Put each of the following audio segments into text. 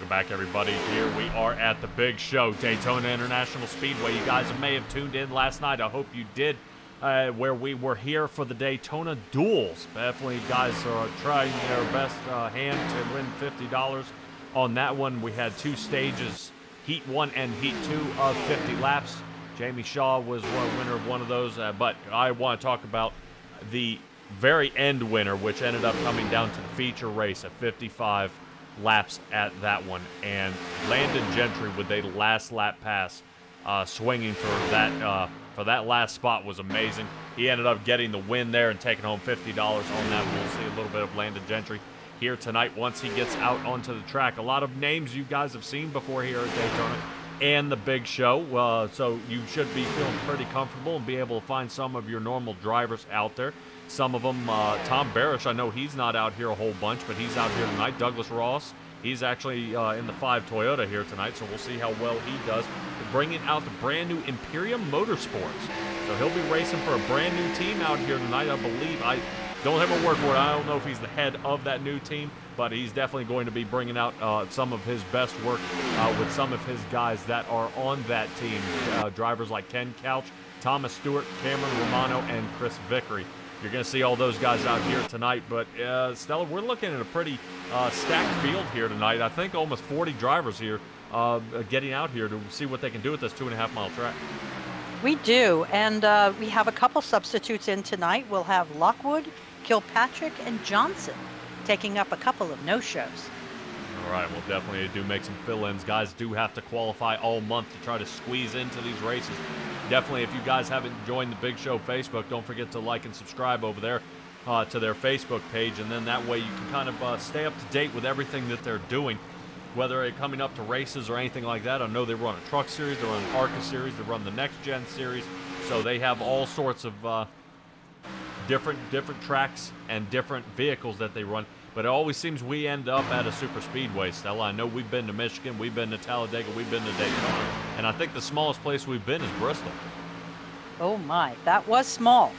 Welcome back, everybody. Here we are at the big show, Daytona International Speedway. You guys may have tuned in last night. I hope you did, where we were here for the Daytona Duels. Definitely, guys are trying their best hand to win $50 on that one. We had two stages, Heat 1 and Heat 2 of 50 laps. Jamie Shaw was winner of one of those, but I want to talk about the very end winner, which ended up coming down to the feature race at 55 laps at that one, and Landon Gentry with a last lap pass, swinging for that last spot was amazing. He ended up getting the win there and taking home $50 on that. We'll see a little bit of Landon Gentry here tonight once he gets out onto the track. A lot of names you guys have seen before here at Daytona and the big show, so you should be feeling pretty comfortable and be able to find some of your normal drivers out there. Some of them, Tom Barish, I know he's not out here a whole bunch, but he's out here tonight. Douglas Ross, he's actually in the 5 Toyota here tonight, so we'll see how well he does. Bringing out the brand new Imperium Motorsports. So he'll be racing for a brand new team out here tonight, I believe. I don't have a word for it. I don't know if he's the head of that new team, but he's definitely going to be bringing out some of his best work with some of his guys that are on that team. Drivers like Ken Couch, Thomas Stewart, Cameron Romano, and Chris Vickery. You're going to see all those guys out here tonight, but Stella, we're looking at a pretty stacked field here tonight. I think almost 40 drivers here getting out here to see what they can do with this 2.5-mile track. We do, and we have a couple substitutes in tonight. We'll have Lockwood, Kilpatrick, and Johnson taking up a couple of no-shows. All right, well, definitely do make some fill-ins. Guys do have to qualify all month to try to squeeze into these races. Definitely, if you guys haven't joined the Big Show Facebook, don't forget to like and subscribe over there to their Facebook page, and then that way you can kind of stay up to date with everything that they're doing, whether it's coming up to races or anything like that. I know they run a truck series, they run an ARCA series, they run the Next Gen series, so they have all sorts of different tracks and different vehicles that they run. But it always seems we end up at a super speedway, Stella. I know we've been to Michigan, we've been to Talladega, we've been to Daytona, and I think the smallest place we've been is Bristol. Oh my, that was small.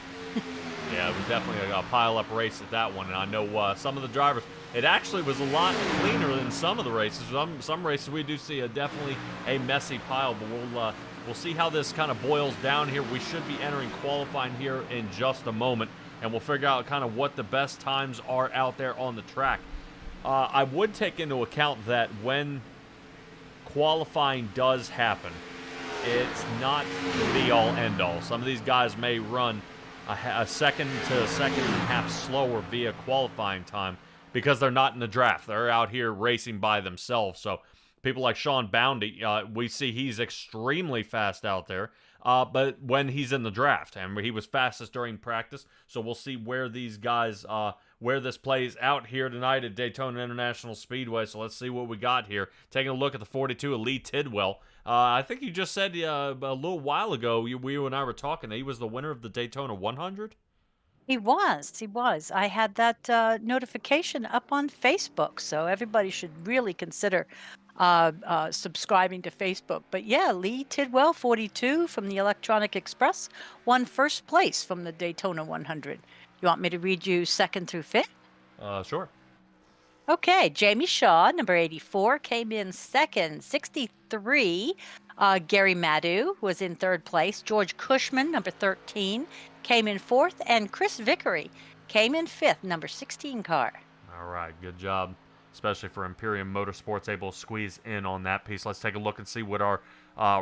Yeah, it was definitely a pile-up race at that one, and I know some of the drivers, it actually was a lot cleaner than some of the races. Some races we do see definitely a messy pile, but we'll see how this kind of boils down here. We should be entering qualifying here in just a moment, and we'll figure out kind of what the best times are out there on the track. I would take into account that when qualifying does happen, it's not the be-all, end-all. Some of these guys may run a second to a second and a half slower via qualifying time because they're not in the draft. They're out here racing by themselves. So people like Sean Boundy, we see he's extremely fast out there. But when he's in the draft, and he was fastest during practice, so we'll see where these guys, where this plays out here tonight at Daytona International Speedway. So let's see what we got here. Taking a look at the 42 of Lee Tidwell. I think you just said a little while ago, you and I were talking, he was the winner of the Daytona 100? He was. I had that notification up on Facebook, so everybody should really consider subscribing to Facebook. But yeah, Lee Tidwell, 42 from the Electronic Express, won first place from the Daytona 100. You want me to read you second through fifth? Sure. Okay, Jamie Shaw, number 84, came in second. 63, Gary Madu was in third place. George Cushman, number 13, came in fourth. And Chris Vickery came in fifth, number 16 car. All right, good job, especially for Imperium Motorsports, able to squeeze in on that piece. Let's take a look and see what our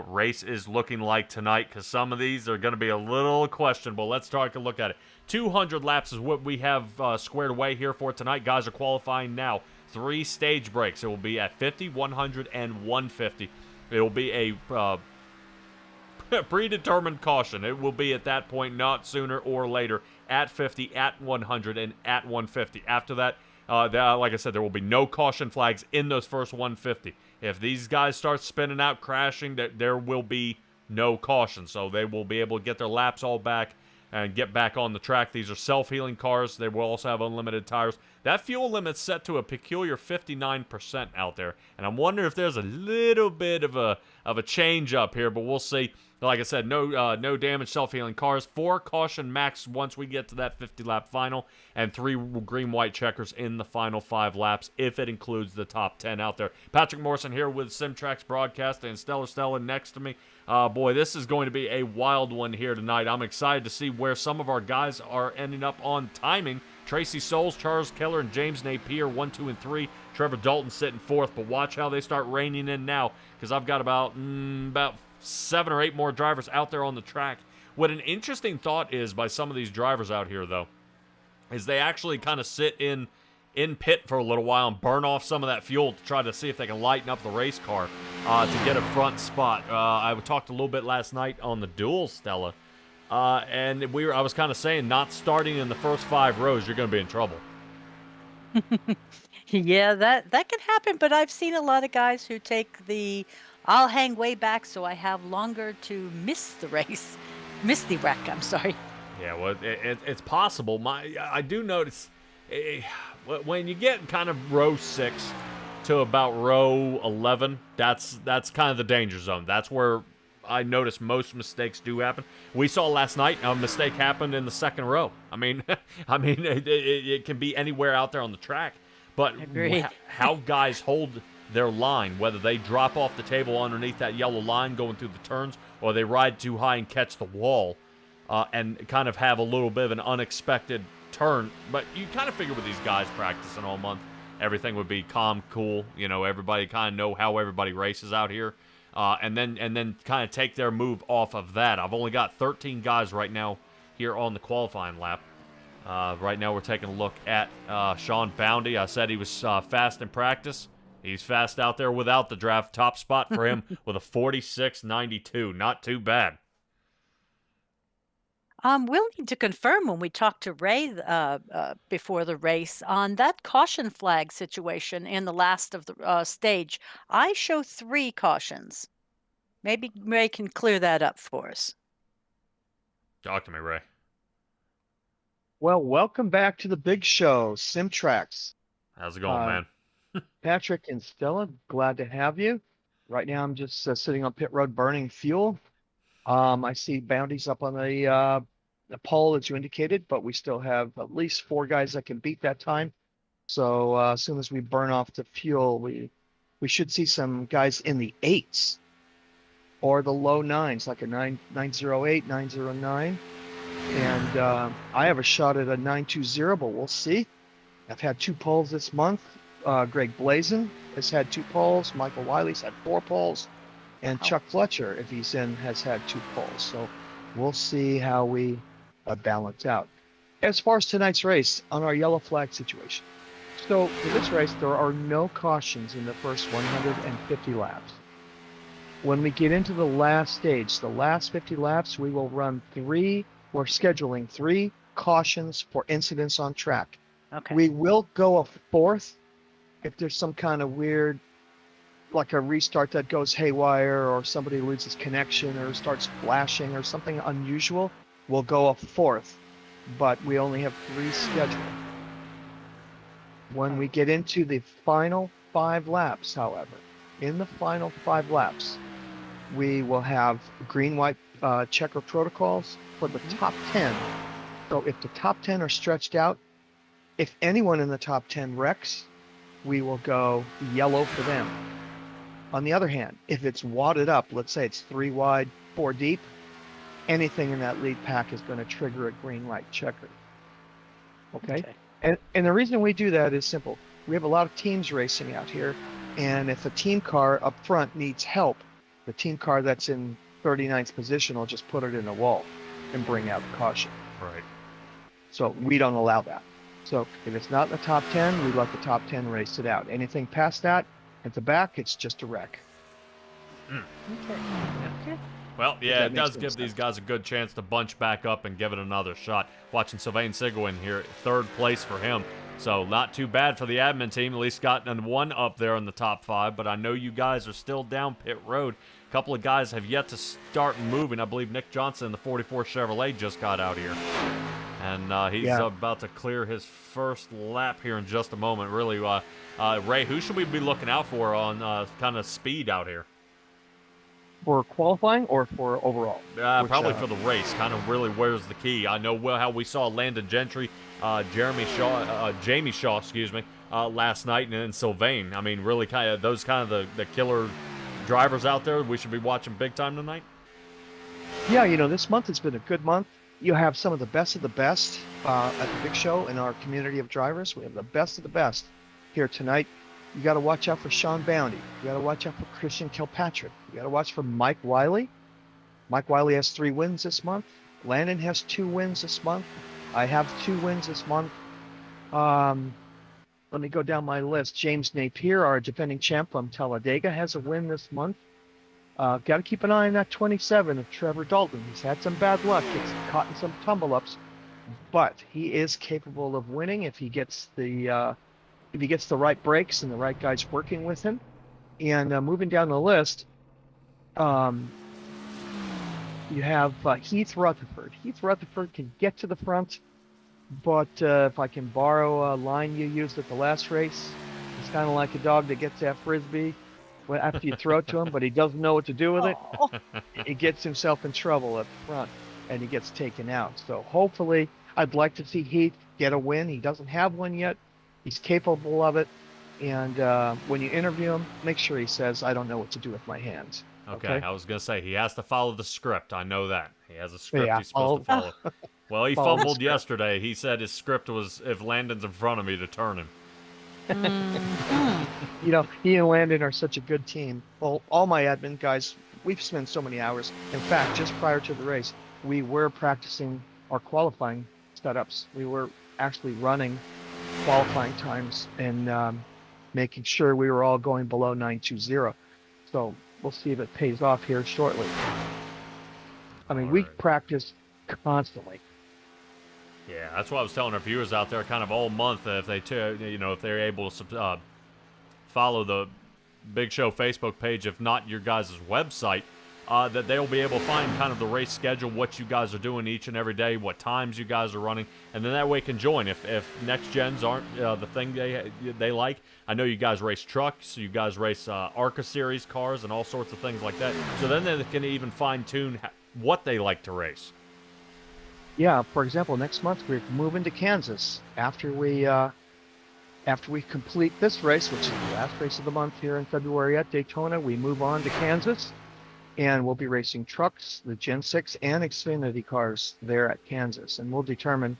race is looking like tonight, because some of these are going to be a little questionable. Let's take a look at it. 200 laps is what we have squared away here for tonight. Guys are qualifying now. 3 stage breaks. It will be at 50, 100, and 150. It will be a predetermined caution. It will be at that point, not sooner or later, at 50, at 100, and at 150. After that, like I said, there will be no caution flags in those first 150. If these guys start spinning out, crashing, there will be no caution. So they will be able to get their laps all back and get back on the track. These are self-healing cars. They will also have unlimited tires. That fuel limit's set to a peculiar 59% out there, and I'm wondering if there's a little bit of a change up here, but we'll see. Like I said, no damage, self-healing cars, 4 caution max once we get to that 50-lap final, and 3 green-white checkers in the final 5 laps, if it includes the top 10 out there. Patrick Morrison here with Simtrax Broadcast and Stellar Stella next to me. Boy, this is going to be a wild one here tonight. I'm excited to see where some of our guys are ending up on timing. Tracy Souls, Charles Keller, and James Napier, 1, 2, and 3. Trevor Dalton sitting 4th, but watch how they start reining in now, because I've got about 7 or 8 more drivers out there on the track. What an interesting thought is by some of these drivers out here, though, is they actually kind of sit in pit for a little while and burn off some of that fuel to try to see if they can lighten up the race car to get a front spot. I talked a little bit last night on the duels, Stella, and I was kind of saying, not starting in the first 5 rows, you're going to be in trouble. Yeah, that can happen, but I've seen a lot of guys who take the I'll hang way back so I have longer to miss the race. Miss the wreck, I'm sorry. Yeah, well, it's possible. I do notice when you get kind of row 6 to about row 11, that's kind of the danger zone. That's where I notice most mistakes do happen. We saw last night a mistake happened in the 2nd row. I mean, it can be anywhere out there on the track. But how guys hold their line, whether they drop off the table underneath that yellow line going through the turns, or they ride too high and catch the wall, and kind of have a little bit of an unexpected turn. But you kind of figure with these guys practicing all month, everything would be calm, cool. You know, everybody kind of know how everybody races out here, and then kind of take their move off of that. I've only got 13 guys right now here on the qualifying lap. Right now we're taking a look at Sean Boundy. I said he was fast in practice. He's fast out there without the draft. Top spot for him with a 46.92. Not too bad. We'll need to confirm when we talk to Ray before the race on that caution flag situation in the last of the stage. I show 3 cautions. Maybe Ray can clear that up for us. Talk to me, Ray. Well, welcome back to the big show, Simtrax. How's it going, man? Patrick and Stella, glad to have you. Right now, I'm just sitting on pit road burning fuel. I see Bounty's up on the pole, as you indicated, but we still have at least 4 guys that can beat that time. So as soon as we burn off the fuel, we should see some guys in the 8s or the low 9s, like a 908, 909. And I have a shot at a 920, but we'll see. I've had 2 poles this month. Greg Blazin has had 2 poles. Michael Wiley's had 4 poles. And Chuck Fletcher, if he's in, has had 2 poles. So we'll see how we balance out. As far as tonight's race, on our yellow flag situation. So for this race, there are no cautions in the first 150 laps. When we get into the last stage, the last 50 laps, we will run 3. We're scheduling 3 cautions for incidents on track. Okay. We will go a 4th if there's some kind of weird, like a restart that goes haywire, or somebody loses connection or starts flashing or something unusual. We'll go a 4th, but we only have 3 scheduled. When we get into the final 5 laps, however, in the final 5 laps, we will have green-white checker protocols for the top 10. So if the top 10 are stretched out, if anyone in the top 10 wrecks, we will go yellow for them. On the other hand, if it's wadded up, let's say it's 3 wide, 4 deep, anything in that lead pack is going to trigger a green light checker. Okay? And the reason we do that is simple. We have a lot of teams racing out here, and if a team car up front needs help, the team car that's in 39th position will just put it in the wall and bring out the caution. Right. So we don't allow that. So if it's not in the top 10, we let the top 10 race it out. Anything past that, at the back, it's just a wreck. Okay. Well, yeah, it does give these guys a good chance to bunch back up and give it another shot. Watching Sylvain Sigouin here, 3rd place for him. So not too bad for the admin team. At least gotten 1 up there in the top 5. But I know you guys are still down pit road. A couple of guys have yet to start moving. I believe Nick Johnson in the 44 Chevrolet just got out here. And he's Yeah. about to clear his first lap here in just a moment. Really, Ray, who should we be looking out for on kind of speed out here? For qualifying or for overall? Probably for the race. Kind of really where's the key. I know how we saw Landon Gentry, Jamie Shaw, excuse me, last night, and then Sylvain. I mean, really kind of those kind of the killer drivers out there we should be watching big time tonight. Yeah, this month has been a good month. You have some of the best at the big show in our community of drivers. We have the best of the best here tonight. You got to watch out for Sean Bounty. You got to watch out for Christian Kilpatrick. You got to watch for Mike Wiley. Mike Wiley has 3 wins this month. Landon has 2 wins this month. I have 2 wins this month. Let me go down my list. James Napier, our defending champ from Talladega, has a win this month. Got to keep an eye on that 27 of Trevor Dalton. He's had some bad luck. Gets caught in some tumble-ups, but he is capable of winning if he gets the right brakes and the right guys working with him. And moving down the list, you have Heath Rutherford. Heath Rutherford can get to the front, but if I can borrow a line you used at the last race, he's kind of like a dog that gets that frisbee after you throw it to him, but he doesn't know what to do with it. He gets himself in trouble at the front, and he gets taken out. So hopefully, I'd like to see Heath get a win. He doesn't have one yet. He's capable of it. And when you interview him, make sure he says, I don't know what to do with my hands. Okay, I was going to say, he has to follow the script. I know that. He has a script he's supposed to follow. Well, he fumbled yesterday. He said his script was, if Landon's in front of me, to turn him. He and Landon are such a good team. Well, all my admin guys, we've spent so many hours. In fact, just prior to the race, we were practicing our qualifying setups. We were actually running qualifying times and making sure we were all going below 920. So we'll see if it pays off here shortly. I mean, we practice constantly. Yeah, that's what I was telling our viewers out there kind of all month. If if they're able to follow the Big Show Facebook page, if not your guys' website, that they'll be able to find kind of the race schedule, what you guys are doing each and every day, what times you guys are running, and then that way can join. If next gens aren't the thing they like, I know you guys race trucks, you guys race ARCA series cars and all sorts of things like that. So then they can even fine tune what they like to race. Yeah, for example, next month we're moving to Kansas after we complete this race, which is the last race of the month here in February at Daytona. We move on to Kansas, and we'll be racing trucks, the Gen 6 and Xfinity cars there at Kansas, and we'll determine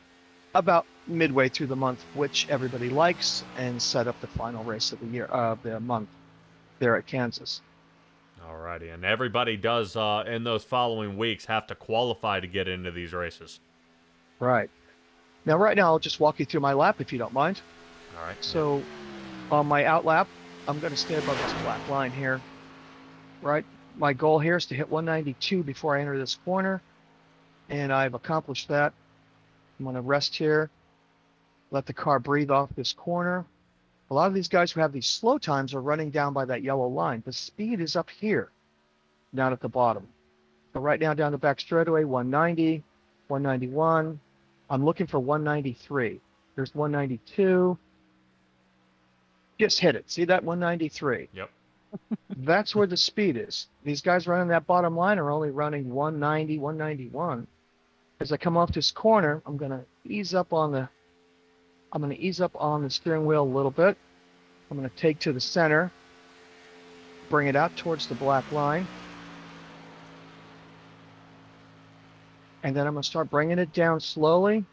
about midway through the month which everybody likes and set up the final race of the month there at Kansas. Alrighty, and everybody does in those following weeks have to qualify to get into these races. Right. Now, right now, I'll just walk you through my lap if you don't mind. All right. So, on my out lap, I'm going to stay above this black line here. Right. My goal here is to hit 192 before I enter this corner, and I've accomplished that. I'm going to rest here, let the car breathe off this corner. A lot of these guys who have these slow times are running down by that yellow line. The speed is up here, down at the bottom. So right now down the back straightaway, 190, 191. I'm looking for 193. There's 192. Just hit it. See that 193? Yep. That's where the speed is. These guys running that bottom line are only running 190, 191. As I come off this corner, I'm going to ease up on the steering wheel a little bit. I'm going to take to the center, bring it out towards the black line. And then I'm going to start bringing it down slowly.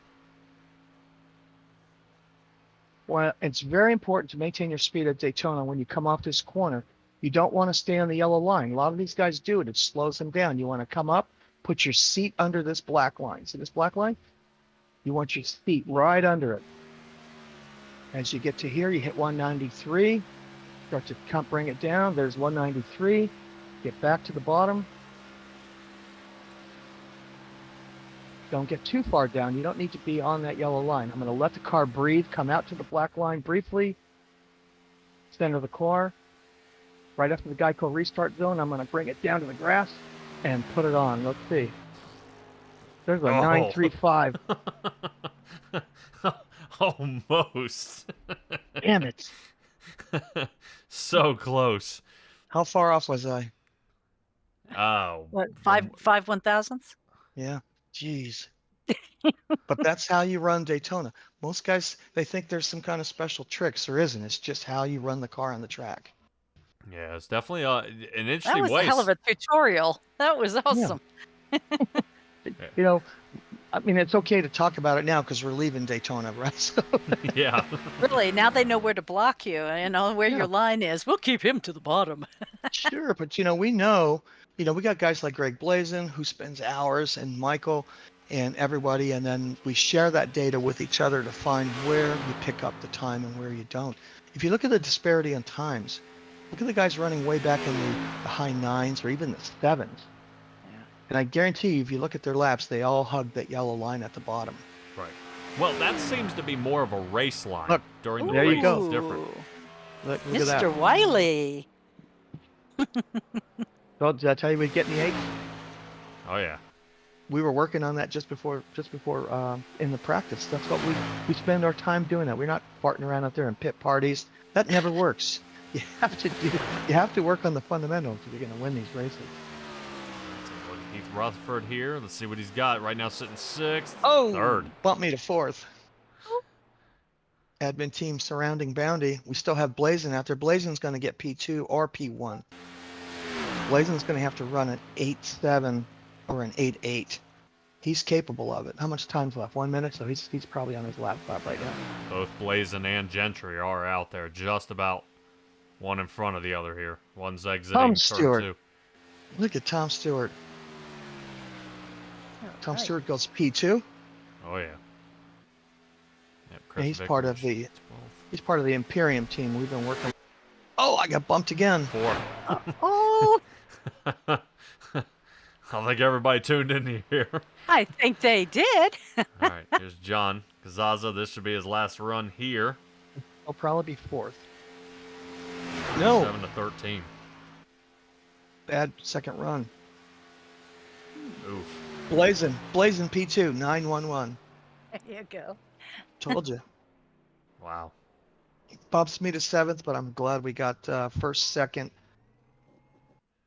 Well, it's very important to maintain your speed at Daytona when you come off this corner. You don't want to stay on the yellow line. A lot of these guys do it. It slows them down. You want to come up, put your seat under this black line. See this black line? You want your seat right under it. As you get to here, you hit 193. Start to bring it down. There's 193. Get back to the bottom. Don't get too far down. You don't need to be on that yellow line. I'm going to let the car breathe, come out to the black line briefly. Center the car. Right after the Geico restart zone, I'm going to bring it down to the grass and put it on. Let's see. There's a 935. Almost. Damn it. So close. How far off was I? Oh. What, five 1,000ths? Yeah. Jeez. But that's how you run Daytona. Most guys, they think there's some kind of special tricks. There isn't. It's just how you run the car on the track. Yeah, it's definitely an That interesting was way. a hell of a tutorial. That was awesome. You know, I mean, it's okay to talk about it now because we're leaving Daytona, right? So, Yeah. Really, now they know where to block you and where Yeah. your line is. We'll keep him to the bottom. sure, but we know, we got guys like Greg Blazin who spends hours, and Michael and everybody, and then we share that data with each other to find where you pick up the time and where you don't. If you look at the disparity on times, look at the guys running way back in the high nines or even the sevens. Yeah. And I guarantee you, if you look at their laps, they all hug that yellow line at the bottom. Right. Well, that seems to be more of a race line. Look, during the there you race go. it's different. Look at that. Mr. Wiley. So did I tell you we'd get in the eight? Oh yeah. We were working on that just before in the practice. That's what we spend our time doing. That we're not farting around out there in pit parties. That never works. You have to work on the fundamentals if you're going to win these races. Heath Rutherford here. Let's see what he's got. Right now sitting sixth. Oh, third. Bump me to fourth. Admin team surrounding Bounty. We still have Blazin out there. Blazin's going to get P2 or P1. Blazin's going to have to run an 8.7 or an 8.8. He's capable of it. How much time's left? 1 minute? So he's probably on his laptop right now. Both Blazin and Gentry are out there, just about one in front of the other here. One's exiting Tom turn Stewart. 2. Look at Tom Stewart. Tom Right. Stewart goes P2. Oh yeah. Yep, Yeah, he's Chris part of Vickers, He's part of the Imperium team. We've been working. Oh, I got bumped again. 4. Oh, I think everybody tuned in here. I think they did. All right, here's John Kazaza. This should be his last run here. He'll probably be fourth. No, 7 to 13. bad second run. Oof. Blazin P2, 911. There you go. Told you. Wow. Bumps me to seventh, but I'm glad we got first, second,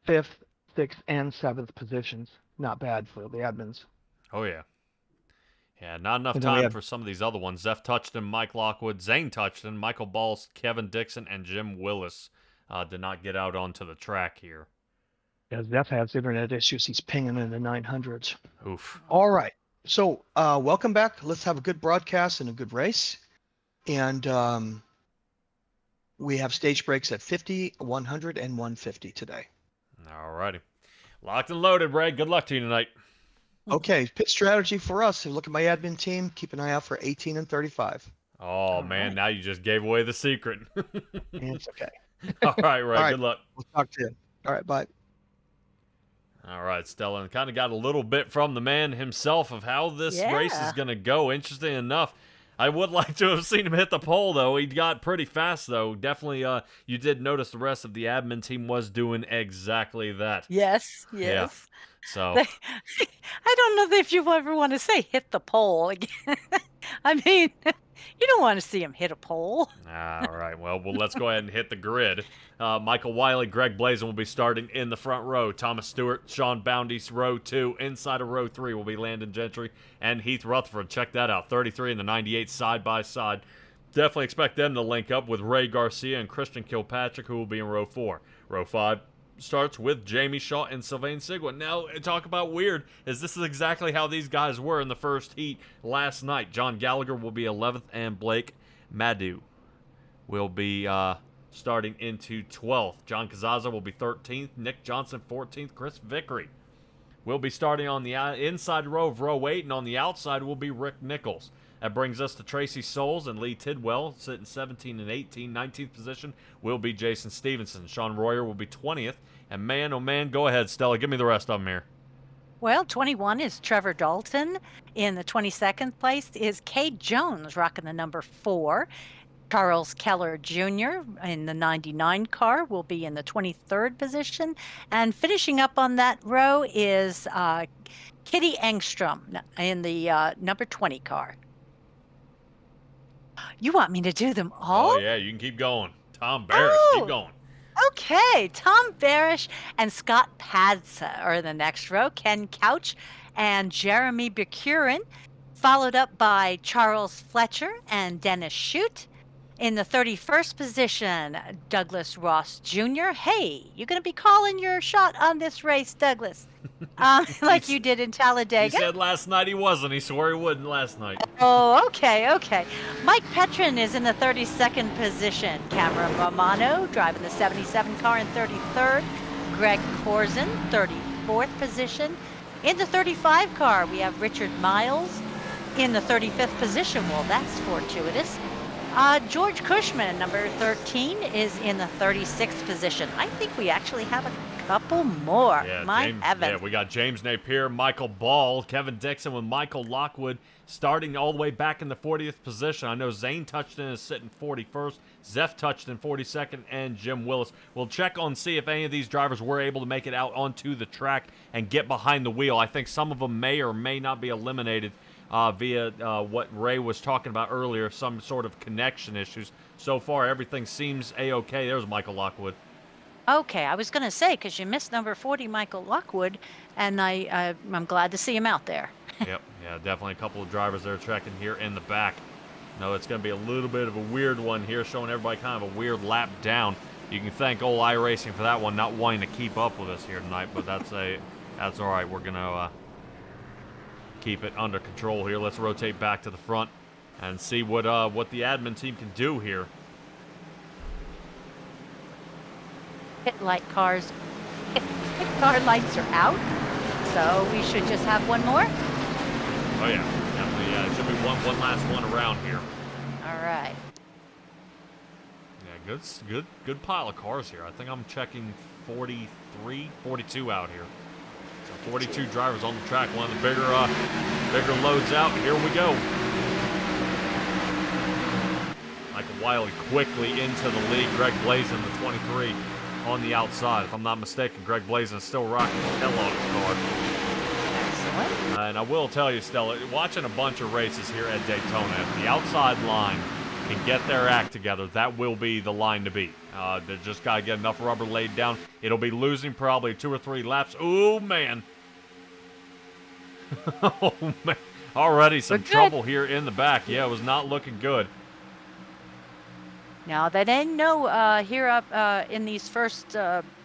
fifth, sixth, and seventh positions. Not bad for the admins. Oh yeah. Yeah, not enough And then we time have- for some of these other ones. Zeph Touchton, Mike Lockwood, Zane Touchton, Michael Balls, Kevin Dixon, and Jim Willis did not get out onto the track here. Yeah, Zeph has internet issues. He's pinging in the 900s. Oof. All right. So welcome back. Let's have a good broadcast and a good race. And we have stage breaks at 50, 100, and 150 today. All righty. Locked and loaded, Ray. Good luck to you tonight. Okay, pit strategy for us. Look at my admin team. Keep an eye out for 18 and 35. Oh, man, right. now you just gave away the secret. And it's okay. All right, Ray. All right. Good luck. We'll talk to you. All right, bye. All right, Stella, kind of got a little bit from the man himself of how this race is Yeah. going to go. Interesting enough. I would like to have seen him hit the pole, though. He got pretty fast, though. Definitely, you did notice the rest of the admin team was doing exactly that. Yes, Yeah. yes. So, I don't know if you ever want to say hit the pole again. I mean, you don't want to see him hit a pole. all right. Well, let's go ahead and hit the grid. Michael Wiley, Greg Blazin will be starting in the front row. Thomas Stewart, Sean Boundy's row 2. Inside of row 3 will be Landon Gentry and Heath Rutherford. Check that out. 33 and the 98 side by side. Definitely expect them to link up with Ray Garcia and Christian Kilpatrick, who will be in row 4. Row 5 starts with Jamie Shaw and Sylvain Sigwin. Now, talk about weird, is this is exactly how these guys were in the first heat last night. John Gallagher will be 11th, and Blake Madu will be starting into 12th. John Kazaza will be 13th, Nick Johnson 14th, Chris Vickery will be starting on the inside row of row 8, and on the outside will be Rick Nichols. That brings us to Tracy Souls and Lee Tidwell, sitting 17 and 18. 19th position will be Jason Stevenson. Sean Royer will be 20th. And man, oh man, go ahead, Stella. Give me the rest of them here. Well, 21 is Trevor Dalton. In the 22nd place is Cade Jones, rocking the number 4. Charles Keller Jr. in the 99 car will be in the 23rd position. And finishing up on that row is Kitty Engstrom in the number 20 car. You want me to do them all? Oh, yeah, you can keep going. Tom Barris, keep Oh, going. okay. Tom Barish and Scott Padsa are in the next row. Ken Couch and Jeremy Bucurin, followed up by Charles Fletcher and Dennis Shute. In the 31st position, Douglas Ross Jr. Hey, you going to be calling your shot on this race, Douglas? Like you did in He Talladega? said last night he wasn't. He swore he wouldn't last night. Oh, okay, okay. Mike Petrin is in the 32nd position. Cameron Romano driving the 77 car in 33rd. Greg Corzin, 34th position. In the 35 car, we have Richard Miles in the 35th position. Well, that's fortuitous. George Cushman, number 13, is in the 36th position. I think we actually have a couple more. Yeah, My James, heavens. yeah, we got James Napier, Michael Ball, Kevin Dixon with Michael Lockwood starting all the way back in the 40th position. I know Zane Touchton is sitting 41st, Zeph Touchton 42nd, and Jim Willis. We'll check on see if any of these drivers were able to make it out onto the track and get behind the wheel. I think some of them may or may not be eliminated via what Ray was talking about earlier, some sort of connection issues. So far, everything seems A-OK. There's Michael Lockwood. Okay, I was going to say, because you missed number 40, Michael Lockwood, and I'm glad to see him out there. Yep, yeah, definitely a couple of drivers there checking here in the back. No, it's going to be a little bit of a weird one here, showing everybody kind of a weird lap down. You can thank old iRacing for that one, not wanting to keep up with us here tonight, but that's all right. We're going to keep it under control here. Let's rotate back to the front and see what the admin team can do here. Pit car lights are out, so we should just have one more. Oh yeah, definitely. Should be one last one around here. All right. Yeah, good pile of cars here. I think I'm checking 43, 42 out here. So 42 drivers on the track. One of the bigger loads out. Here we go. Michael Wiley quickly into the lead. Greg Blazin, the 23, on the outside. If I'm not mistaken, Greg Blazin is still rocking the hell on his car. Excellent. And I will tell you, Stella, watching a bunch of races here at Daytona, if the outside line can get their act together, that will be the line to beat. They just got to get enough rubber laid down. It'll be losing probably 2 or 3 laps. Oh, man. Oh, man. Already some trouble here in the back. Yeah, it was not looking good. Now, they didn't know here up in these first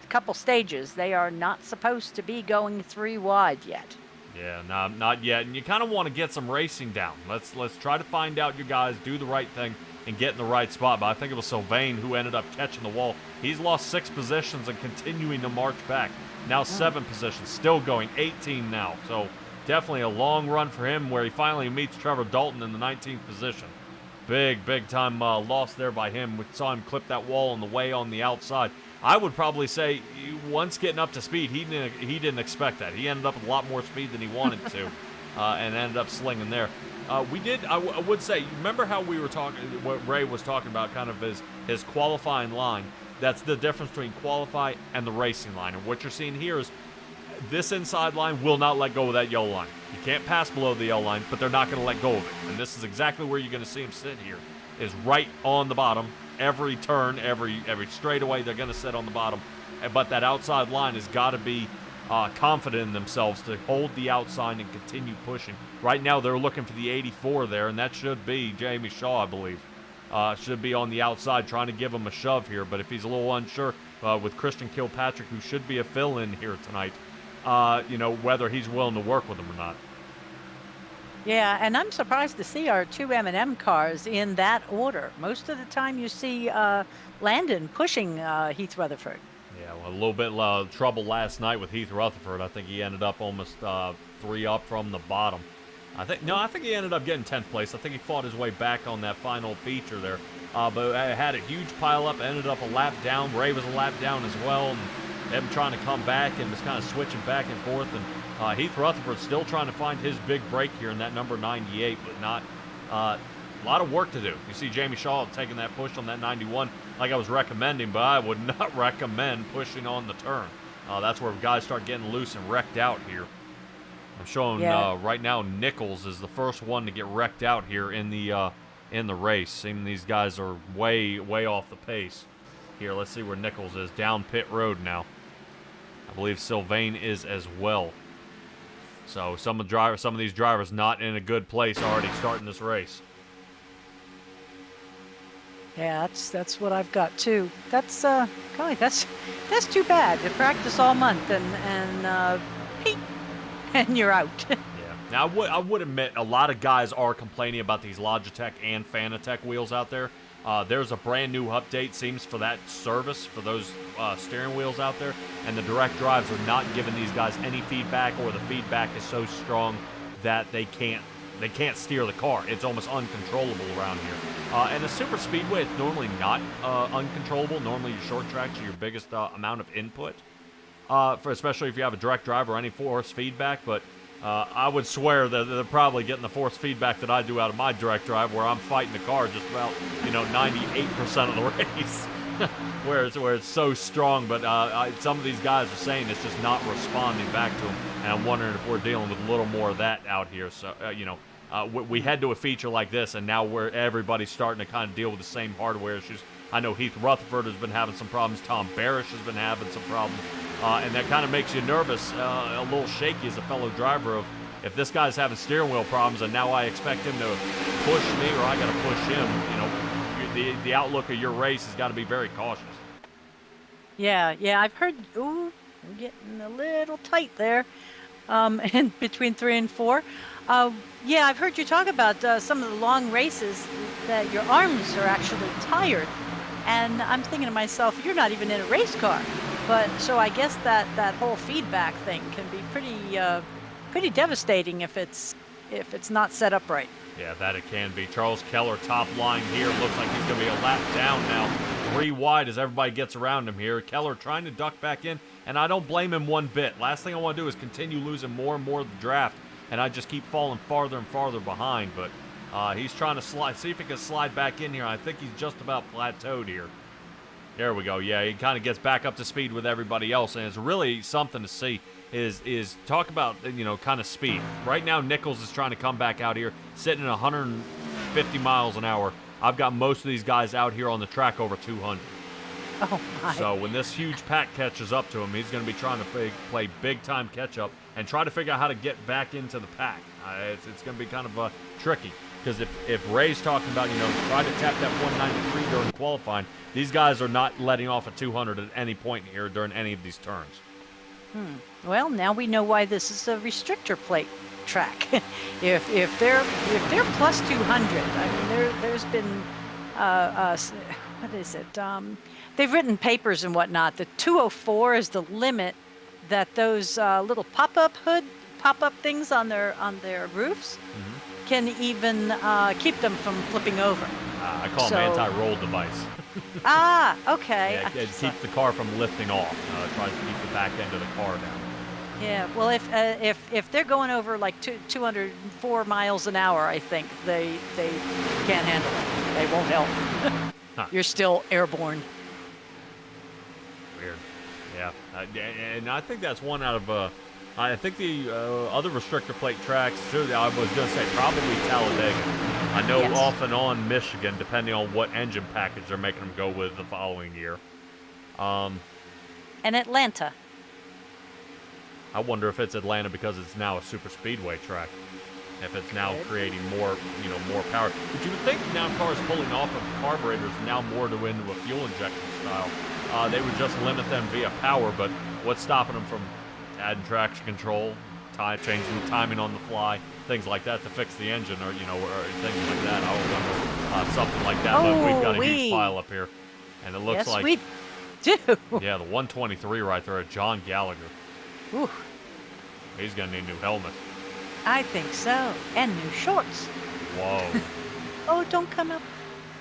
couple stages, they are not supposed to be going 3 wide yet. Yeah, not yet. And you kind of want to get some racing down. Let's try to find out you guys, do the right thing, and get in the right spot. But I think it was Sylvain who ended up catching the wall. He's lost 6 positions and continuing to march back. Now 7 positions, still going, 18 now. So definitely a long run for him where he finally meets Trevor Dalton in the 19th position. Big time loss there by him. We saw him clip that wall on the way on the outside. I would probably say once getting up to speed, he didn't expect that. He ended up with a lot more speed than he wanted to, and ended up slinging there. I would say, remember how we were talking, what Ray was talking about, kind of his qualifying line. That's the difference between qualify and the racing line. And what you're seeing here is this inside line will not let go of that yellow line. You can't pass below the yellow line, but they're not going to let go of it. And this is exactly where you're going to see him sit here, is right on the bottom. Every turn, every straightaway, they're going to sit on the bottom. But that outside line has got to be confident in themselves to hold the outside and continue pushing. Right now, they're looking for the 84 there, and that should be Jamie Shaw, I believe. Should be on the outside trying to give him a shove here. But if he's a little unsure with Christian Kilpatrick, who should be a fill-in here tonight, whether he's willing to work with him or not. Yeah, and I'm surprised to see our 2 M&M cars in that order. Most of the time you see Landon pushing Heath Rutherford. Yeah, well, a little bit of trouble last night with Heath Rutherford. I think he ended up almost 3 up from the bottom. I think he ended up getting 10th place. I think he fought his way back on that final feature there. But had a huge pile up, ended up a lap down. Ray was a lap down as well, and him trying to come back and was kind of switching back and forth. And Heath Rutherford still trying to find his big break here in that number 98, but not a lot of work to do. You see Jamie Shaw taking that push on that 91 like I was recommending, but I would not recommend pushing on the turn. That's where guys start getting loose and wrecked out here. I'm showing right now Nichols is the first one to get wrecked out here in the in the race. Seeming these guys are way off the pace. Here, let's see where Nichols is. Down pit road now. I believe Sylvain is as well. So some of these drivers not in a good place already starting this race. Yeah, that's what I've got too. That's golly, that's too bad. To practice all month and peep, and you're out. Yeah. Now I would admit a lot of guys are complaining about these Logitech and Fanatec wheels out there. There's a brand new update, seems, for that service, for those steering wheels out there, and the direct drives are not giving these guys any feedback, or the feedback is so strong that they can't steer the car. It's almost uncontrollable around here. And a super speedway, it's normally not uncontrollable. Normally your short tracks are your biggest amount of input, especially if you have a direct drive or any force feedback, but I would swear that they're probably getting the force feedback that I do out of my direct drive, where I'm fighting the car just about 98% of the race, where it's so strong. But some of these guys are saying it's just not responding back to them, and I'm wondering if we're dealing with a little more of that out here. So we head to a feature like this, and now where everybody's starting to kind of deal with the same hardware issues. I know Heath Rutherford has been having some problems. Tom Barish has been having some problems. And that kind of makes you nervous, a little shaky as a fellow driver of, if this guy's having steering wheel problems and now I expect him to push me or I got to push him, the outlook of your race has got to be very cautious. Yeah, I've heard, ooh, we're getting a little tight there, in between 3 and 4. Yeah, I've heard you talk about some of the long races that your arms are actually tired. And I'm thinking to myself, you're not even in a race car. But so I guess that whole feedback thing can be pretty devastating if it's not set up right. Yeah, that it can be. Charles Keller top line here. Looks like he's going to be a lap down now. 3 wide as everybody gets around him here. Keller trying to duck back in, and I don't blame him one bit. Last thing I want to do is continue losing more and more of the draft, and I just keep falling farther and farther behind. But he's trying to see if he can slide back in here. I think he's just about plateaued here. There we go. Yeah, he kind of gets back up to speed with everybody else, and it's really something to see. Is talk about kind of speed. Right now, Nichols is trying to come back out here, sitting at 150 miles an hour. I've got most of these guys out here on the track over 200. Oh my! So when this huge pack catches up to him, he's going to be trying to play big time catch up and try to figure out how to get back into the pack. It's going to be kind of tricky. Because if Ray's talking about, try to tap that 193 during qualifying, these guys are not letting off a 200 at any point here during any of these turns. Well, now we know why this is a restrictor plate track. if they're plus 200, I mean, there's been what is it? They've written papers and whatnot. The 204 is the limit that those little pop-up things on their roofs. Can even keep them from flipping over. I call them anti-roll device. Okay. Yeah, it keeps the car from lifting off. Tries to keep the back end of the car down. Yeah. Well, if they're going over like 204 miles an hour, I think they can't handle it. They won't help. You're still airborne. Weird. Yeah. And I think that's one out of. I think the other restrictor plate tracks, too, I was going to say probably Talladega. I know off and on Michigan, depending on what engine package they're making them go with the following year. And Atlanta. I wonder if it's Atlanta because it's now a super speedway track. If it's now creating more, more power. But you would think now cars pulling off of carburetors now more to into a fuel injection style. They would just limit them via power, but what's stopping them from adding traction control, changing the timing on the fly, things like that to fix the engine, or or things like that. I remember something like that. But we've got a huge pile up here, and it looks like we do. Yeah, the 123 right there at John Gallagher. Ooh. He's gonna need a new helmet. I think so, and new shorts. Whoa. Oh, don't come up.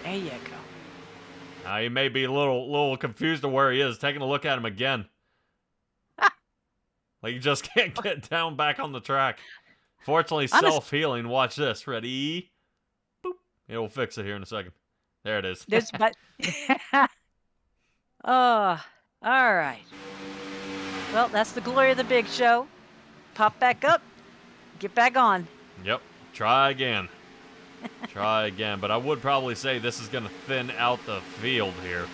There you go. He may be a little confused of where he is. Taking a look at him again. Like, you just can't get down back on the track. Fortunately, self-healing. Watch this. Ready? Boop. It'll fix it here in a second. There it is. Oh, all right. Well, that's the glory of the big show. Pop back up. Get back on. Yep. Try again. Try again, but I would probably say this is going to thin out the field here,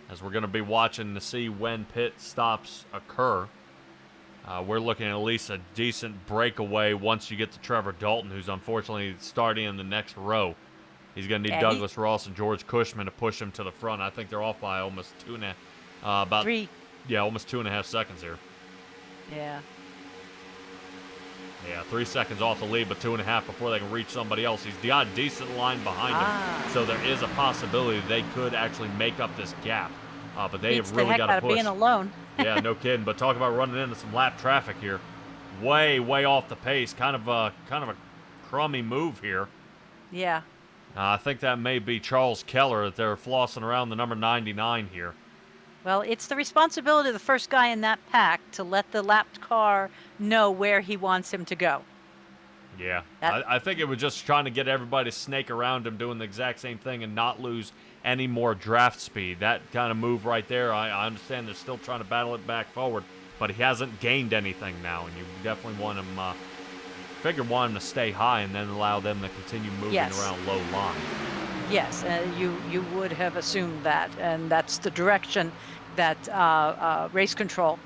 as we're going to be watching to see when pit stops occur. We're looking at least a decent breakaway once you get to Trevor Dalton, who's unfortunately starting in the next row. He's going to need Douglas Ross and George Cushman to push him to the front. I think they're off by almost Three. Yeah, almost 2.5 seconds here. Yeah. Yeah, 3 seconds off the lead, but 2.5 before they can reach somebody else. He's got a decent line behind him, so there is a possibility they could actually make up this gap. But they have really got to push. Being alone. Yeah, no kidding. But talk about running into some lap traffic here. Way off the pace. Kind of a crummy move here. Yeah. I think that may be Charles Keller that they're flossing around the number 99 here. Well, it's the responsibility of the first guy in that pack to let the lapped car know where he wants him to go. Yeah, I think it was just trying to get everybody to snake around him doing the exact same thing and not lose any more draft speed. That kind of move right there, I understand they're still trying to battle it back forward, but he hasn't gained anything now, and you definitely want him, want him to stay high and then allow them to continue moving around low line. Yes, you would have assumed that, and that's the direction that race control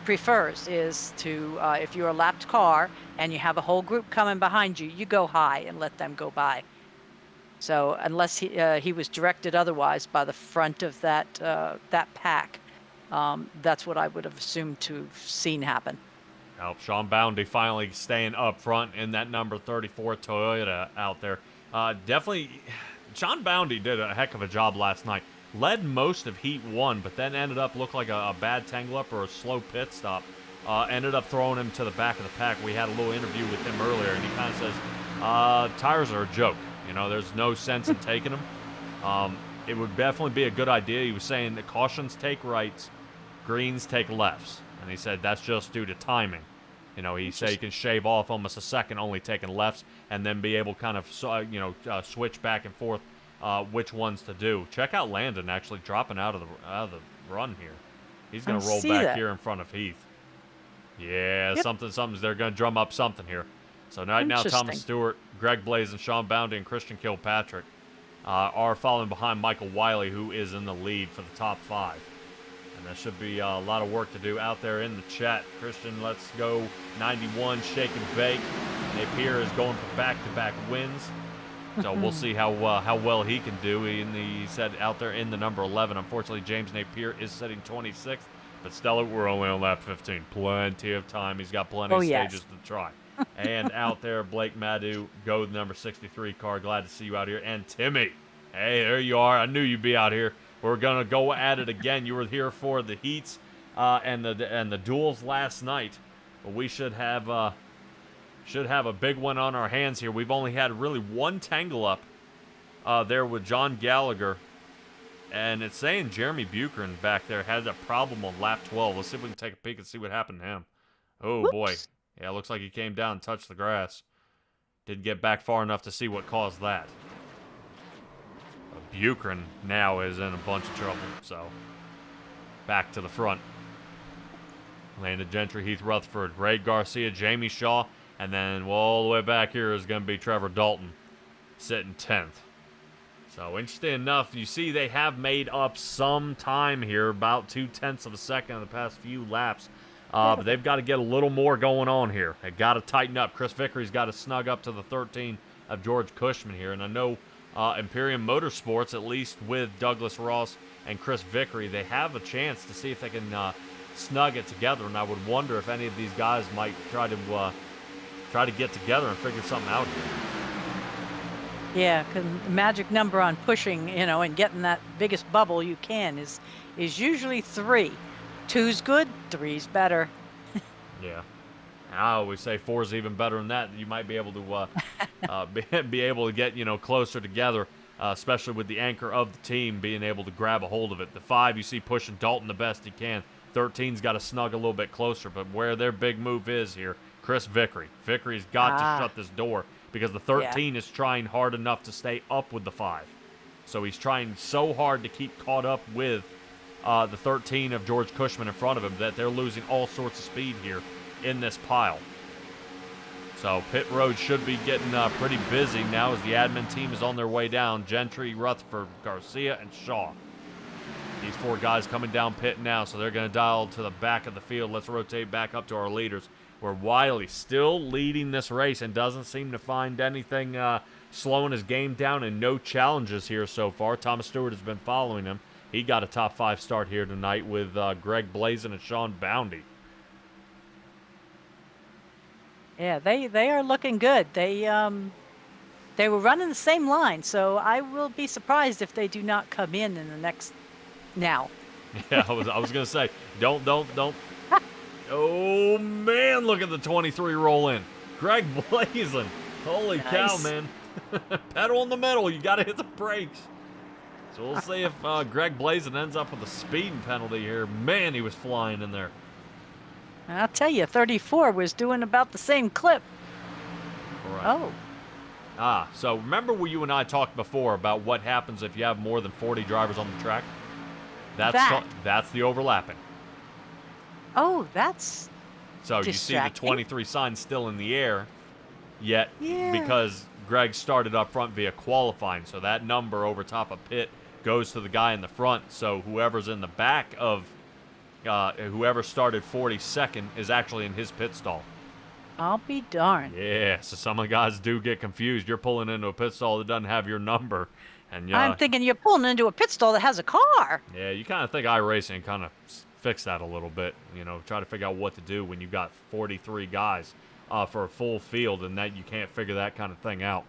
prefers, is to, if you're a lapped car and you have a whole group coming behind you, you go high and let them go by. So unless he was directed otherwise by the front of that pack, that's what I would have assumed to have seen happen. Oh, Sean Boundy finally staying up front in that number 34 Toyota out there. Definitely, Sean Boundy did a heck of a job last night. Led most of Heat 1, but then ended up looked like a bad tangle up or a slow pit stop. Ended up throwing him to the back of the pack. We had a little interview with him earlier, and he kind of says, tires are a joke. You know, there's no sense in taking them. It would definitely be a good idea. He was saying that cautions take rights, greens take lefts. And he said that's just due to timing. You know, he said you can shave off almost a second only taking lefts and then be able to kind of, switch back and forth which ones to do. Check out Landon actually dropping out of the run here. He's going to roll back here in front of Heath. Yeah, something's they're going to drum up something here. So right now, Thomas Stewart, Greg Blaze, and Sean Boundy and Christian Kilpatrick are following behind Michael Wiley, who is in the lead for the top 5. And there should be a lot of work to do out there in the chat. Christian, let's go 91, shake and bake. Napier is going for back-to-back wins. So we'll see how well he can do. He said out there in the number 11. Unfortunately, James Napier is sitting 26th. But Stella, we're only on lap 15. Plenty of time. He's got plenty of stages to try. And out there, Blake Madu, go the number 63 car. Glad to see you out here. And Timmy, hey, there you are. I knew you'd be out here. We're gonna go at it again. You were here for the heats and the duels last night, but we should have a big one on our hands here. We've only had really one tangle up there with John Gallagher, and it's saying Jeremy Buchanan back there had a problem on lap 12. Let's see if we can take a peek and see what happened to him. Oh, Whoops. Boy. Yeah, looks like he came down and touched the grass. Didn't get back far enough to see what caused that. Buchanan now is in a bunch of trouble, so back to the front. Landon Gentry, Heath Rutherford, Ray Garcia, Jamie Shaw, and then all the way back here is going to be Trevor Dalton sitting 10th. So interesting enough, you see they have made up some time here, about 0.2 of a second in the past few laps. But they've got to get a little more going on here. They've got to tighten up. Chris Vickery's got to snug up to the 13 of George Cushman here. And I know Imperium Motorsports, at least with Douglas Ross and Chris Vickery, they have a chance to see if they can snug it together. And I would wonder if any of these guys might try to get together and figure something out here. Yeah, because the magic number on pushing, and getting that biggest bubble you can is usually 3. 2's good, 3's better. Yeah. I always say 4's even better than that. You might be able to be able to get, closer together, especially with the anchor of the team being able to grab a hold of it. The 5, you see pushing Dalton the best he can. 13's got to snug a little bit closer, but where their big move is here, Chris Vickery. Vickery's got to shut this door because the 13 is trying hard enough to stay up with the 5. So he's trying so hard to keep caught up with the 13 of George Cushman in front of him that they're losing all sorts of speed here in this pile. So pit road should be getting pretty busy now as the admin team is on their way down. Gentry, Rutherford, Garcia, and Shaw. These 4 guys coming down pit now, so they're going to dial to the back of the field. Let's rotate back up to our leaders, where Wiley still leading this race and doesn't seem to find anything slowing his game down, and no challenges here so far. Thomas Stewart has been following him. He got a top 5 start here tonight with Greg Blazin and Sean Boundy. Yeah, they are looking good. They were running the same line, so I will be surprised if they do not come in the next now. Yeah, I was gonna say, don't. Oh man, look at the 23 roll in. Greg Blazin. Holy cow, man. Pedal in the middle, you gotta hit the brakes. So we'll see if Greg Blazin ends up with a speeding penalty here. Man, he was flying in there. I'll tell you, 34 was doing about the same clip. Right. Oh. So remember when you and I talked before about what happens if you have more than 40 drivers on the track? That's the overlapping. Oh, that's So you see the 23 sign still in the air, yet Yeah. because Greg started up front via qualifying, so that number over top of pit goes to the guy in the front. So whoever's in the back of whoever started 42nd is actually in his pit stall. I'll be darned. Yeah, so some of the guys do get confused. You're pulling into a pit stall that doesn't have your number. And I'm thinking you're pulling into a pit stall that has a car. Yeah, you kind of think iRacing kind of fix that a little bit. You know, try to figure out what to do when you've got 43 guys for a full field and that you can't figure that kind of thing out.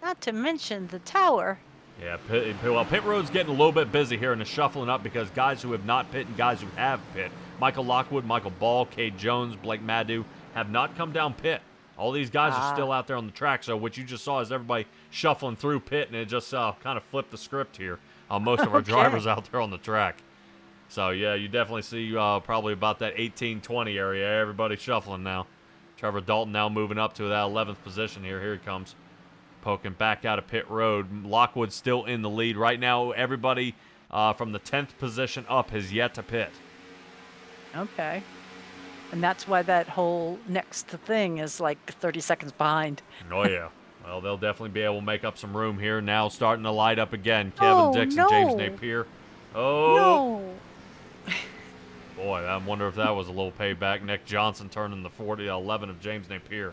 Not to mention the tower. Yeah, pit road's getting a little bit busy here and it's shuffling up because guys who have not pit and guys who have pit. Michael Lockwood, Michael Ball, Cade Jones, Blake Maddu have not come down pit. All these guys are still out there on the track. So what you just saw is everybody shuffling through pit, and it just kind of flipped the script here on most of our drivers out there on the track. So, yeah, you definitely see probably about that 18-20 area. Everybody shuffling now. Trevor Dalton now moving up to that 11th position here. Here he comes, poking back out of pit road. Lockwood still in the lead. Right now, everybody from the 10th position up has yet to pit. Okay. And that's why that whole next thing is like 30 seconds behind. Oh, yeah. Well, they'll definitely be able to make up some room here. Now starting to light up again. Kevin Dixon, James Napier. Oh. No. Boy, I wonder if that was a little payback. Nick Johnson turning the 40-11 of James Napier.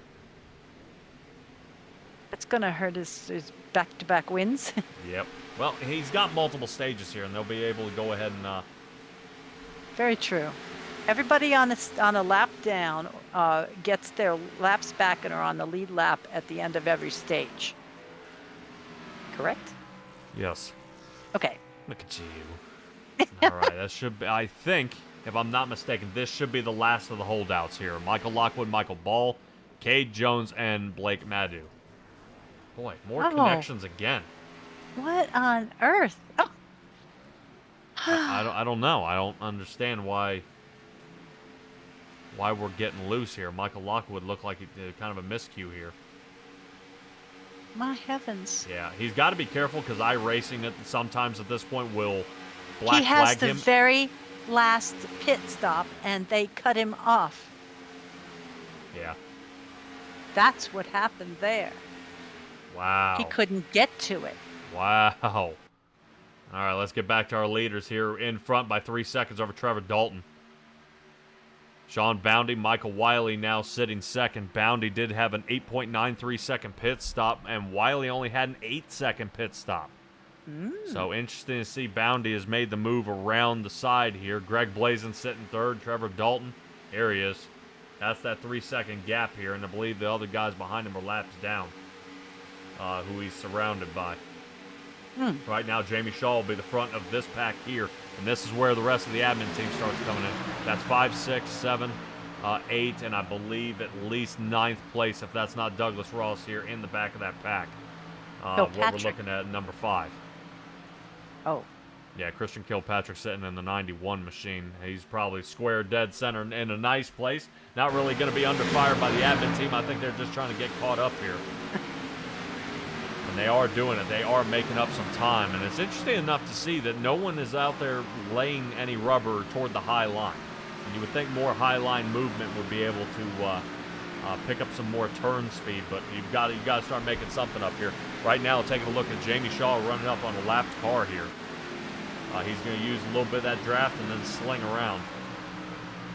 It's going to hurt his back-to-back wins. Yep. Well, he's got multiple stages here, and they'll be able to go ahead and... Very true. Everybody on a lap down gets their laps back and are on the lead lap at the end of every stage. Correct? Yes. Okay. Look at you. All right, that should be... I think, if I'm not mistaken, this should be the last of the holdouts here. Michael Lockwood, Michael Ball, Cade Jones, and Blake Maddu. Boy, more connections again. What on earth? Oh. I don't know. I don't understand why we're getting loose here. Michael Lockwood looked like he did kind of a miscue here. My heavens. Yeah, he's got to be careful because iRacing sometimes at this point will black he has flag the him. very last pit stop and they cut him off. Yeah. That's what happened there. Wow. He couldn't get to it. Wow. All right, let's get back to our leaders here. In front by 3 seconds over Trevor Dalton. Sean Boundy, Michael Wiley now sitting second. Boundy did have an 8.93 second pit stop, and Wiley only had an 8-second pit stop. So interesting to see Boundy has made the move around the side here. Greg Blazin sitting third. Trevor Dalton, there he is. That's that 3-second gap here, and I believe the other guys behind him are laps down, who he's surrounded by. Right now, Jamie Shaw will be the front of this pack here, and this is where the rest of the admin team starts coming in. That's 5, 6, 7, 8, and I believe at least 9th place, if that's not Douglas Ross here in the back of that pack. What we're looking at number 5. Oh. Yeah, Christian Kilpatrick sitting in the 91 machine. He's probably square dead center in a nice place. Not really going to be under fire by the admin team. I think they're just trying to get caught up here. And they are doing it. They are making up some time. And it's interesting enough to see that no one is out there laying any rubber toward the high line. And you would think more high line movement would be able to pick up some more turn speed, but you've got to start making something up here. Right now, taking a look at Jamie Shaw running up on a lapped car here. He's going to use a little bit of that draft and then sling around.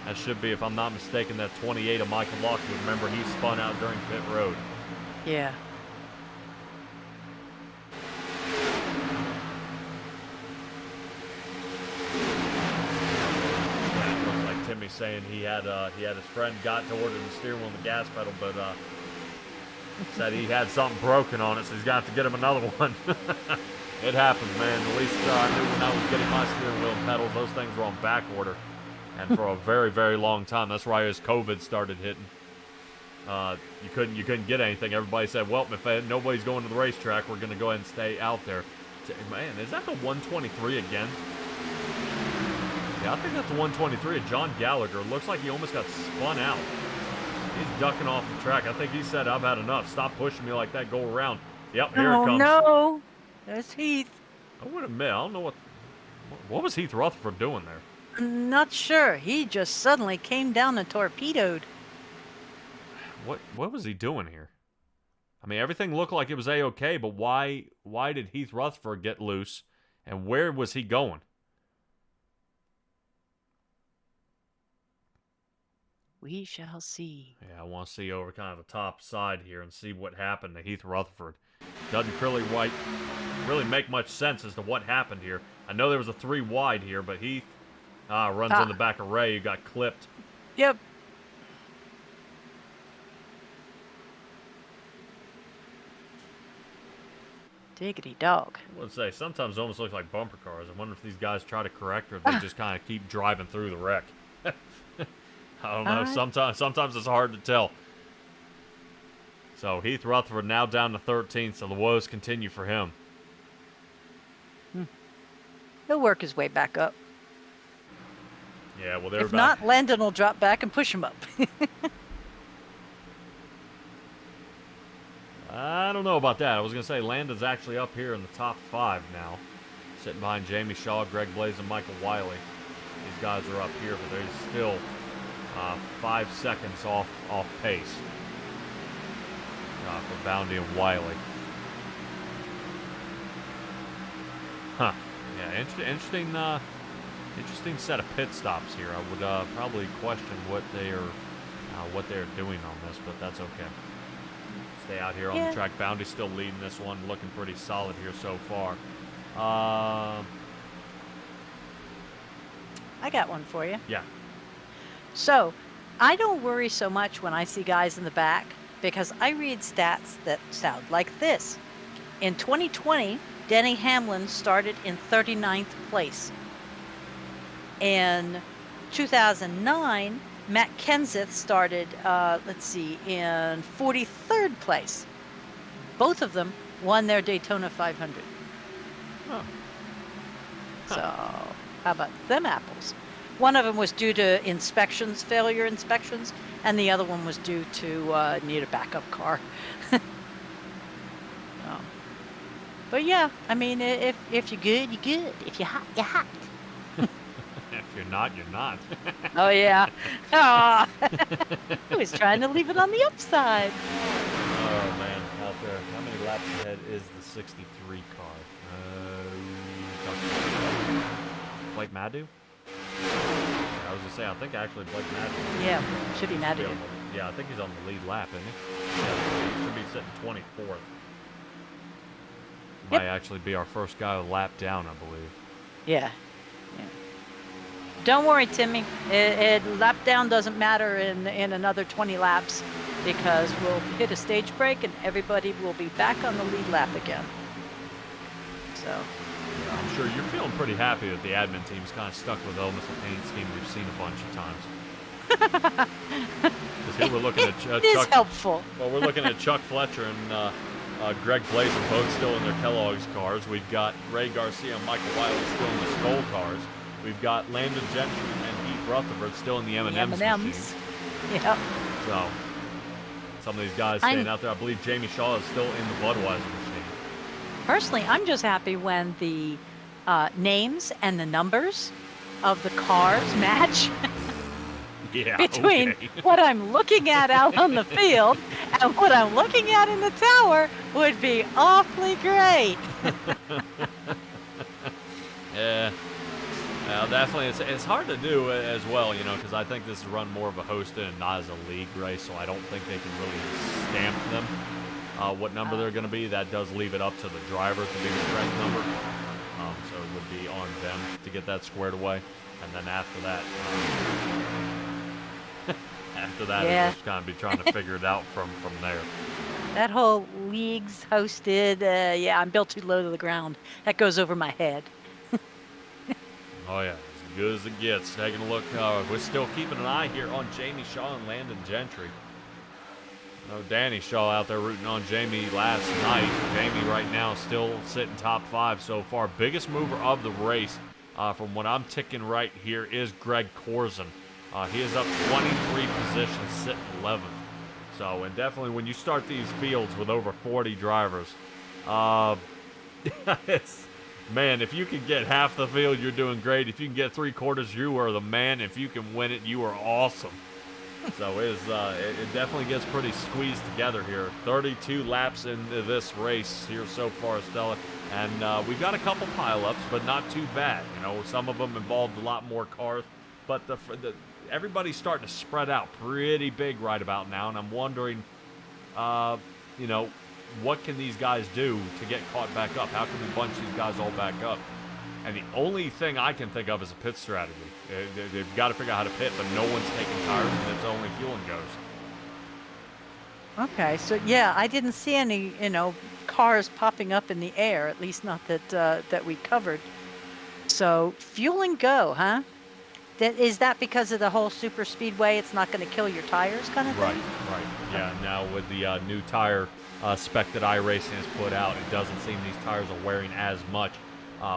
That should be, if I'm not mistaken, that 28 of Michael Lockwood. Remember, he spun out during pit road. Yeah. Timmy saying he had his friend got to order the steering wheel and the gas pedal, but said he had something broken on it, so he's got to get him another one. It happens, man. At least I knew when I was getting my steering wheel and pedals, those things were on back order, and for a very, very long time. That's why as COVID started hitting, you couldn't get anything. Everybody said, well, if nobody's going to the racetrack, we're going to go ahead and stay out there. Man, is that the 123 again? Yeah, I think that's the 123 of John Gallagher. Looks like he almost got spun out. He's ducking off the track. I think he said, I've had enough. Stop pushing me like that. Go around. Yep, here it comes. Oh, no. There's Heath. I would admit, I don't know what was Heath Rutherford doing there? I'm not sure. He just suddenly came down and torpedoed. What was he doing here? I mean, everything looked like it was A-okay, but why did Heath Rutherford get loose, and where was he going? We shall see. Yeah, I want to see over kind of the top side here and see what happened to Heath Rutherford. Doesn't really make much sense as to what happened here. I know there was a 3 wide here, but Heath runs on the back of Ray, who got clipped. Yep. Diggity dog. I would say sometimes it almost looks like bumper cars. I wonder if these guys try to correct or if they just kind of keep driving through the wreck. I don't know. Sometimes it's hard to tell. So Heath Rutherford now down to 13th, so the woes continue for him. He'll work his way back up. Yeah, well, they're if not, Landon will drop back and push him up. I don't know about that. I was going to say Landon's actually up here in the top 5 now, sitting behind Jamie Shaw, Greg Blaze, and Michael Wiley. These guys are up here, but they're still 5 seconds off pace for Boundy and Wiley. Huh. Yeah, interesting set of pit stops here. I would probably question what they're doing on this, but that's okay. Stay out here on the track. Boundy still leading this one, looking pretty solid here so far. I got one for you. Yeah. So, I don't worry so much when I see guys in the back because I read stats that sound like this. In 2020, Denny Hamlin started in 39th place. In 2009, Matt Kenseth started, in 43rd place. Both of them won their Daytona 500. Oh. So, how about them apples? One of them was due to failure inspections, and the other one was due to need a backup car. But yeah, I mean, if you're good, you're good. If you're hot, you're hot. If you're not, you're not. Oh, yeah. Oh. I was trying to leave it on the upside. Oh, man, out there. How many laps ahead is the 63 car? Blake Maddu? I was going to say, I think actually Blake Maddu. Yeah, should be Maddu. Yeah, I think he's on the lead lap, isn't he? Yeah, he should be sitting 24th. Might actually be our first guy a lap down, I believe. Yeah. Don't worry, Timmy. Lap down doesn't matter in another 20 laps because we'll hit a stage break and everybody will be back on the lead lap again. So. Yeah, I'm sure you're feeling pretty happy that the admin team's kind of stuck with almost a paint scheme we've seen a bunch of times. Because here we're looking at Chuck. It is helpful. Well, we're looking at Chuck Fletcher and Greg Blazer both still in their Kellogg's cars. We've got Ray Garcia and Michael Wiley still in the Skoll cars. We've got Landon Gentry and Heath Rutherford still in the M&M's machine. Yep. So, some of these guys staying out there. I believe Jamie Shaw is still in the Budweiser machine. Personally, I'm just happy when the names and the numbers of the cars match. Yeah, between okay. what I'm looking at out on the field and what I'm looking at in the tower would be awfully great. Yeah. Well, definitely, it's hard to do as well, you know, because I think this is run more of a hosted and not as a league race, so I don't think they can really stamp them what number they're going to be. That does leave it up to the driver to be the correct number, so it would be on them to get that squared away, and then after that, Yeah. it's just kind of be trying to figure it out from there. That whole leagues hosted, yeah, I'm built too low to the ground. That goes over my head. Oh yeah, as good as it gets. Taking a look, we're still keeping an eye here on Jamie Shaw and Landon Gentry. No, Danny Shaw out there rooting on Jamie last night. Jamie right now still sitting top 5 so far. Biggest mover of the race, from what I'm ticking right here, is Greg Corzin. He is up 23 positions, sitting 11th. So, and definitely when you start these fields with over 40 drivers, man, if you can get half the field, you're doing great. If you can get 3/4, you are the man. If you can win it, you are awesome. So it definitely gets pretty squeezed together here. 32 laps into this race here so far, Stella. And we've got a couple pileups, but not too bad. You know, some of them involved a lot more cars. But everybody's starting to spread out pretty big right about now. And I'm wondering, you know, what can these guys do to get caught back up? How can we bunch these guys all back up? And the only thing I can think of is a pit strategy. They've got to figure out how to pit, but no one's taking tires, and it's only fueling goes. Okay, so yeah, I didn't see any, cars popping up in the air, at least not that that we covered. So fuel and go, huh? Is that because of the whole super speedway? It's not going to kill your tires, kind of thing. Right. Yeah. Now with the new tire spec that iRacing has put out, it doesn't seem these tires are wearing as much.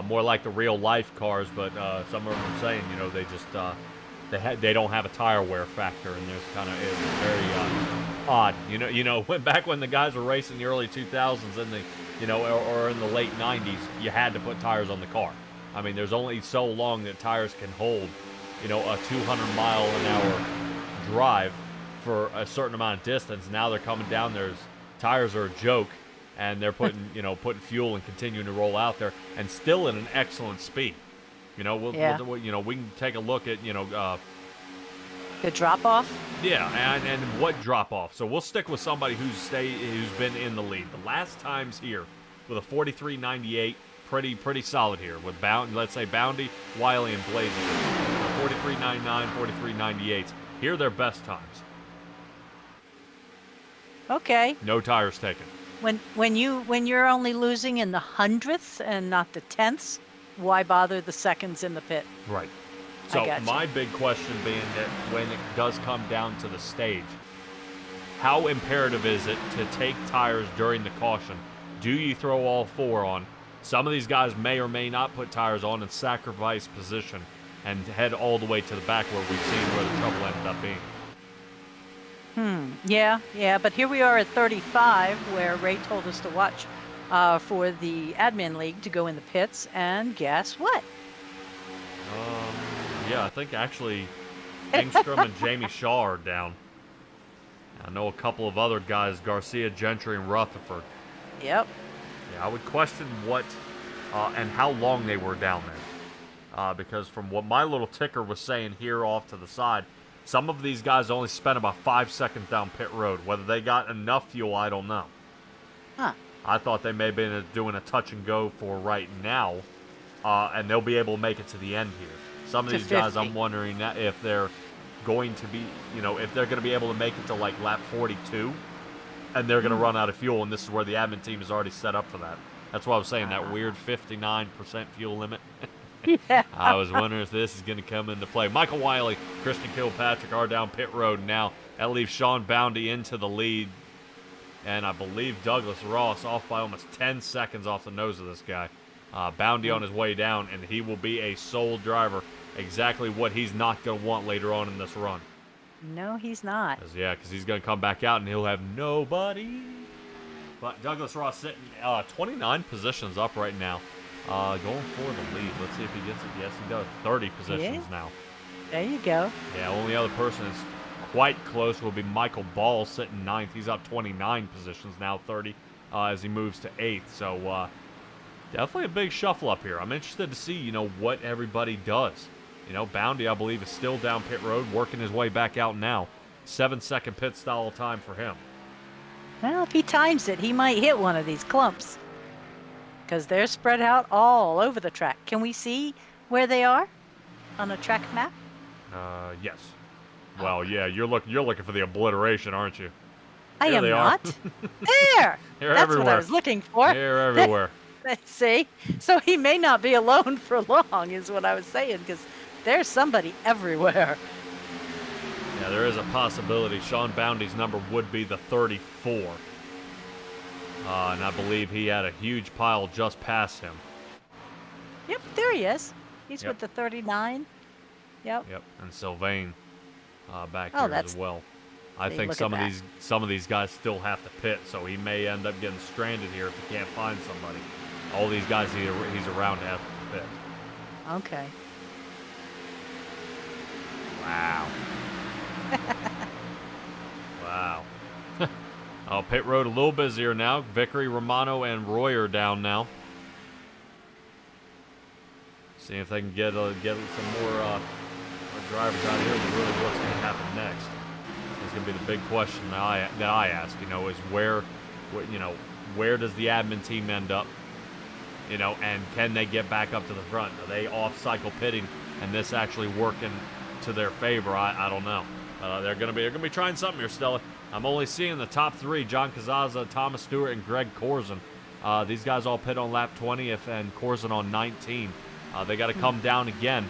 More like the real life cars, but some of them are saying, they just they don't have a tire wear factor, and there's it's very odd. Back when the guys were racing in the early 2000s in the or in the late 90s, you had to put tires on the car. I mean, there's only so long that tires can hold, a 200-mile-an-hour drive for a certain amount of distance. Now they're coming down. Tires are a joke. And they're putting, putting fuel and continuing to roll out there, and still at an excellent speed. We can take a look at, the drop off. Yeah, and what drop off. So we'll stick with somebody who's been in the lead. The last times here with a 43.98, pretty solid here with let's say Boundy, Wiley, and Blaze. 43.99, 43.98. Here are their best times. Okay. No tires taken. When you're only losing in the hundredths and not the tenths, why bother the seconds in the pit? Right. So my big question being that when it does come down to the stage, how imperative is it to take tires during the caution? Do you throw all 4 on? Some of these guys may or may not put tires on and sacrifice position and head all the way to the back where we've seen where the trouble ended up being. Yeah, but here we are at 35, where Ray told us to watch for the admin league to go in the pits, and guess what? Yeah, I think actually Engstrom and Jamie Shaw are down. I know a couple of other guys, Garcia, Gentry, and Rutherford. Yep. Yeah, I would question what and how long they were down there. Because from what my little ticker was saying here off to the side, some of these guys only spent about 5 seconds down pit road. Whether they got enough fuel, I don't know. Huh. I thought they may have been doing a touch and go for right now, and they'll be able to make it to the end here. Some of these guys, I'm wondering if they're going to be, if they're going to be able to make it to like lap 42, and they're going to run out of fuel, and this is where the admin team is already set up for that. That's why I was saying that weird 59% fuel limit. Yeah. I was wondering if this is going to come into play. Michael Wiley, Christian Kilpatrick are down pit road now. That leaves Sean Boundy into the lead. And I believe Douglas Ross off by almost 10 seconds off the nose of this guy. Boundy on his way down, and he will be a sole driver. Exactly what he's not going to want later on in this run. No, he's not. Because he's going to come back out, and he'll have nobody. But Douglas Ross sitting 29 positions up right now. Going for the lead. Let's see if he gets it. Yes, he does. 30 positions now. There you go. Yeah, only other person that's quite close will be Michael Ball sitting ninth. He's up 29 positions now, 30, as he moves to eighth. So definitely a big shuffle up here. I'm interested to see, what everybody does. Boundy, I believe, is still down pit road, working his way back out now. 7-second pit stall time for him. Well, if he times it, he might hit one of these clumps. Because they're spread out all over the track. Can we see where they are on a track map? Yes. Well, yeah, you're looking for the obliteration, aren't you? I Here am they are. not. There! They're That's everywhere. what I was looking for. They're everywhere. Let's see. So he may not be alone for long, is what I was saying, because there's somebody everywhere. Yeah, there is a possibility Sean Boundy's number would be the 34. And I believe he had a huge pile just past him. Yep, there he is. He's Yep. with the 39. Yep. Yep, and Sylvain back Oh, here as well. I see, think look some at of that. some of these guys still have to pit, so he may end up getting stranded here if he can't find somebody. All these guys he's around have to pit. Okay. Wow. Wow. Pit road a little busier now. Vickery, Romano, and Roy are down now. See if they can get some more drivers out here. But really, what's going to happen next is going to be the big question that I ask. Is where does the admin team end up? And can they get back up to the front? Are they off-cycle pitting, and this actually working to their favor? I don't know. They're gonna be trying something here, Stella. I'm only seeing the top three: John Cazaza, Thomas Stewart, and Greg Corzin. These guys all pit on lap 20th, and Corzin on 19. They got to come down again,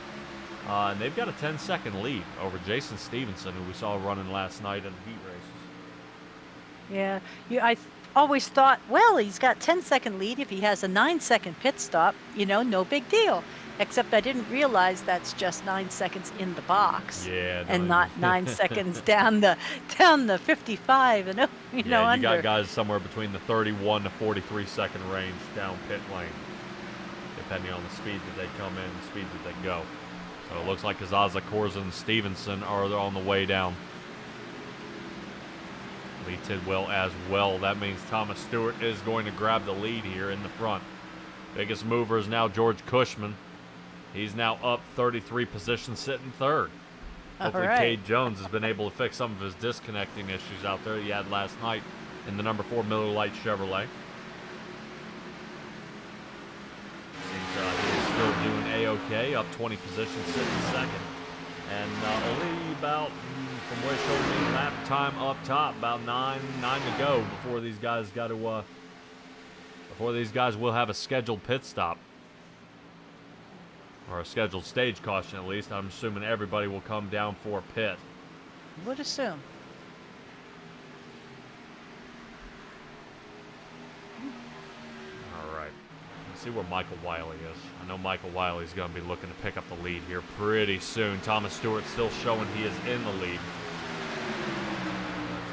and they've got a 10-second lead over Jason Stevenson, who we saw running last night in the heat races. Yeah. I always thought, well, he's got 10-second lead. If he has a 9-second pit stop, no big deal. Except I didn't realize that's just 9 seconds in the box. Yeah. And not 9 seconds down the 55 and Yeah, you under. got guys somewhere between the 31 to 43 second range down pit lane, depending on the speed that they come in and the speed that they go. So it looks like Cazaza, Corzin, and Stevenson are on the way down. Lee Tidwell as well. That means Thomas Stewart is going to grab the lead here in the front. Biggest mover is now George Cushman. He's now up 33 positions, sitting third. Hopefully right. Cade Jones has been able to fix some of his disconnecting issues out there he had last night in the number 4 Miller Lite Chevrolet. Seems he's still doing A-OK, up 20 positions, sitting second. And only about, from where it showed me, lap time up top, about nine to go before these guys will have a scheduled pit stop. Or a scheduled stage caution, at least. I'm assuming everybody will come down for a pit. Would assume. All right. Let's see where Michael Wiley is. I know Michael Wiley's going to be looking to pick up the lead here pretty soon. Thomas Stewart still showing he is in the lead.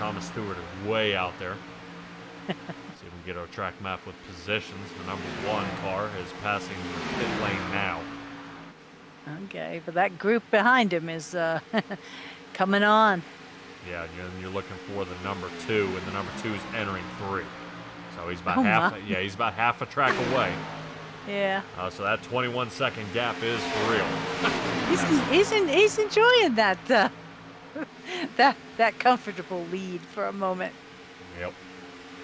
Thomas Stewart is way out there. See if we can get our track map with positions. The number 1 car is passing the pit lane now. Okay, but that group behind him is coming on. Yeah, and you're looking for the number 2, and the number 2 is entering 3. So he's about he's about half a track away. Yeah. So that 21-second gap is for real. He's enjoying that that comfortable lead for a moment. Yep.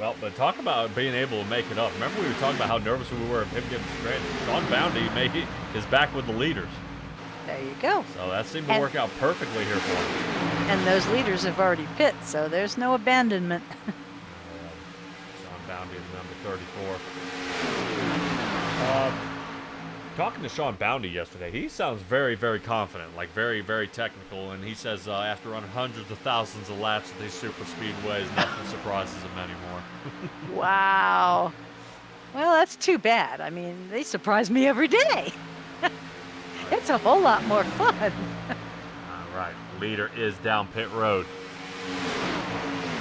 Well, but talk about being able to make it up. Remember we were talking about how nervous we were of him getting stranded. Sean Boundy is back with the leaders. There you go. So that seemed to work out perfectly here for him. And those leaders have already pit, so there's no abandonment. Sean Boundy is number 34. Talking to Sean Boundy yesterday, he sounds very, very confident, like very, very technical. And he says after running hundreds of thousands of laps at these super speedways, nothing surprises him anymore. Wow. Well, that's too bad. I mean, they surprise me every day. It's a whole lot more fun. All right, leader is down pit road.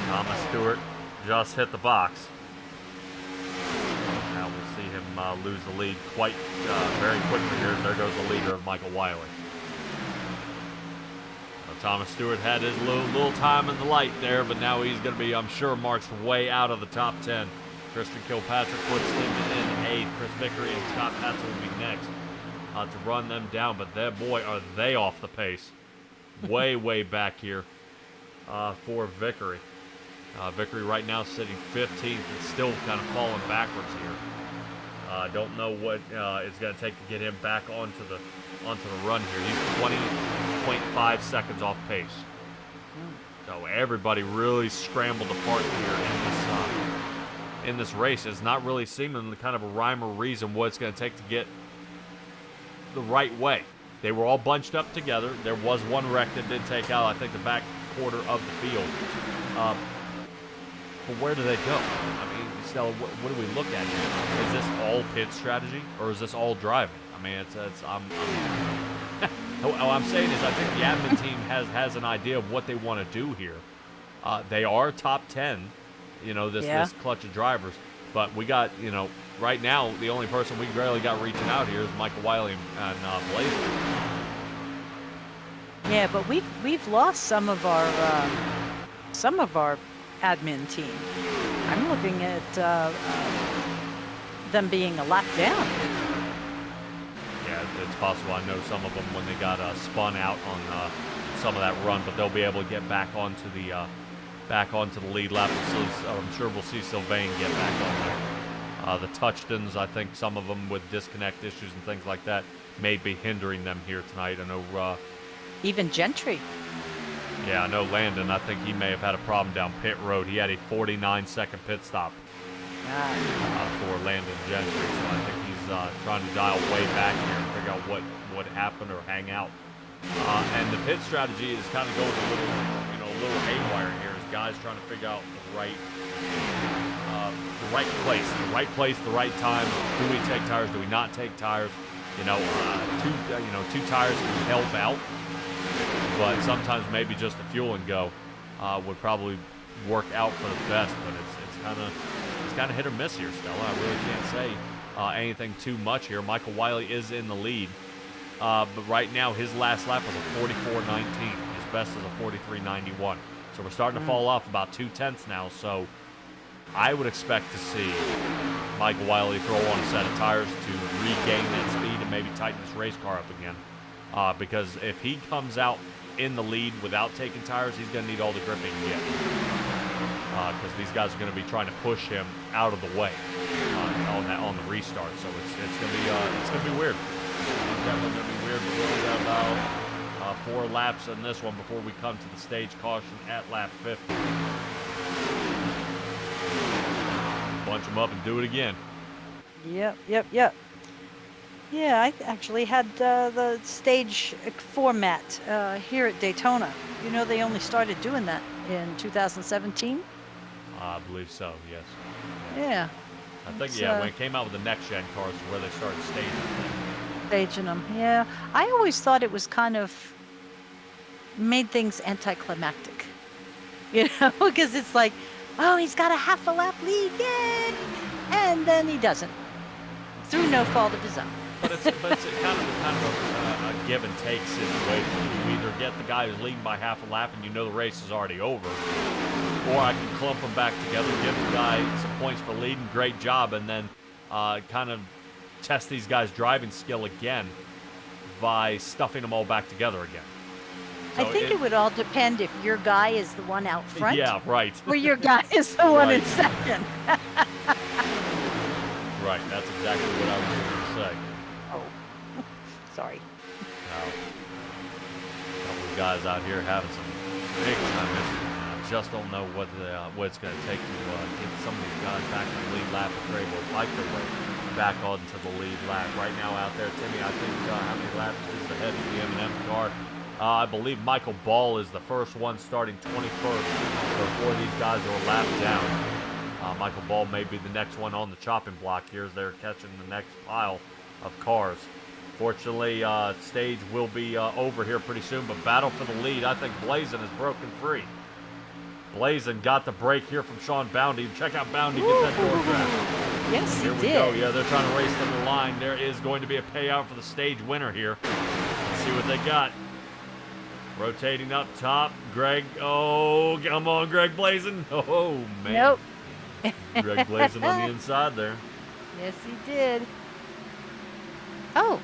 Thomas Stewart just hit the box. Now we'll see him lose the lead quite very quickly here. There goes the leader of Michael Wiley. Thomas Stewart had his little time in the light there, but now he's going to be, I'm sure, marched way out of the top 10. Christian Kilpatrick puts him in 8th. Chris Vickery and Scott Patson will be next to run them down. But boy, are they off the pace. Way back here for Vickery. Vickery right now sitting 15th and still kind of falling backwards here. Don't know what it's going to take to get him back onto the run here. He's 20.5 seconds off pace. So everybody really scrambled apart here in this race. It's not really seeming kind of a rhyme or reason what it's going to take to get the right way. They were all bunched up together. There was one wreck that did take out, I think, the back quarter of the field. But where do they go? I mean, Stella, what do we look at here? Is this all pit strategy, or is this all driving? I mean, what I'm saying is I think the admin team has an idea of what they want to do here. They are top 10, this clutch of drivers. But we got, right now, the only person we barely got reaching out here is Michael Wiley and Blazer. Yeah, but we've lost some of our admin team. I'm looking at them being a lap down. Yeah, it's possible. I know some of them when they got spun out on some of that run, but they'll be able to get back onto the lead lap. So I'm sure we'll see Sylvain get back on there. The Touchtons, I think some of them with disconnect issues and things like that may be hindering them here tonight. I know even Gentry. Yeah, I know Landon, I think he may have had a problem down pit road. He had a 49-second pit stop for Landon Gentry. So I think he's trying to dial way back here and figure out what happened or hang out. And the pit strategy is kind of going a little haywire here as guys trying to figure out the right place, the right time. Do we take tires? Do we not take tires? Two tires can help out. But sometimes maybe just a fuel and go would probably work out for the best. But it's kind of hit or miss here, Stella. I really can't say anything too much here. Michael Wiley is in the lead, but right now his last lap was a 44.19. His best is a 43.91. So we're starting to fall off about 2/10 now. So I would expect to see Michael Wiley throw on a set of tires to regain that speed and maybe tighten this race car up again. Because if he comes out in the lead without taking tires, he's going to need all the grip he can get. Because these guys are going to be trying to push him out of the way on the restart. So it's going to be weird. It's definitely going to be weird. We're only got about 4 laps in this one before we come to the stage caution at lap 50. Bunch them up and do it again. Yep. Yeah, I actually had the stage format here at Daytona. They only started doing that in 2017. I believe so, yes. Yeah. I think, when it came out with the next-gen cars is where they started staging them, yeah. I always thought it was kind of made things anticlimactic. Because it's like, oh, he's got a half a lap lead, yay! And then he doesn't. Through no fault of his own. But it's kind of a give and take situation. You either get the guy who's leading by half a lap and the race is already over, or I can clump them back together, give the guy some points for leading, great job, and then kind of test these guys' driving skill again by stuffing them all back together again. So I think it would all depend if your guy is the one out front. Yeah, right. Or your guy is the one in second. Right, that's exactly what I was going to say. Oh, sorry. Now, a couple of guys out here having some big time issues. I just don't know what it's going to take to get some of these guys back in the lead lap if they're able to fight their way back onto the lead lap. Right now out there, Timmy, I think how many laps is ahead of the M&M car? I believe Michael Ball is the first one starting 21st before these guys are lapped down. Michael Ball may be the next one on the chopping block here as they're catching the next pile of cars. Fortunately, stage will be over here pretty soon, but battle for the lead. I think Blazin is broken free. Blazin got the break here from Sean Boundy. Check out Boundy get that door grab. Yes, here he we did. go. Yeah, they're trying to race to the line. There is going to be a payout for the stage winner here. Let's see what they got. Rotating up top, Greg. Oh, come on, Greg Blazin. Oh, man. Nope. Greg Blazin on the inside there. Yes, he did. Oh.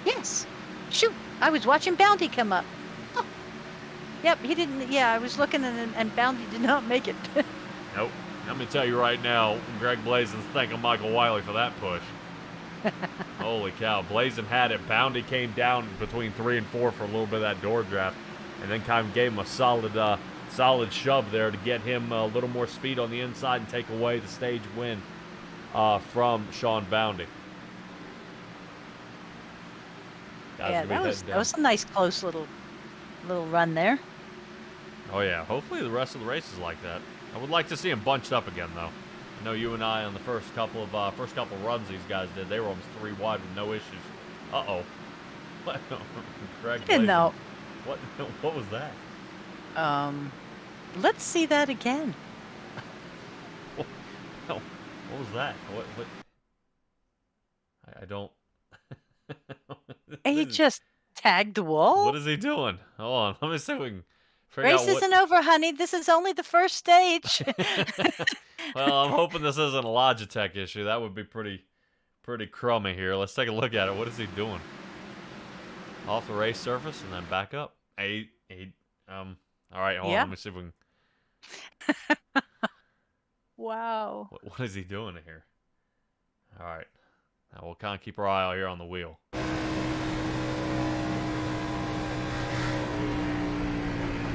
Yes. Shoot. I was watching Bounty come up. Oh. Yep, he didn't. Yeah, I was looking and Bounty did not make it. Nope. Let me tell you right now, Greg Blazin's thanking Michael Wiley for that push. Holy cow. Blazin had it. Bounty came down between 3 and 4 for a little bit of that door draft, and then kind of gave him a solid shove there to get him a little more speed on the inside and take away the stage win from Sean Bounty. Yeah, that was a nice close little run there. Oh yeah, hopefully the rest of the race is like that. I would like to see him bunched up again though. I know you and I on the first couple runs these guys did, they were almost 3 wide with no issues. Uh-oh. What? Greg Didn't know. What was that? Let's see that again. What was that? What? I don't. He just tagged the wall. What is he doing? Hold on, let me see if we can figure out Race isn't over, honey. This is only the first stage. Well, I'm hoping this isn't a Logitech issue. That would be pretty crummy here. Let's take a look at it. What is he doing? Off the race surface and then back up. All right, hold on. Let me see if we can. Wow. What is he doing here? All right. Now we'll kind of keep our eye out here on the wheel.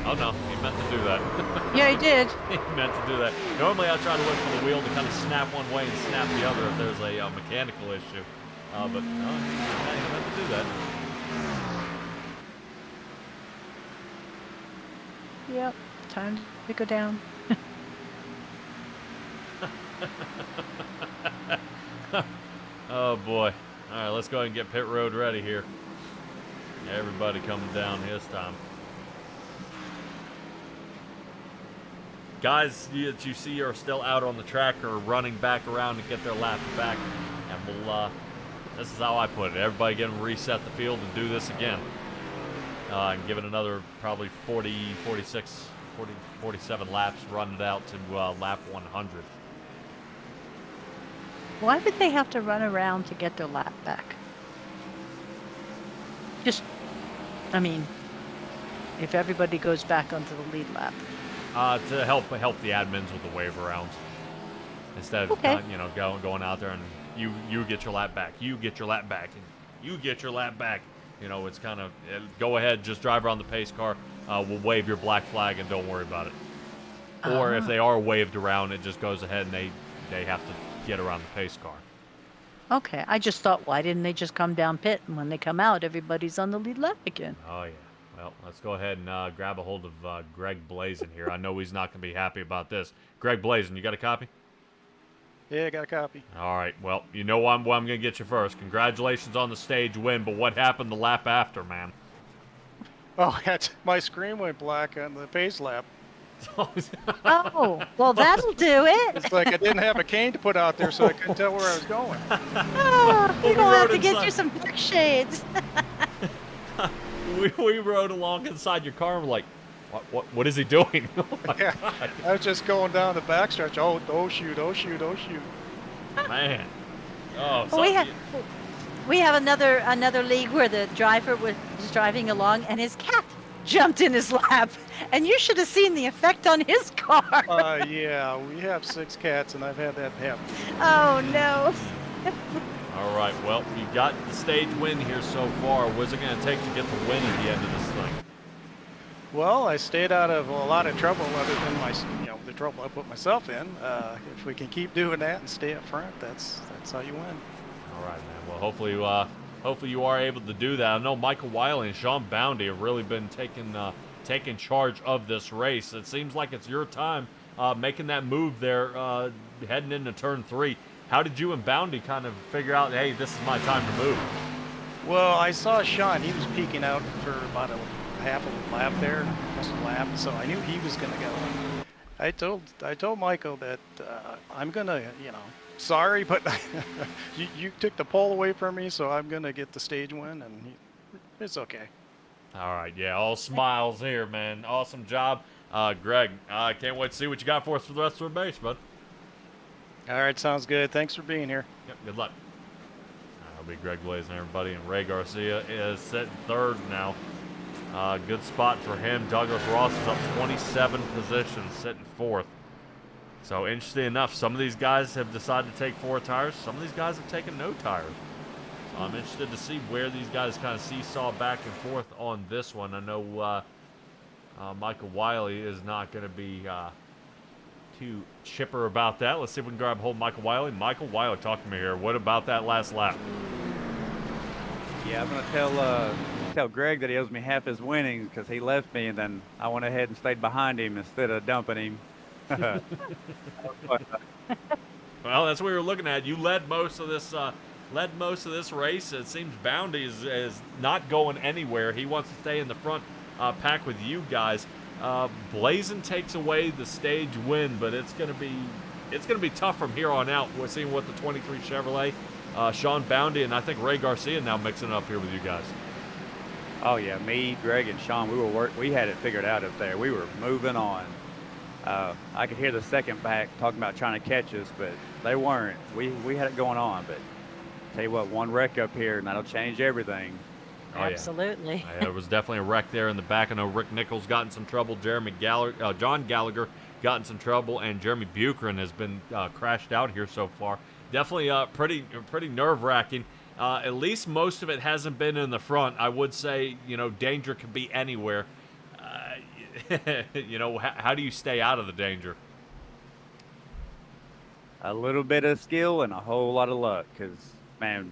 Oh no, he meant to do that. Yeah, he did. He meant to do that. Normally I try to look for the wheel to kind of snap one way and snap the other if there's a mechanical issue. But no, he meant to do that. Yep, time to go down. Oh boy. All right, let's go ahead and get pit road ready here. Everybody coming down this time. Guys that you see are still out on the track are running back around to get their laps back. And we'll, this is how I put it. Everybody get them reset the field and do this again. And give it another probably 40, 46, 40, 47 laps, run it out to lap 100. Why would they have to run around to get their lap back? Just, I mean, if everybody goes back onto the lead lap. To help the admins with the wave rounds. Instead of going out there and you get your lap back, you get your lap back, and you get your lap back. You know, it's kind of go ahead, just drive around the pace car. We'll wave your black flag and don't worry about it. Or if they are waved around, it just goes ahead and they have to get around the pace car. Okay, I just thought, why didn't they just come down pit, and when they come out, everybody's on the lead lap again? Oh yeah. Well, let's go ahead and grab a hold of Greg Blazin here. I know he's not going to be happy about this. Greg Blazin, you got a copy? Yeah, I got a copy. All right. Well, you know I'm going to get you first. Congratulations on the stage win, but what happened the lap after, man? Oh, my screen went black on the pace lap. Oh, well, that'll do it. It's like I didn't have a cane to put out there, so I couldn't tell where I was going. Oh, you're going to have to get you some black shades. We rode along inside your car and we're like, what is he doing? Oh my Yeah, God. I was just going down the backstretch. Oh shoot, oh shoot, oh shoot. Man. Oh, Well, we have another league where the driver was driving along and his cat jumped in his lap, and you should have seen the effect on his car. Yeah, we have 6 cats, and I've had that happen. Oh no. All right, well, you got the stage win here so far. What's it going to take to get the win at the end of this thing? Well, I stayed out of a lot of trouble other than the trouble I put myself in. If we can keep doing that and stay up front, that's how you win. All right, man. Well, hopefully you are able to do that. I know Michael Wiley and Sean Bounty have really been taking charge of this race. It seems like it's your time making that move there, heading into turn 3. How did you and Bounty kind of figure out, hey, this is my time to move? Well, I saw Sean. He was peeking out for about a half a lap there, almost a lap, so I knew he was going to go. I told Michael that I'm going to, sorry, but you took the pole away from me, so I'm going to get the stage win, and it's okay. All right, yeah, all smiles here, man. Awesome job. Greg, I can't wait to see what you got for us for the rest of the race, bud. All right, sounds good. Thanks for being here. Yep, good luck. That'll be Greg Blazin, everybody, and Ray Garcia is sitting third now. Good spot for him. Douglas Ross is up 27 positions, sitting fourth. So, interesting enough, some of these guys have decided to take 4 tires. Some of these guys have taken no tires. So I'm interested to see where these guys kind of seesaw back and forth on this one. I know Michael Wiley is not going to be too chipper about that. Let's see if we can grab hold of Michael Wiley. Michael Wiley, talk to me here. What about that last lap? Yeah, I'm gonna tell Greg that he owes me half his winnings because he left me, and then I went ahead and stayed behind him instead of dumping him. Well, that's what we were looking at. You led most of this race. It seems Bounty is not going anywhere. He wants to stay in the front pack with you guys. Blazin takes away the stage win, but it's gonna be tough from here on out. We're seeing what the 23 Chevrolet, Sean Bounty, and I think Ray Garcia now mixing it up here with you guys. Oh yeah, me, Greg, and Sean, we had it figured out up there. We were moving on. I could hear the second pack talking about trying to catch us, but they weren't. We had it going on, but tell you what, one wreck up here and that'll change everything. Oh, yeah. Absolutely. Yeah, there was definitely a wreck there in the back. I know Rick Nichols got in some trouble. John Gallagher got in some trouble, and Jeremy Buchanan has been crashed out here so far. Definitely pretty nerve-wracking. At least most of it hasn't been in the front. I would say, danger could be anywhere. How do you stay out of the danger? A little bit of skill and a whole lot of luck, because, man,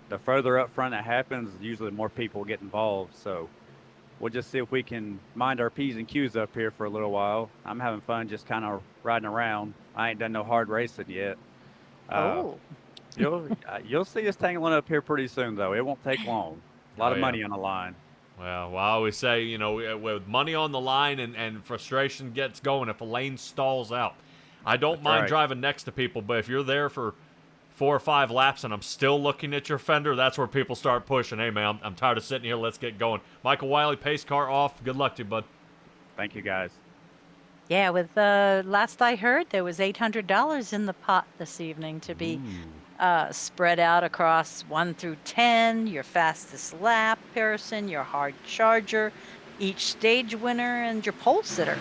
the further up front it happens, usually more people get involved. So we'll just see if we can mind our P's and Q's up here for a little while. I'm having fun just kind of riding around. I ain't done no hard racing yet. You'll see us tangling up here pretty soon, though. It won't take long. A lot of money on the line. Well, I always say, with money on the line and frustration gets going, if a lane stalls out, I don't mind driving next to people, but if you're there for 4 or 5 laps and I'm still looking at your fender, that's where people start pushing. Hey, man, I'm tired of sitting here. Let's get going. Michael Wiley, pace car off. Good luck to you, bud. Thank you, guys. Yeah, with last I heard, there was $800 in the pot this evening to be spread out across 1 through 10, your fastest lap person, your hard charger, each stage winner, and your pole sitter.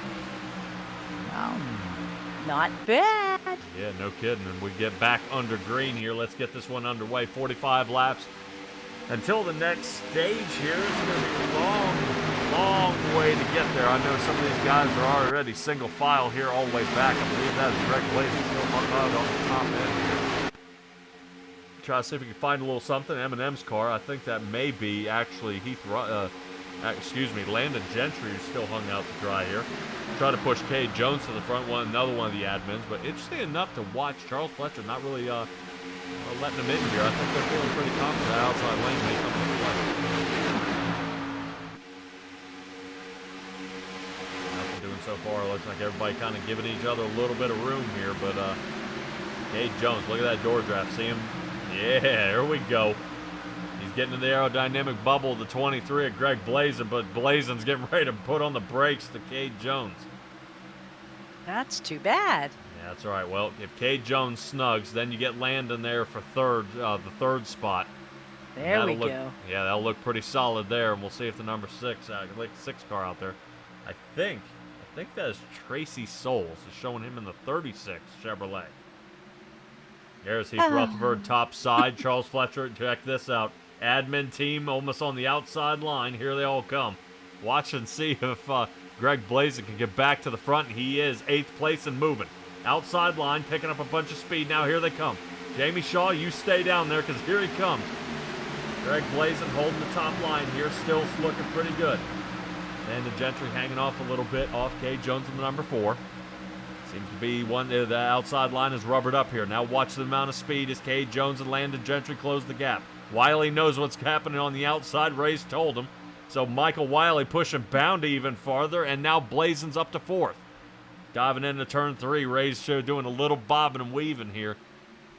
Wow. Not bad. Yeah, no kidding. And we get back under green here. Let's get this one underway. 45 laps until the next stage here. It's going to be a long way to get there. I know some of these guys are already single file here all the way back. I believe that is Greg Blazin still hung out on the top end here. Try to see if we can find a little something. Eminem's car. I think that may be actually Landon Gentry, who's still hung out to dry here. Try to push Cade Jones to the front, another one of the admins. But interesting enough to watch Charles Fletcher not really letting him in here. I think they're feeling pretty confident that outside lane may come into play. Nothing doing so far. Looks like everybody kind of giving each other a little bit of room here. But Cade Jones, look at that door draft. See him? Yeah, there we go. He's getting in the aerodynamic bubble of the 23 at Greg Blazin, but Blazin's getting ready to put on the brakes to Cade Jones. That's too bad. Yeah, that's all right. Well, if Cade Jones snugs, then you get Landon there for the third spot. There we go. Yeah, that'll look pretty solid there, and we'll see if the number 6 car out there. I think that is Tracy Souls. Is showing him in the 36 Chevrolet. There's Heath Rutherford, top side. Charles Fletcher, check this out. Admin team almost on the outside line. Here they all come. Watch and see if Greg Blazin can get back to the front. He is 8th place and moving. Outside line, picking up a bunch of speed. Now here they come. Jamie Shaw, you stay down there because here he comes. Greg Blazin holding the top line here. Still looking pretty good. And the Gentry hanging off a little bit off Cade Jones in the number 4. Seems to be one. The outside line is rubbered up here. Now watch the amount of speed as Cade Jones and Landon Gentry close the gap. Wiley knows what's happening on the outside. Ray's told him. So Michael Wiley pushing Bounty even farther, and now Blazin's up to 4th. Diving into turn 3. Ray's doing a little bobbing and weaving here.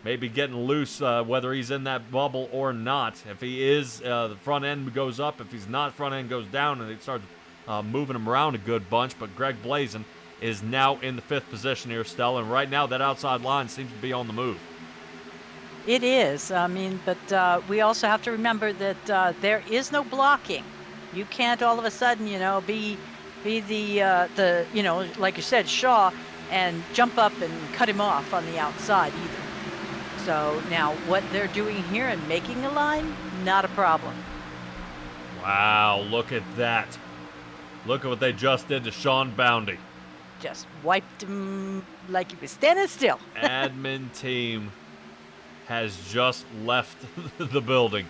maybe getting loose, whether he's in that bubble or not. If he is, the front end goes up. If he's not, front end goes down, and it starts moving him around a good bunch. But Greg Blazin is now in the 5th position here, Stella, and right now that outside line seems to be on the move. It is. I mean, but we also have to remember that there is no blocking. You can't all of a sudden, be the like you said, Shaw, and jump up and cut him off on the outside either. So now what they're doing here and making a line, not a problem. Wow, look at that. Look at what they just did to Sean Boundy. Just wiped him like he was standing still. Admin team has just left the building.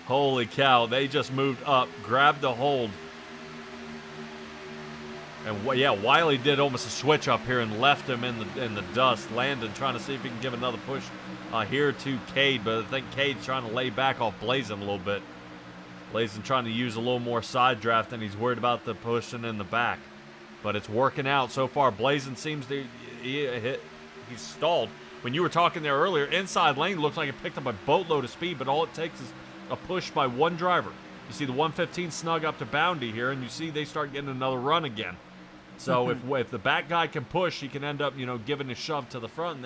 Holy cow, they just moved up, grabbed the hold. And yeah, Wiley did almost a switch up here and left him in the dust. Landon trying to see if he can give another push here to Cade, but I think Cade's trying to lay back off Blazin a little bit. Blazin trying to use a little more side draft, and he's worried about the pushing in the back. But it's working out so far. Blazin seems to he's stalled. When you were talking there earlier, inside lane looks like it picked up a boatload of speed, but all it takes is a push by one driver. You see the 115 snug up to Boundy here, and you see they start getting another run again. So if the back guy can push, he can end up, giving a shove to the front, and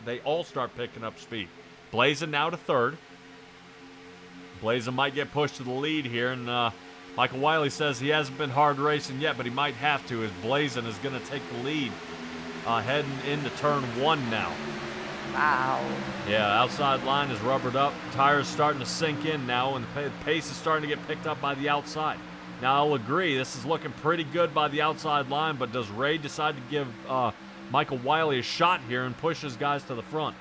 they all start picking up speed. Blazin now to 3rd. Blazin might get pushed to the lead here, and Michael Wiley says he hasn't been hard racing yet, but he might have to, as Blazin is going to take the lead heading into turn 1 now. Wow. Yeah, outside line is rubbered up. Tires starting to sink in now, and the pace is starting to get picked up by the outside. Now, I'll agree, this is looking pretty good by the outside line, but does Ray decide to give Michael Wiley a shot here and push his guys to the front?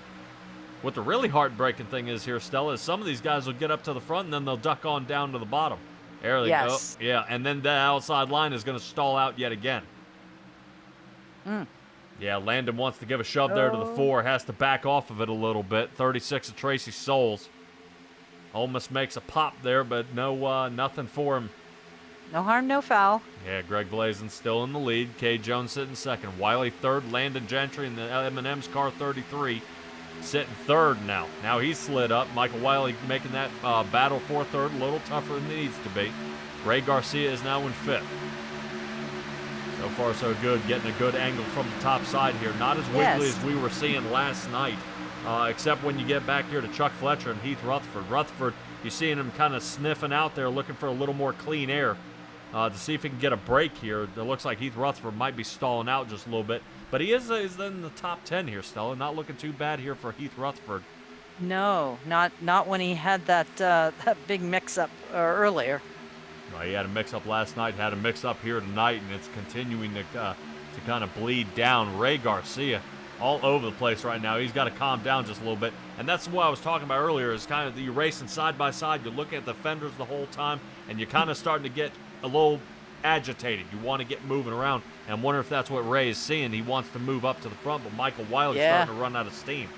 What the really heartbreaking thing is here, Stella, is some of these guys will get up to the front, and then they'll duck on down to the bottom. There they go. Yeah, and then the outside line is going to stall out yet again. Yeah, Landon wants to give a shove there to the 4. Has to back off of it a little bit. 36 of Tracy Souls. Almost makes a pop there, but no, nothing for him. No harm, no foul. Yeah, Greg Blazin still in the lead. Cade Jones sitting 2nd. Wiley 3rd. Landon Gentry in the M&M's car 33. Sitting 3rd now. Now he's slid up. Michael Wiley making that battle for 3rd. A little tougher than it needs to be. Ray Garcia is now in 5th. So far, so good. Getting a good angle from the top side here. Not as wiggly as we were seeing last night, except when you get back here to Chuck Fletcher and Heath Rutherford. Rutherford, you're seeing him kind of sniffing out there, looking for a little more clean air to see if he can get a break here. It looks like Heath Rutherford might be stalling out just a little bit. But he is in the top 10 here, Stella. Not looking too bad here for Heath Rutherford. No, not when he had that big mix-up earlier. He had a mix-up last night, had a mix-up here tonight, and it's continuing to kind of bleed down. Ray Garcia all over the place right now. He's got to calm down just a little bit. And that's what I was talking about earlier, is kind of you're racing side by side. You're looking at the fenders the whole time, and you're kind of starting to get a little agitated. You want to get moving around. And I wonder if that's what Ray is seeing. He wants to move up to the front, but Michael Wiley's starting to run out of steam.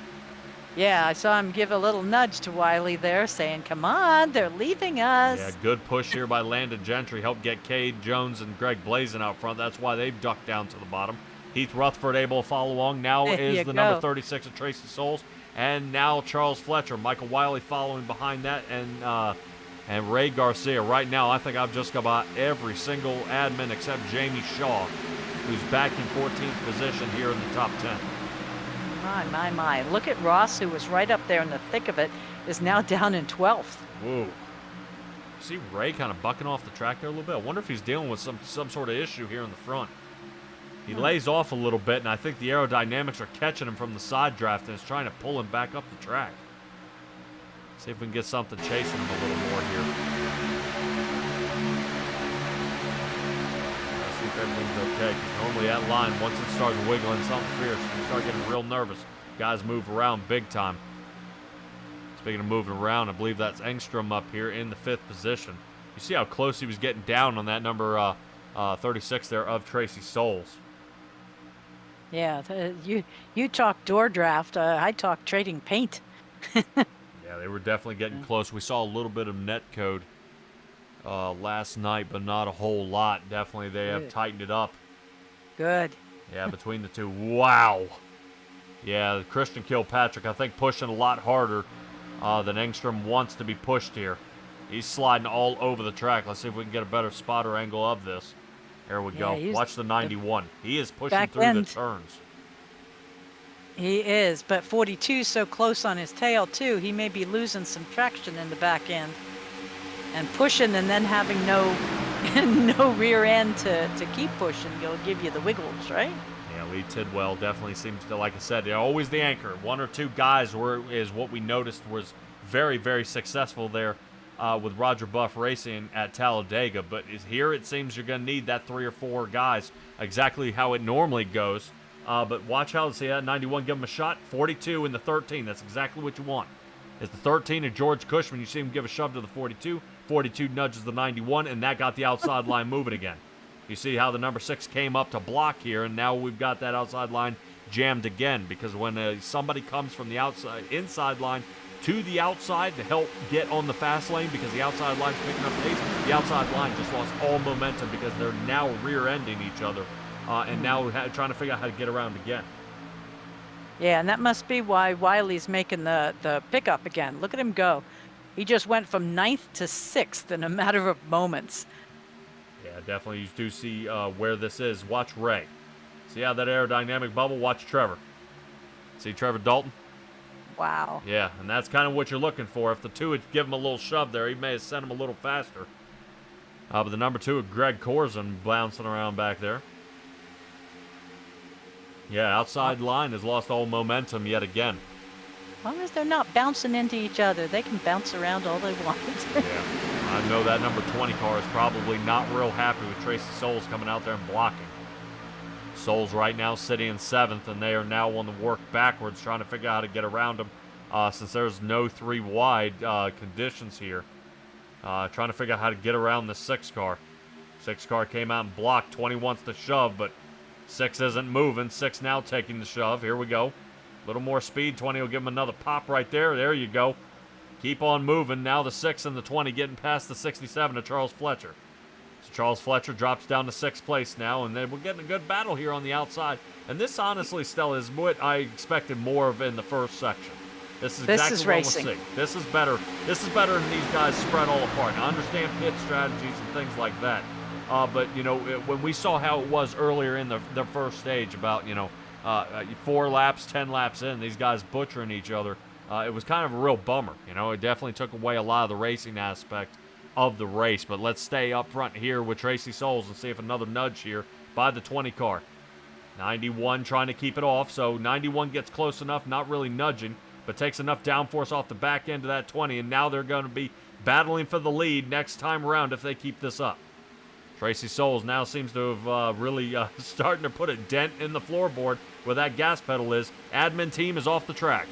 Yeah, I saw him give a little nudge to Wiley there, saying, come on, they're leaving us. Yeah, good push here by Landon Gentry. Helped get Cade Jones and Greg Blazin out front. That's why they've ducked down to the bottom. Heath Rutherford able to follow along. Now is the number 36 of Tracy Souls. And now Charles Fletcher. Michael Wiley following behind that. And Ray Garcia. Right now, I think I've just got about every single admin except Jamie Shaw, who's back in 14th position here in the top 10. My. Look at Ross, who was right up there in the thick of it, is now down in 12th. Whoa. See Ray kind of bucking off the track there a little bit. I wonder if he's dealing with some sort of issue here in the front. He lays off a little bit, and I think the aerodynamics are catching him from the side draft, and it's trying to pull him back up the track. See if we can get something chasing him a little more here. Let's see if everything's okay, because normally that line, once it starts wiggling something fierce, you start getting real nervous. Guys move around big time. Speaking of moving around, I believe that's Engstrom up here in the 5th position. You see how close he was getting down on that number 36 there of Tracy Souls. Yeah, you talk door draft, I talk trading paint. Yeah, they were definitely getting close. We saw a little bit of net code last night, but not a whole lot. Definitely they have tightened it up. Good. Yeah, between the two. Wow. Yeah, Christian Kilpatrick, I think, pushing a lot harder than Engstrom wants to be pushed here. He's sliding all over the track. Let's see if we can get a better spotter angle of this. There we go. Watch the 91. He is pushing through the turns. He is, but 42's so close on his tail, too. He may be losing some traction in the back end. And pushing and then having no rear end to keep pushing. He'll give you the wiggles, right? Yeah, Lee Tidwell definitely seems to, like I said, they're always the anchor. One or two guys is what we noticed was very, very successful there with Roger Buff Racing at Talladega. But here it seems you're going to need that 3 or 4 guys, exactly how it normally goes. But watch how, see that 91, give him a shot. 42 in the 13, that's exactly what you want. It's the 13 of George Cushman. You see him give a shove to the 42. 42 nudges the 91, and that got the outside line moving again. You see how the number 6 came up to block here, and now we've got that outside line jammed again, because when somebody comes from the inside line to the outside to help get on the fast lane, because the outside line's picking up pace, the outside line just lost all momentum because they're now rear-ending each other, and now trying to figure out how to get around again. Yeah, and that must be why Wiley's making the pickup again. Look at him go. He just went from 9th to 6th in a matter of moments. Yeah, definitely. You do see where this is. Watch Ray. See how that aerodynamic bubble? Watch Trevor. See Trevor Dalton? Wow. Yeah, and that's kind of what you're looking for. If the 2 had given him a little shove there, he may have sent him a little faster. But the number 2 of Greg Corzin bouncing around back there. Yeah, outside line has lost all momentum yet again. As long as they're not bouncing into each other, they can bounce around all they want. Yeah, I know that number 20 car is probably not real happy with Tracy Souls coming out there and blocking. Souls right now sitting in 7th, and they are now on the work backwards, trying to figure out how to get around him since there's no 3 wide conditions here. Trying to figure out how to get around the 6 car. 6 car came out and blocked. 20 wants to shove, but 6 isn't moving. 6 now taking the shove. Here we go. A little more speed. 20 will give him another pop right there. There you go. Keep on moving. Now the 6 and the 20 getting past the 67 of Charles Fletcher. So Charles Fletcher drops down to 6th place now, and then we're getting a good battle here on the outside. And this, honestly, Stella, is what I expected more of in the first section. This is exactly what racing. we'll see. This is better. This is better than these guys spread all apart. Now, I understand pit strategies and things like that. But, you know, when we saw how it was earlier in the first stage about, you know, 4 laps, 10 laps in, these guys butchering each other, it was kind of a real bummer. You know, it definitely took away a lot of the racing aspect of the race. But let's stay up front here with Tracy Souls and see if another nudge here by the 20 car. 91 trying to keep it off, so 91 gets close enough, not really nudging, but takes enough downforce off the back end of that 20, and now they're going to be battling for the lead next time around if they keep this up. Tracy Souls now seems to have really starting to put a dent in the floorboard where that gas pedal is. Admin team is off the track.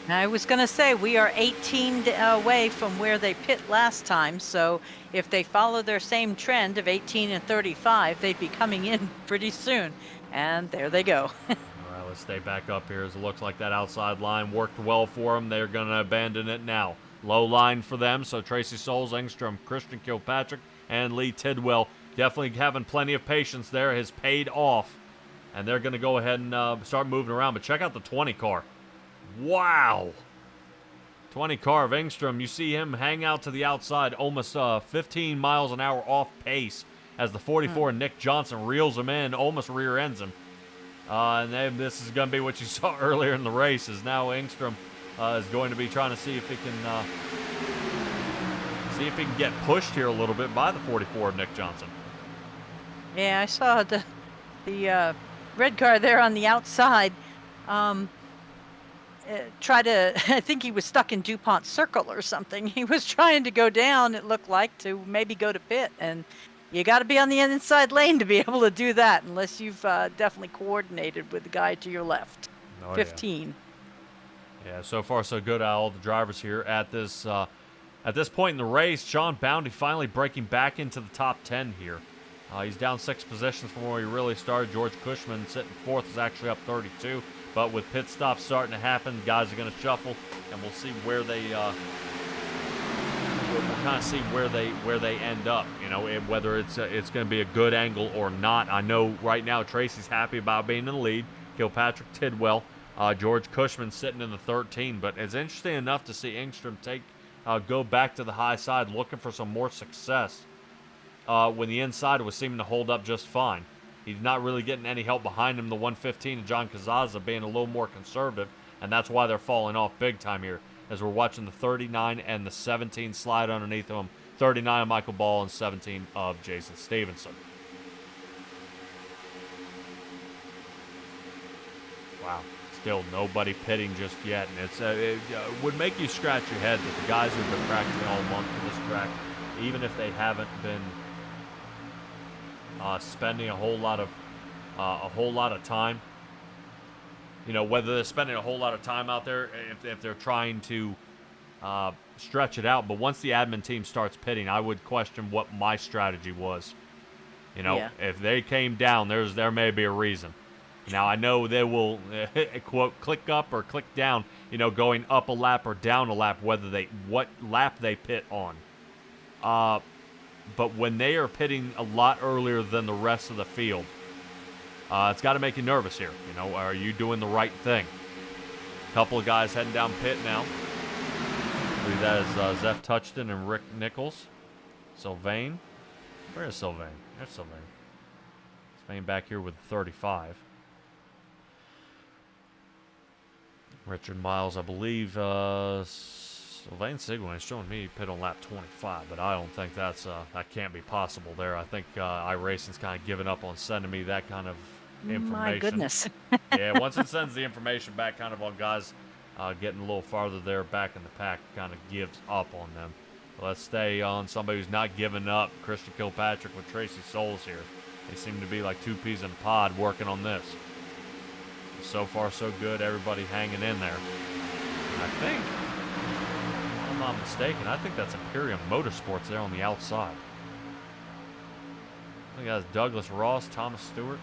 I was going to say, we are 18 away from where they pit last time, so if they follow their same trend of 18 and 35, they'd be coming in pretty soon. And there they go. All right, let's stay back up here as it looks like that outside line worked well for them. They're going to abandon it now. Low line for them, so Tracy Souls, Engstrom, Christian Kilpatrick, and Lee Tidwell definitely having plenty of patience there. Has paid off, and they're going to go ahead and start moving around. But check out the 20 car. Wow. 20 car of Engstrom. You see him hang out to the outside almost 15 miles an hour off pace as the 44 Nick Johnson reels him in, almost rear ends him. And then this is going to be what you saw earlier in the race, is now Engstrom is going to be trying to see if he can get pushed here a little bit by the 44 of Nick Johnson. Yeah, I saw the red car there on the outside. Try to, I think he was stuck in DuPont Circle or something. He was trying to go down, it looked like, to maybe go to pit. And you got to be on the inside lane to be able to do that, unless you've definitely coordinated with the guy to your left. Oh, 15. Yeah, so far so good out of all the drivers here at this point in the race. Sean Bounty finally breaking back into the top 10 here. He's down 6 positions from where he really started. George Cushman sitting 4th is actually up 32. But with pit stops starting to happen, guys are going to shuffle, and we'll see where they we'll kind of see where they end up. You know, whether it's going to be a good angle or not. I know right now Tracy's happy about being in the lead. Kilpatrick, Tidwell, George Cushman sitting in the 13, but it's interesting enough to see Engstrom go back to the high side looking for some more success when the inside was seeming to hold up just fine. He's not really getting any help behind him. The 115 and John Kazaza being a little more conservative, and that's why they're falling off big time here as we're watching the 39 and the 17 slide underneath them. 39 of Michael Ball and 17 of Jason Stevenson. Wow. Still nobody pitting just yet, and it would make you scratch your head that the guys who've been practicing all month for this track, even if they haven't been spending a whole lot of time, you know, whether they're spending a whole lot of time out there, if they're trying to stretch it out, but once the admin team starts pitting, I would question what my strategy was. You know, if they came down, there may be a reason. Now, I know they will, quote, click up or click down, you know, going up a lap or down a lap, what lap they pit on. But when they are pitting a lot earlier than the rest of the field, it's got to make you nervous here. You know, are you doing the right thing? A couple of guys heading down pit now. I believe that is Zeph Touchton and Rick Nichols. Sylvain. Where is Sylvain? There's Sylvain. Sylvain back here with 35. Richard Miles, I believe, Sylvain Sigwin is showing me pit on lap 25, but I don't think that can't be possible there. I think iRacing's kind of given up on sending me that kind of information. My goodness. Yeah, once it sends the information back kind of on guys getting a little farther there back in the pack, kind of gives up on them. But let's stay on somebody who's not giving up. Christian Kilpatrick with Tracy Souls here. They seem to be like two peas in a pod working on this. So far, so good. Everybody hanging in there. And I think, if I'm not mistaken, I think that's Imperium Motorsports there on the outside. I think that's Douglas Ross, Thomas Stewart.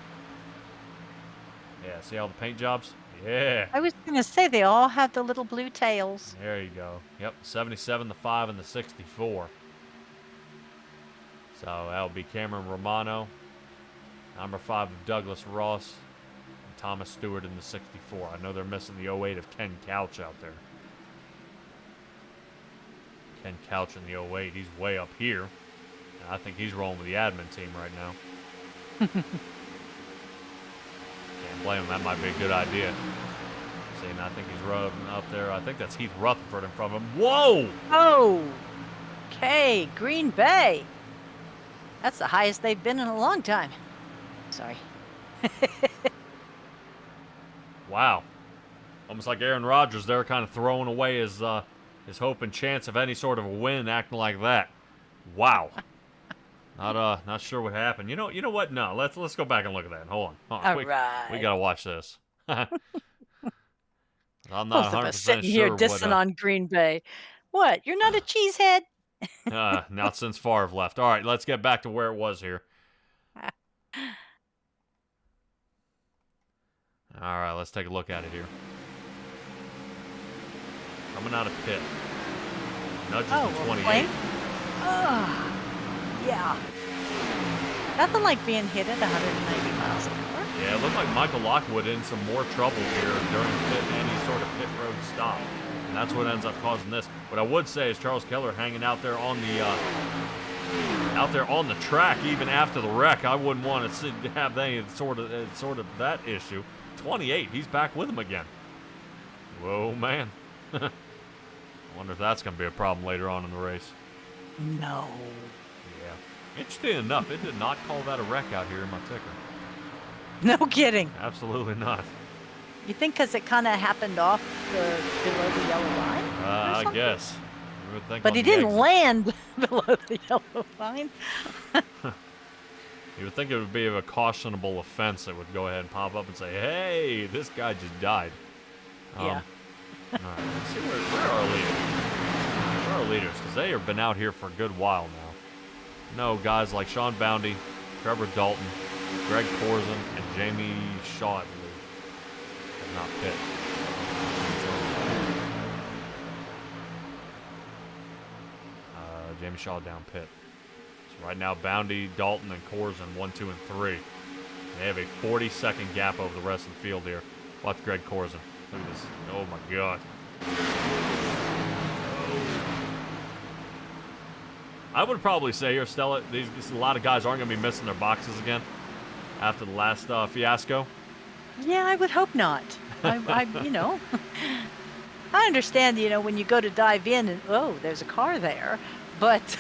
Yeah, see all the paint jobs? Yeah. I was going to say they all have the little blue tails. There you go. Yep, 77, the 5, and the 64. So that'll be Cameron Romano. Number 5 of Douglas Ross. Thomas Stewart in the 64. I know they're missing the 08 of Ken Couch out there. Ken Couch in the 08. He's way up here. And I think he's rolling with the admin team right now. Can't blame him. That might be a good idea. See, and I think he's running up there. I think that's Heath Rutherford in front of him. Whoa! Oh! Okay, Green Bay. That's the highest they've been in a long time. Sorry. Wow. Almost like Aaron Rodgers there, kind of throwing away his hope and chance of any sort of a win, acting like that. Wow. Not sure what happened. You know what? No, let's go back and look at that. Hold on. All right. We gotta watch this. I'm not Both of 100% us sitting sure here dissing on Green Bay. What? You're not a cheesehead? not since Favre left. All right, let's get back to where it was here. All right, let's take a look at it here. Coming out of pit. Nudges the 28. Oh, yeah. Nothing like being hit at 190 miles an hour. Yeah, it looked like Michael Lockwood in some more trouble here during any sort of pit road stop. And that's what ends up causing this. What I would say is Charles Keller hanging out there on the track even after the wreck. I wouldn't want to have any sort of that issue. 28, he's back with him again. Whoa, man. I wonder if that's going to be a problem later on in the race. No. Yeah. Interesting enough, it did not call that a wreck out here in my ticker. No kidding. Absolutely not. You think because it kind of happened off below the yellow line? I guess. You would think but on he the didn't exit. land below the yellow line. You would think it would be a cautionable offense that would go ahead and pop up and say, hey, this guy just died. Yeah. All right, let's see where are our leaders? Where are our leaders? Because they have been out here for a good while now. No, guys like Sean Boundy, Trevor Dalton, Greg Corzin, and Jamie Shaw, I believe, have not pit. Jamie Shaw down pit. So right now, Boundy, Dalton, and Corzin, 1, 2, and 3. They have a 40-second gap over the rest of the field here. Watch Greg Corzin. Look at this. Oh my God. I would probably say here, Stella, a lot of guys aren't going to be missing their boxes again after the last fiasco. Yeah, I would hope not. You know, I understand, you know, when you go to dive in and, oh, there's a car there. But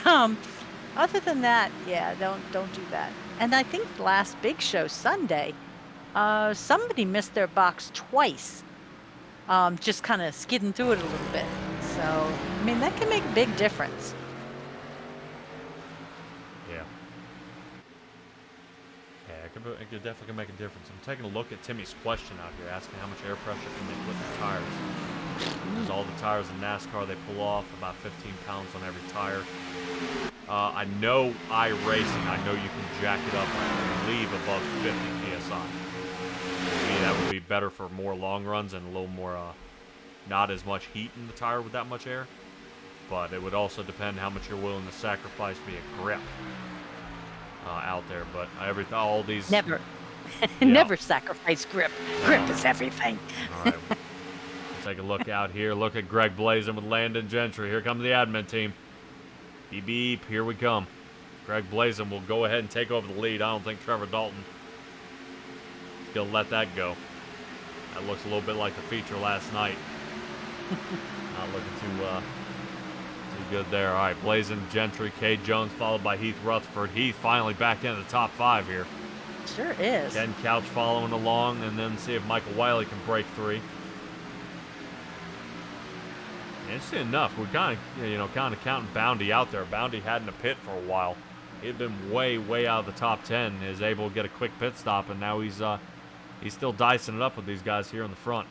other than that, yeah, don't do that. And I think the last big show, Sunday, somebody missed their box twice, just kind of skidding through it a little bit. So, I mean, that can make a big difference. Yeah. Yeah, it could definitely make a difference. I'm taking a look at Timmy's question out here, asking how much air pressure can they put in the tires. Because all the tires in NASCAR, they pull off about 15 pounds on every tire. I know iRacing, I know you can jack it up, I believe, above 50 PSI. Maybe that would be better for more long runs and a little more, not as much heat in the tire with that much air. But it would also depend how much you're willing to sacrifice via grip out there. But all these... Never. Yeah. Never sacrifice grip. Grip is everything. All right. Take a look out here. Look at Greg Blazin with Landon Gentry. Here comes the admin team. Beep, beep. Here we come. Greg Blazin will go ahead and take over the lead. I don't think Trevor Dalton is going to let that go. That looks a little bit like the feature last night. Not looking too good there. All right, Blazin, Gentry, Cade Jones, followed by Heath Rutherford. Heath finally back into the top 5 here. Sure is. Ken Couch following along, and then see if Michael Wiley can break 3. Interesting enough, we're kind of counting Boundy out there. Boundy had in a pit for a while. He'd been way out of the top 10. Is able to get a quick pit stop, and now he's still dicing it up with these guys here in the front.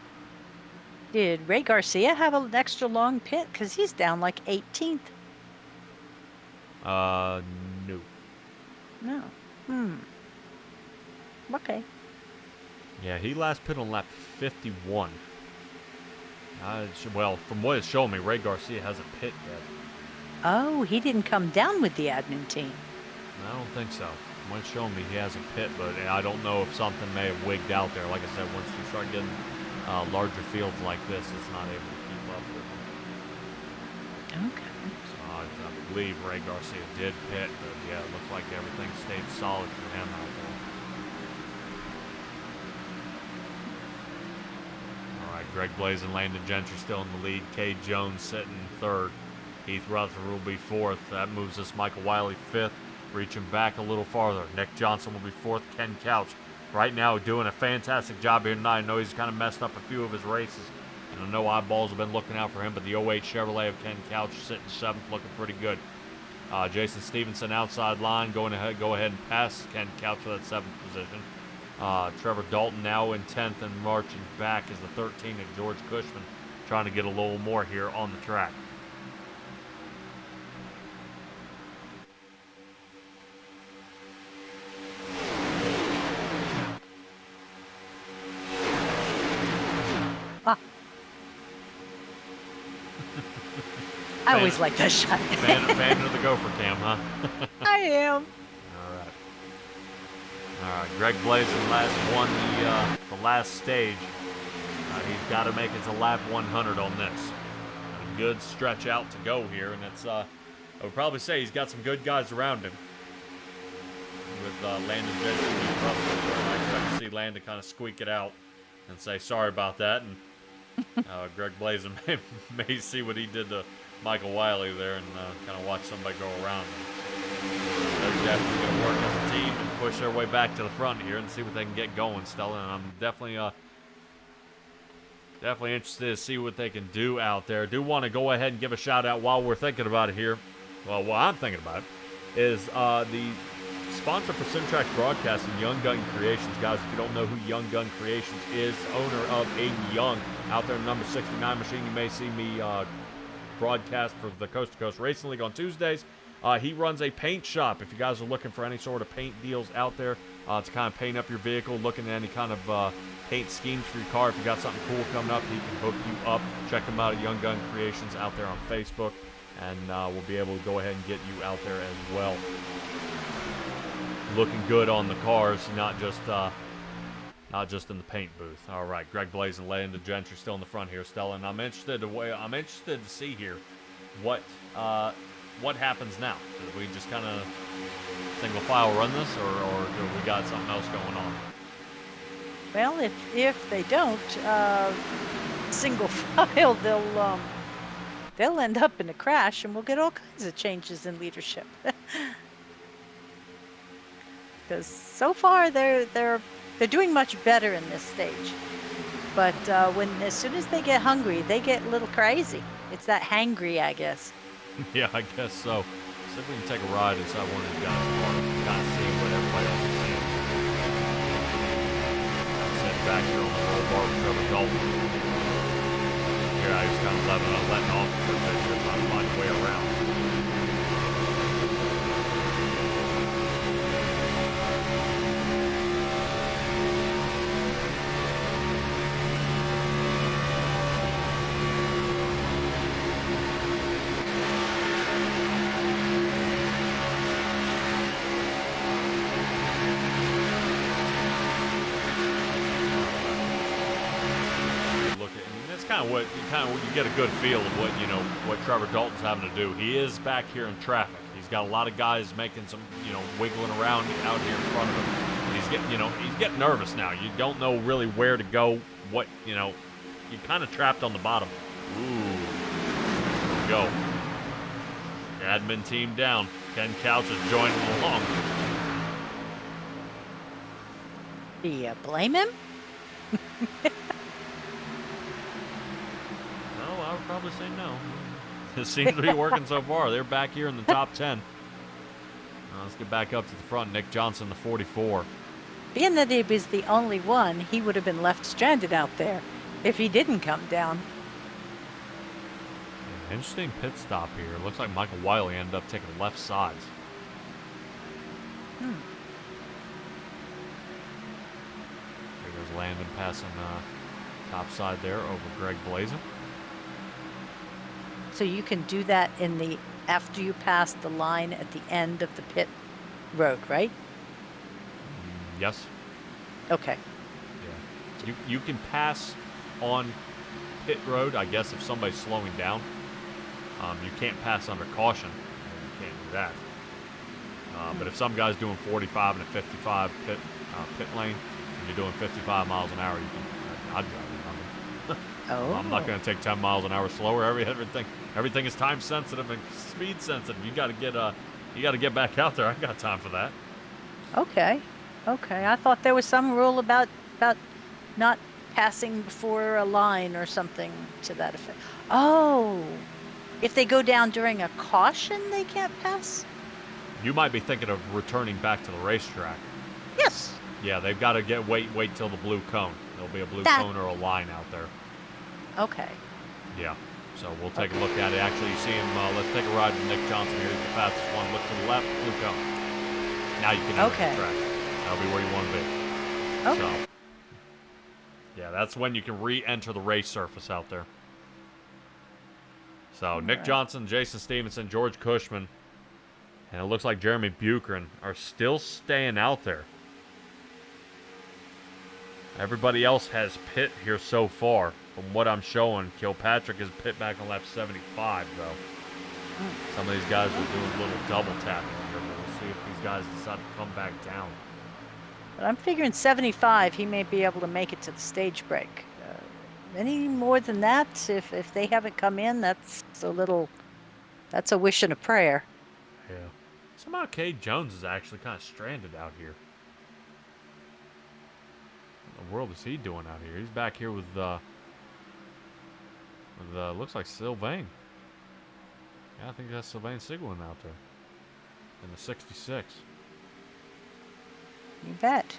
Did Ray Garcia have an extra long pit? Because he's down like 18th. No. No. Okay. Yeah, he last pit on lap 51. Well, from what it's showing me, Ray Garcia hasn't pit yet. Oh, he didn't come down with the admin team. I don't think so. From what it's showing me, he hasn't pit, but I don't know if something may have wigged out there. Like I said, once you start getting larger fields like this, it's not able to keep up with them. Okay. So I believe Ray Garcia did pit, but yeah, it looked like everything stayed solid for him out there. Greg Blazin, Landon Gentry still in the lead. Cade Jones sitting 3rd. Heath Rutherford will be 4th. That moves us Michael Wiley 5th, reaching back a little farther. Nick Johnson will be 4th. Ken Couch right now doing a fantastic job here tonight. I know he's kind of messed up a few of his races, and I know eyeballs have been looking out for him, but the 08 Chevrolet of Ken Couch sitting 7th, looking pretty good. Jason Stevenson outside line, go ahead and pass Ken Couch for that 7th position. Trevor Dalton now in 10th and marching back is the 13 of George Cushman, trying to get a little more here on the track. I always like that shot. Fan of the Gopher Cam, huh? I am. All right, Greg Blazin won the last stage. He's got to make it to lap 100 on this. A good stretch out to go here, and it's I would probably say he's got some good guys around him. With Landon Gentry and Rutherford, I expect to see Landon kind of squeak it out and say sorry about that, and Greg Blazin may see what he did to Michael Wiley there and kind of watch somebody go around him. They're definitely going to work as a team and push their way back to the front here and see what they can get going, Stella. And I'm definitely interested to see what they can do out there. I do want to go ahead and give a shout out while we're thinking about it here. Well, while I'm thinking about it is the sponsor for Simtrack Broadcasting, Young Gun Creations. Guys, if you don't know who Young Gun Creations is, owner of Aiden Young out there in number 69 machine. You may see me broadcast for the Coast to Coast Racing League on Tuesdays. He runs a paint shop. If you guys are looking for any sort of paint deals out there to kind of paint up your vehicle, looking at any kind of paint schemes for your car, if you got something cool coming up, he can hook you up. Check him out at Young Gun Creations out there on Facebook, and we'll be able to go ahead and get you out there as well. Looking good on the cars, not just not just in the paint booth. All right, Greg Blaze and Landon Gentry still in the front here, Stella, and I'm interested to see here what happens now. Do we just kind of single file run this, or do we got something else going on? Well, if they don't single file, they'll end up in a crash, and we'll get all kinds of changes in leadership. Because so far they're doing much better in this stage, but as soon as they get hungry, they get a little crazy. It's that hangry, I guess. Yeah, I guess so. See if we can take a ride inside one of these guys' cars and kind of see what everybody else is seeing. Sitting back here on the roll bar with Trevor Dalton. Here I just kind of letting off for a bit here, trying to find a way around. You get a good feel of what Trevor Dalton's having to do. He is back here in traffic. He's got a lot of guys making some, wiggling around out here in front of him. And he's getting nervous now. You don't know really where to go. You're kind of trapped on the bottom. Ooh, here we go. Admin team down. Ken Couch is joining along. Do you blame him? I would probably say no. It seems to be working so far. They're back here in the top 10. Let's get back up to the front. Nick Johnson, the 44. Being that he was the only one, he would have been left stranded out there if he didn't come down. Interesting pit stop here. It looks like Michael Wiley ended up taking left sides. Here goes Landon passing top side there over Greg Blazin. So you can do that after you pass the line at the end of the pit road, right? Yes. Okay. Yeah. You can pass on pit road, I guess, if somebody's slowing down. You can't pass under caution. You can't do that. But if some guy's doing 45 and a 55 pit lane, and you're doing 55 miles an hour, I'd drive it. Oh. I'm not going to take 10 miles an hour slower. Everything is time sensitive and speed sensitive. You got to get back out there. I got time for that. Okay. I thought there was some rule about not passing before a line or something to that effect. Oh, if they go down during a caution, they can't pass? You might be thinking of returning back to the racetrack. Yes. Yeah, they've got to wait till the blue cone. There'll be a blue cone or a line out there. Okay. Yeah. So we'll take a look at it. Actually, you see him. Let's take a ride with Nick Johnson here. He's the fastest one. Look to the left, blue cone. Now you can enter the track. That'll be where you want to be. Okay. So, yeah, that's when you can re-enter the race surface out there. So Nick Johnson, Jason Stevenson, George Cushman, and it looks like Jeremy Buchanan are still staying out there. Everybody else has pit here so far. From what I'm showing, Kilpatrick is pit back on lap 75, though. Some of these guys are doing a little double tapping here, but we'll see if these guys decide to come back down. But I'm figuring 75, he may be able to make it to the stage break. Any more than that, if they haven't come in, that's a wish and a prayer. Yeah. Somehow Cade Jones is actually kind of stranded out here. What in the world is he doing out here? He's back here with looks like Sylvain. Yeah, I think that's Sylvain Sigwin out there in the 66. You bet.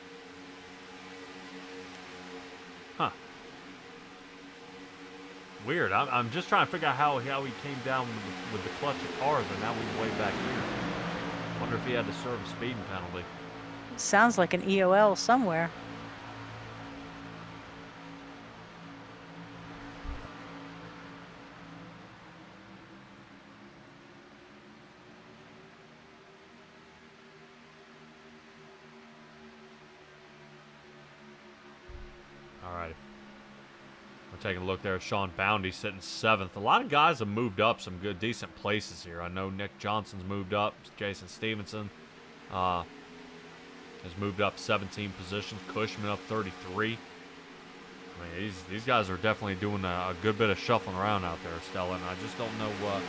Huh. Weird. I'm just trying to figure out how he came down with the clutch of cars, and now he's way back here. Wonder if he had to serve a speeding penalty. Sounds like an EOL somewhere. All right. We're taking a look there at Sean Bounty sitting 7th. A lot of guys have moved up some good, decent places here. I know Nick Johnson's moved up. Jason Stevenson has moved up 17 positions. Cushman up 33. I mean, these guys are definitely doing a good bit of shuffling around out there, Stella, and I just don't know what.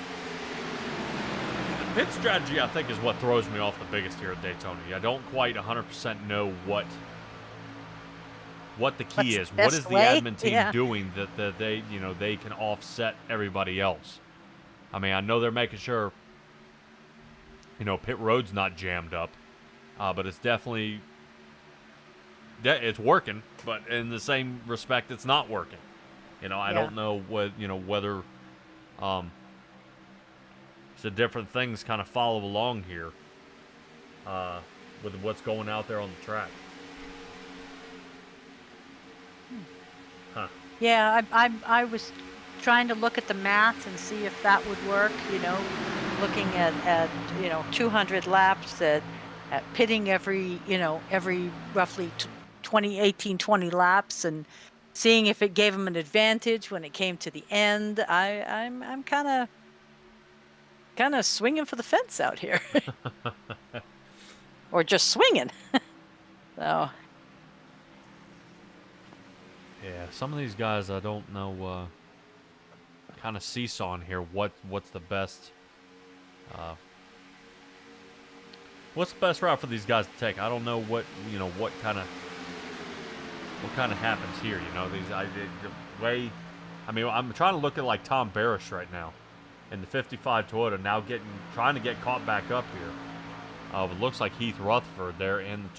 Pit strategy, I think, is what throws me off the biggest here at Daytona. I don't quite 100% know what the key is. What is the admin team doing that they, you know, they can offset everybody else? I mean, I know they're making sure, you know, pit road's not jammed up, but it's definitely it's working. But in the same respect, it's not working. You know, I don't know what, you know, whether so different things kind of follow along here with what's going out there on the track. Huh. Yeah, I was trying to look at the math and see if that would work, you know, looking at you know, 200 laps at pitting every, you know, every roughly 20 laps and seeing if it gave them an advantage when it came to the end. I'm kind of swinging for the fence out here. Or just swinging. So yeah, some of these guys I don't know, kind of seesawing here. What's the best? What's the best route for these guys to take? I don't know what kind of happens here. You know, the way. I mean, I'm trying to look at like Tom Barish right now, in the 55 Toyota, now trying to get caught back up here. It looks like Heath Rutherford there in the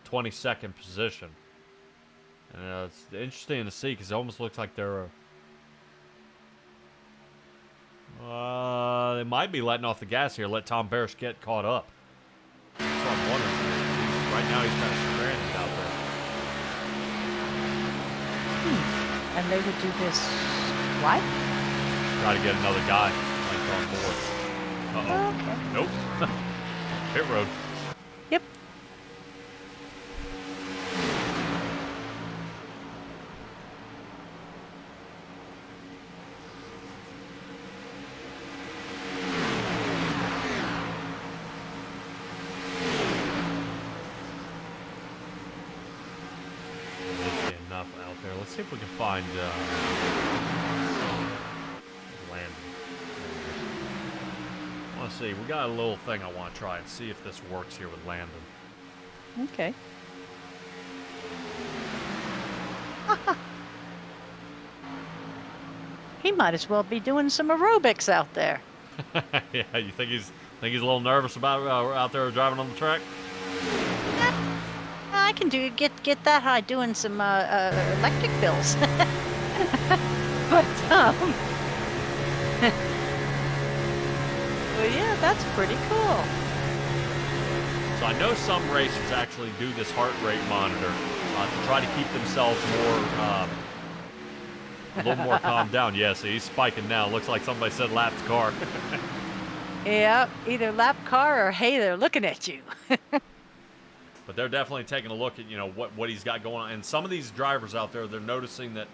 22nd position. And it's interesting to see because it almost looks like they're they might be letting off the gas here, let Tom Barish get caught up. That's what I'm wondering. Right now he's kind of stranded out there. And they would do this what? Try to get another guy on board. Uh-oh. Okay. Nope. Pit road. Yep. Enough out there. Let's see if we can find landing. I want to see. We got a little thing I want to try and see if this works here with Landon. Okay. He might as well be doing some aerobics out there. Yeah, you think he's a little nervous about out there driving on the track? I can get that high doing some electric bills. But well, yeah, that's pretty cool. So I know some racers actually do this heart rate monitor to try to keep themselves a little more calmed down. Yeah, so he's spiking now. Looks like somebody said lapped car. Yeah, either lap car or hey, they're looking at you. But they're definitely taking a look at, you know, what he's got going on. And some of these drivers out there, they're noticing that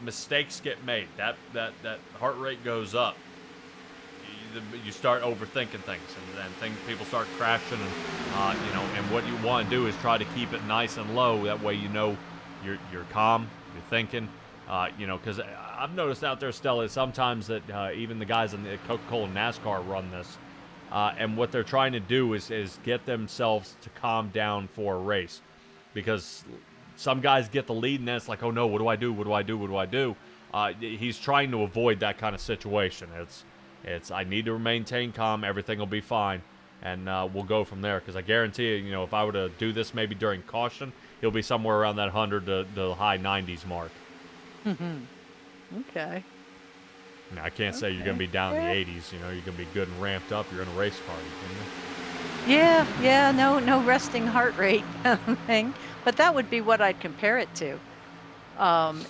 mistakes get made. That heart rate goes up. You start overthinking things, and people start crashing, and you know. And what you want to do is try to keep it nice and low. That way, you know, you're calm, you're thinking. You know, because I've noticed out there, Stella, sometimes that even the guys in the Coca-Cola NASCAR run this. And what they're trying to do is get themselves to calm down for a race, because some guys get the lead and then it's like, oh no, what do I do? What do I do? What do I do? He's trying to avoid that kind of situation. It's I need to maintain calm. Everything will be fine, and we'll go from there. Because I guarantee you, know, if I were to do this maybe during caution, he'll be somewhere around that 100 to the high 90s mark. Okay. Now, I can't say you're going to be down in the 80s. You know, you're going to be good and ramped up. You're in a race car. Yeah, no resting heart rate thing. But that would be what I'd compare it to.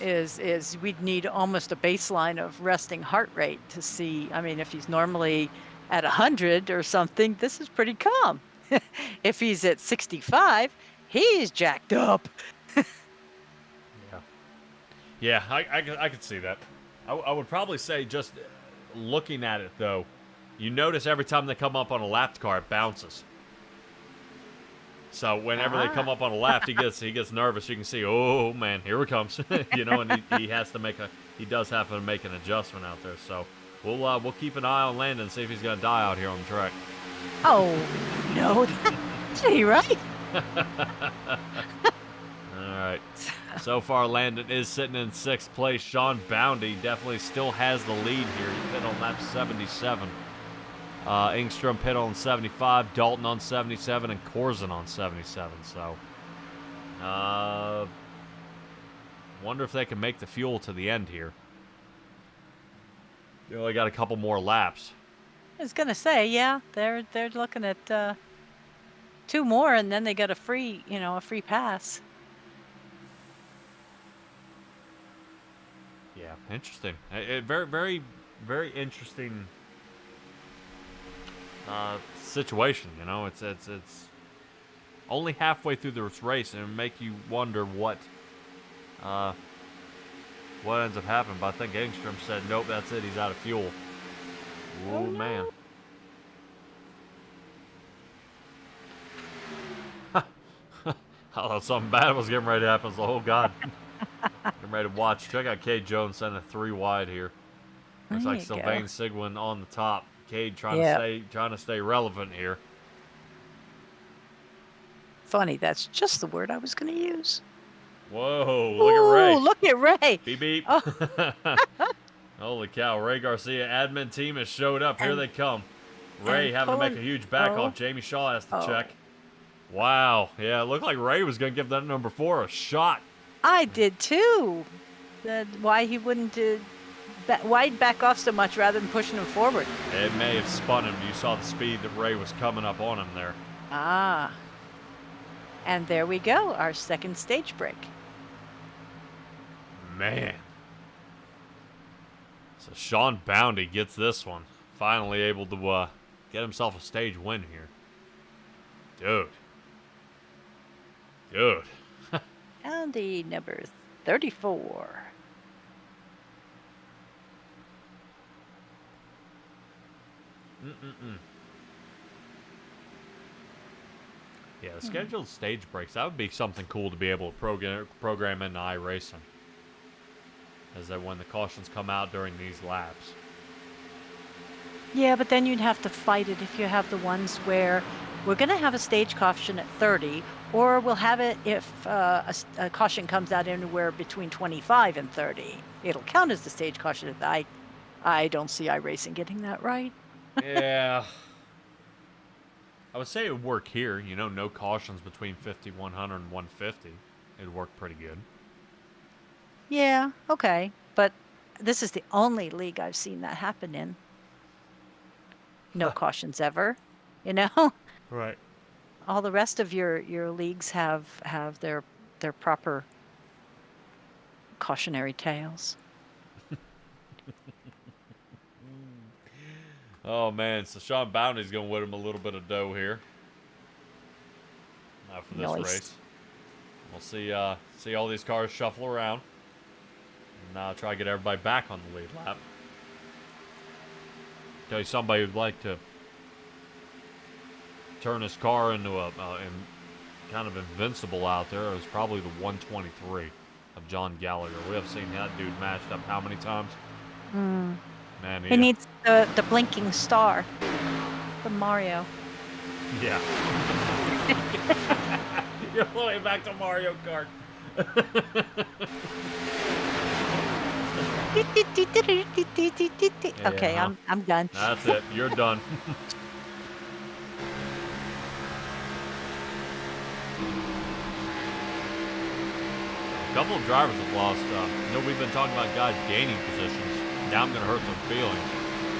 Is we'd need almost a baseline of resting heart rate to see. I mean, if he's normally at 100 or something, this is pretty calm. If he's at 65, he's jacked up. Yeah. Yeah, I could see that. I would probably say just looking at it, though, you notice every time they come up on a lap car, it bounces. So whenever they come up on a lap, he gets nervous. You can see, oh man, here it comes. You know, and he does have to make an adjustment out there. So we'll keep an eye on Landon and see if he's gonna die out here on the track. Oh no, that's he right? All right. So far, Landon is sitting in 6th place. Sean Boundy definitely still has the lead here. He pit on lap 77. Engstrom pit on 75, Dalton on 77, and Corzin on 77. So, wonder if they can make the fuel to the end here. They only got a couple more laps. I was gonna say, yeah, they're looking at 2 more, and then they got a free pass. Yeah, interesting. Very, very, very interesting situation. You know, it's only halfway through this race, and it make you wonder what ends up happening. But I think Engstrom said, "Nope, that's it. He's out of fuel." Oh no. man. I thought something bad was getting ready to happen. So, oh God. Getting ready to watch. Check out Cade Jones sending a 3 wide here. Looks like Sylvain Sigwin on the top. Cade trying to stay relevant here. Funny, that's just the word I was going to use. Whoa, look at Ray. Look at Ray. Beep, beep. Oh. Holy cow, Ray Garcia admin team has showed up. Here they come. Ray having to make a huge back off. Jamie Shaw has to check. Wow. Yeah, it looked like Ray was going to give that number 4 a shot. I did too. Why he wouldn't why'd back off so much rather than pushing him forward. It may have spun him. You saw the speed that Ray was coming up on him there. Ah. And there we go, our second stage break. Man. So Sean Boundy gets this one. Finally able to get himself a stage win here. Dude. Boundy number 34. Yeah, the scheduled stage breaks, that would be something cool to be able to program into iRacing. As that when the cautions come out during these laps. Yeah, but then you'd have to fight it if you have the ones where we're going to have a stage caution at 30, or we'll have it if a caution comes out anywhere between 25 and 30. It'll count as the stage caution. I don't see iRacing getting that right. Yeah. I would say it would work here. You know, no cautions between 50, 100, and 150. It'd work pretty good. Yeah, okay. But this is the only league I've seen that happen in. No cautions ever, you know? Right. All the rest of your leagues have their proper cautionary tales. Oh man, so Sean Bounty's going to win him a little bit of dough here. For this race. We'll see all these cars shuffle around. And now try to get everybody back on the lead lap. Tell you somebody who'd like to turn his car into a kind of invincible out there. It was probably the 123 of John Gallagher. We have seen that dude mashed up how many times? Man, he needs the blinking star from Mario. Yeah. You're all the way back to Mario Kart. Okay, Yeah. I'm done. That's it. You're done. A couple of drivers have lost. You know, we've been talking about guys gaining positions. Now I'm going to hurt some feelings.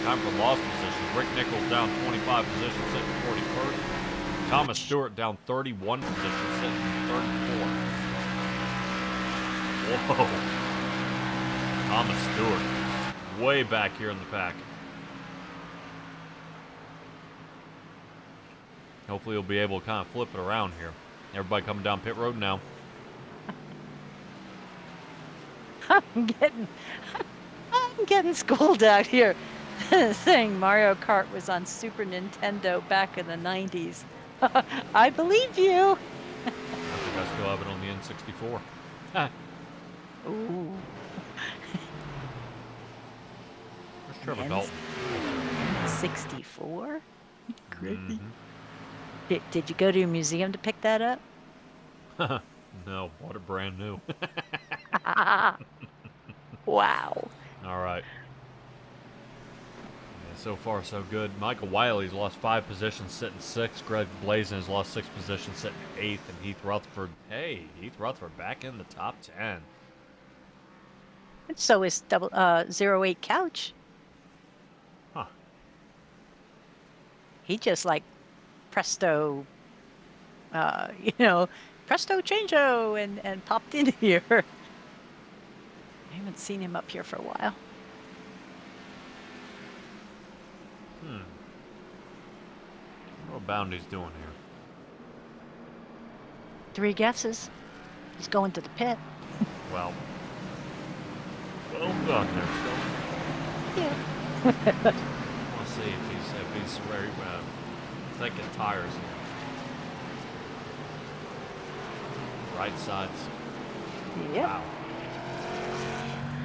Time for lost positions. Rick Nichols down 25 positions, sitting 41st. Thomas Stewart down 31 positions, sitting 34th. Whoa. Thomas Stewart, way back here in the pack. Hopefully he'll be able to kind of flip it around here. Everybody coming down pit road now. I'm getting schooled out here saying Mario Kart was on Super Nintendo back in the 90s. I believe you. I think I still have it on the N64. Ooh. Where's Trevor Dalton? 64? Crazy. Mhm. Did you go to a museum to pick that up? No, bought it brand new. Wow. All right. Yeah, so far, so good. Michael Wiley's lost 5 positions, sitting 6th. Greg Blazin has lost 6 positions, sitting 8th. And Heath Rutherford, hey, Heath Rutherford back in the top 10. And so is 08 Couch. Huh. He just like presto, presto changeo and popped in here. I haven't seen him up here for a while. What Bounty's doing here? 3 guesses. He's going to the pit. Well done there, Stella. Yeah. I want to see if he's very thinking tires here. Right sides. Yep. Wow.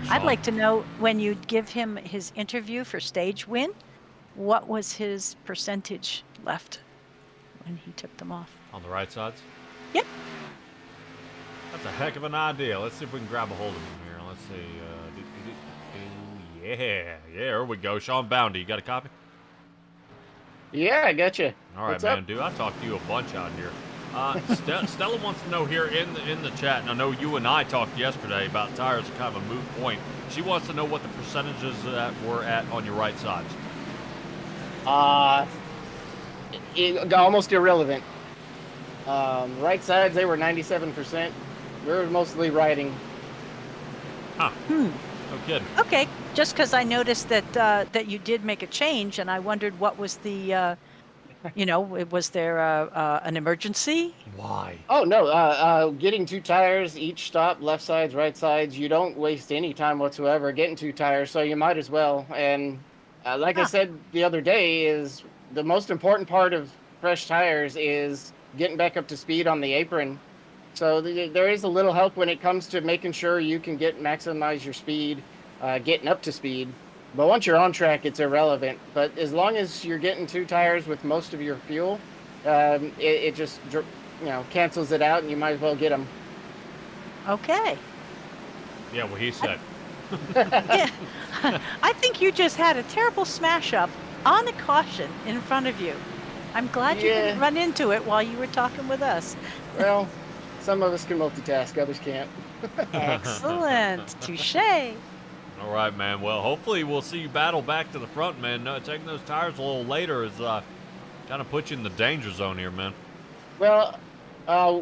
I'd Sean, like to know, when you give him his interview for stage win, what was his percentage left when he took them off? on the right sides. Yep. That's a heck of an idea. Let's see if we can grab a hold of him here. Let's see. Yeah, there we go. Sean Bounty, you got a copy? Yeah, I got you. All right, What's man, up? dude. I talked to you a bunch out here. Stella wants to know here in the chat, and I know you and I talked yesterday about tires are kind of a moot point. She wants to know what the percentages that were at on your right sides. Almost irrelevant. Right sides, they were 97%. We were mostly riding. Huh. No kidding. Okay, just because I noticed that you did make a change, and I wondered what was the, was there an emergency? Why? Oh, no. Getting 2 tires, each stop, left sides, right sides. You don't waste any time whatsoever getting 2 tires, so you might as well. And like I said the other day, is the most important part of fresh tires is getting back up to speed on the apron. So there is a little help when it comes to making sure you can maximize your speed, getting up to speed. But once you're on track, it's irrelevant. But as long as you're getting 2 tires with most of your fuel, it just cancels it out, and you might as well get them. Okay. Yeah, what he said. Yeah. I think you just had a terrible smash up on a caution in front of you. I'm glad you didn't run into it while you were talking with us. Well, some of us can multitask, others can't. Excellent. Touche. All right, man. Well, hopefully we'll see you battle back to the front, man. Taking those tires a little later is kind of put you in the danger zone here, man. Well,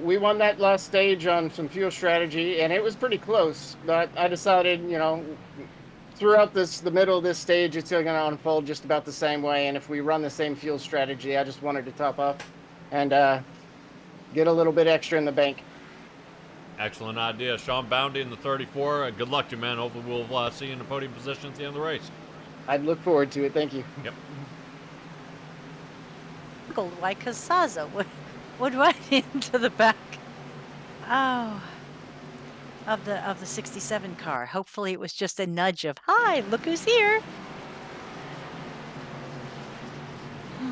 we won that last stage on some fuel strategy, and it was pretty close. But I decided, throughout the middle of this stage, it's going to unfold just about the same way. And if we run the same fuel strategy, I just wanted to top off and get a little bit extra in the bank. Excellent idea. Sean Bounty in the 34. Good luck to you, man. Hopefully we'll see you in the podium position at the end of the race. I'd look forward to it. Thank you. Yep. Like Casaza would run into the back. Oh. Of the 67 car. Hopefully it was just a nudge of, hi, look who's here. I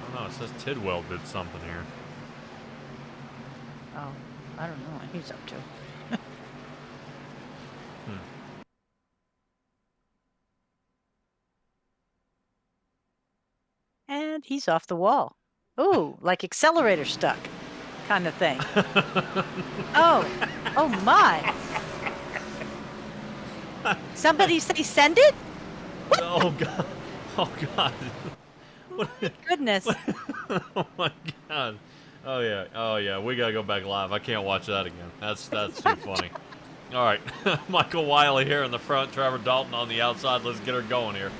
don't know. It says Tidwell did something here. Oh, I don't know what he's up to. And he's off the wall. Ooh, like accelerator stuck kind of thing. Oh my. Somebody say send it? Oh, God. Oh, God. Goodness. Oh, my God. Oh, yeah. We got to go back live. I can't watch that again. That's too funny. All right. Michael Wiley here in the front. Trevor Dalton on the outside. Let's get her going here.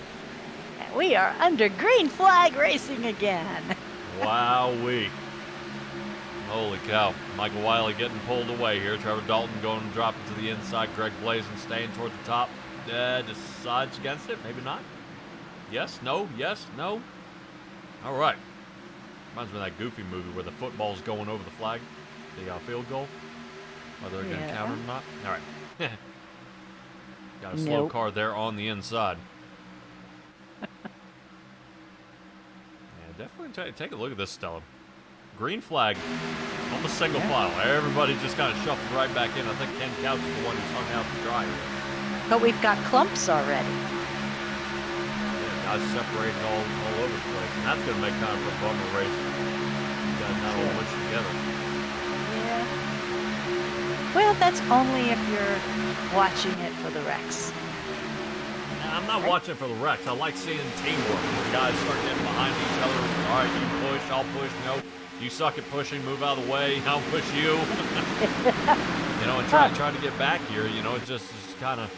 We are under green flag racing again. Wowee. Holy cow. Michael Wiley getting pulled away here. Trevor Dalton going to drop it to the inside. Greg Blazin staying toward the top. Decides against it. Maybe not. Yes, no, yes, no. All right. Reminds me of that Goofy movie where the football's going over the flag, the field goal. Whether they're going to count it or not. All right. Got a slow car there on the inside. Definitely take a look at this, Stella. Green flag, almost single file. Everybody just kind of shuffled right back in. I think Ken Couch is the one who's hung out to dry. But we've got clumps already. Yeah, guys separating all over the place. And that's going to make kind of a bummer race. You guys not all much together. Yeah. Well, that's only if you're watching it for the wrecks. I'm not watching for the wrecks. I like seeing teamwork where guys start getting behind each other. All right, you push, I'll push. No, you suck at pushing. Move out of the way. I'll push you. You know, and try to get back here. You know, it just kind of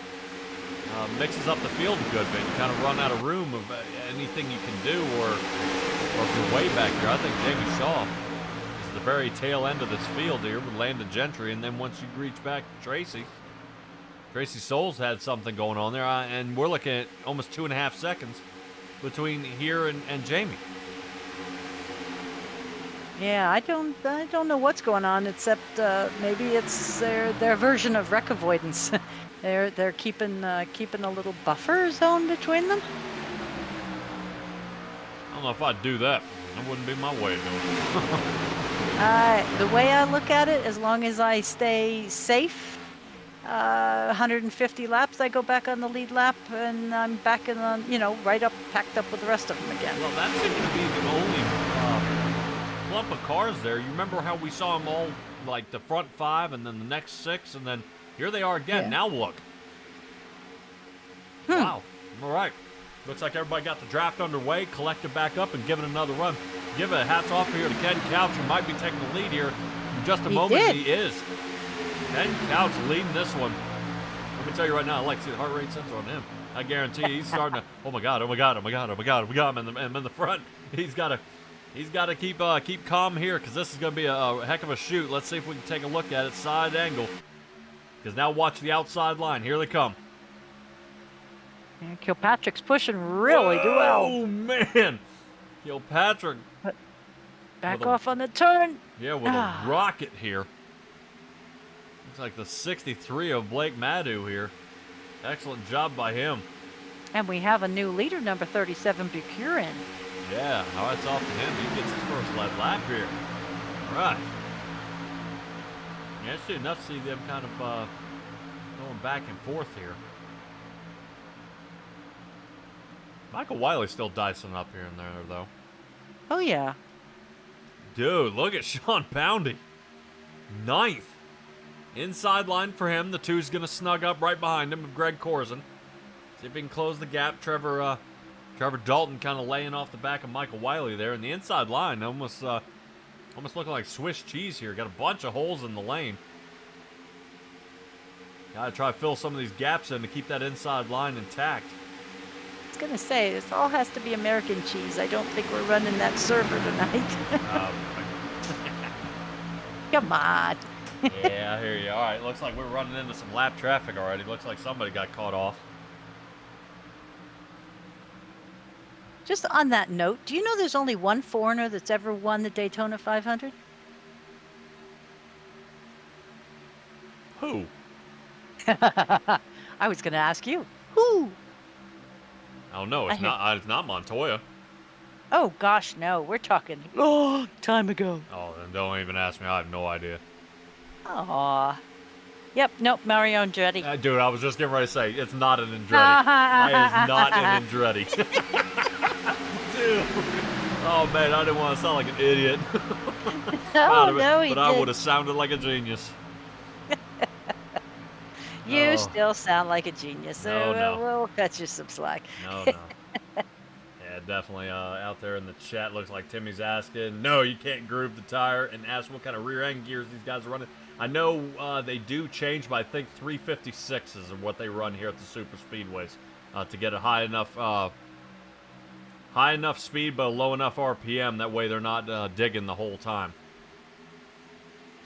mixes up the field a good bit. You kind of run out of room of anything you can do, or if you're way back here. I think Jamie Shaw is at the very tail end of this field here with Landon Gentry, and then once you reach back to Tracy Souls had something going on there, and we're looking at almost 2.5 seconds between here and Jamie. Yeah, I don't know what's going on, except maybe it's their version of wreck avoidance. they're keeping a little buffer zone between them. I don't know if I'd do that. That wouldn't be my way of doing it. The way I look at it, as long as I stay safe. 150 laps, I go back on the lead lap, and I'm back in the, right up, packed up with the rest of them again. Well, that seemed to be the only clump of cars there. You remember how we saw them all, like the front 5 and then the next 6, and then here they are again. Yeah. Now look. Wow. All right. Looks like everybody got the draft underway, collected back up, and give it another run. Give a hats off here to Ken Couch, who might be taking the lead here in just a moment. Did. He is. Ken Couch leading this one. Let me tell you right now, I like to see the heart rate sensor on him. I guarantee he's starting to. Oh my God! Oh my God! Oh my God! Oh my God! We got him in the front. He's got to keep calm here, because this is going to be a heck of a shoot. Let's see if we can take a look at it side angle. Because now watch the outside line. Here they come. And Kilpatrick's pushing really well. Oh man, Kilpatrick. Back off on the turn. Yeah, with a rocket here. Looks like the 63 of Blake Madu here. Excellent job by him. And we have a new leader, number 37, Bucurin. Yeah, now it's off to him. He gets his first lap here. All right. Yeah, it's enough to see them kind of going back and forth here. Michael Wiley's still dicing up here and there, though. Oh, yeah. Dude, look at Sean Poundy. 9th. Inside line for him. The 2's going to snug up right behind him with Greg Corzin. See if he can close the gap. Trevor Dalton kind of laying off the back of Michael Wiley there. And the inside line almost looking like Swiss cheese here. Got a bunch of holes in the lane. Got to try to fill some of these gaps in to keep that inside line intact. I was going to say, this all has to be American cheese. I don't think we're running that server tonight. Come on. Yeah, I hear you. All right, looks like we're running into some lap traffic already. Looks like somebody got caught off. Just on that note, do you know there's only one foreigner that's ever won the Daytona 500? Who? I was going to ask you. Who? Oh no, it's not Montoya. Oh gosh, no. We're talking time ago. Oh, then don't even ask me. I have no idea. Aw. Yep, nope, Mario Andretti. Dude, I was just getting ready to say, it's not an Andretti. That is not an Andretti. Dude. Oh, man, I didn't want to sound like an idiot. But I would have sounded like a genius. You still sound like a genius, so No. we'll cut you some slack. No. Yeah, definitely out there in the chat, looks like Timmy's asking, no, you can't groove the tire, and ask what kind of rear end gears these guys are running. I know they do change, but I think 356s are what they run here at the super speedways to get a high enough speed but a low enough RPM. That way they're not digging the whole time.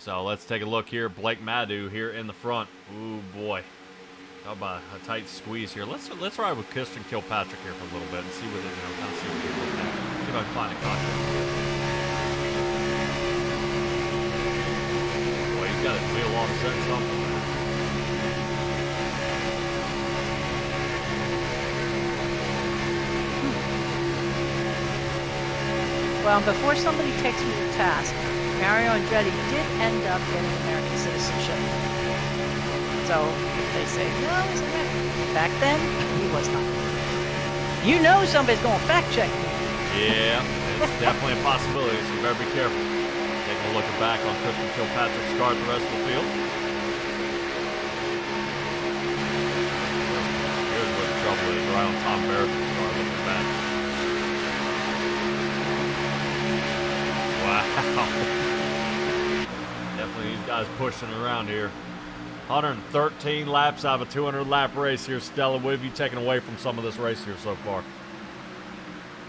So let's take a look here. Blake Madu here in the front. Ooh, boy. How about a tight squeeze here? Let's ride with Christian Kilpatrick here for a little bit and see what it, kind of see what he's looking at. See if I can find a contact. Boy, he's got his wheel offset something. Well, before somebody takes me to task, Mario Andretti did end up getting American citizenship. So if they say, no, he's American. Back then, he was not. You know somebody's going to fact check me. Yeah, it's definitely a possibility, so you better be careful. Taking a look back on Christian Kilpatrick's car at the rest of the field. Here's where the trouble is, right on Tom Barrett's car looking back. Wow. Definitely these guys pushing around here. 113 laps out of a 200 lap race here. Stella, what have you taken away from some of this race here so far?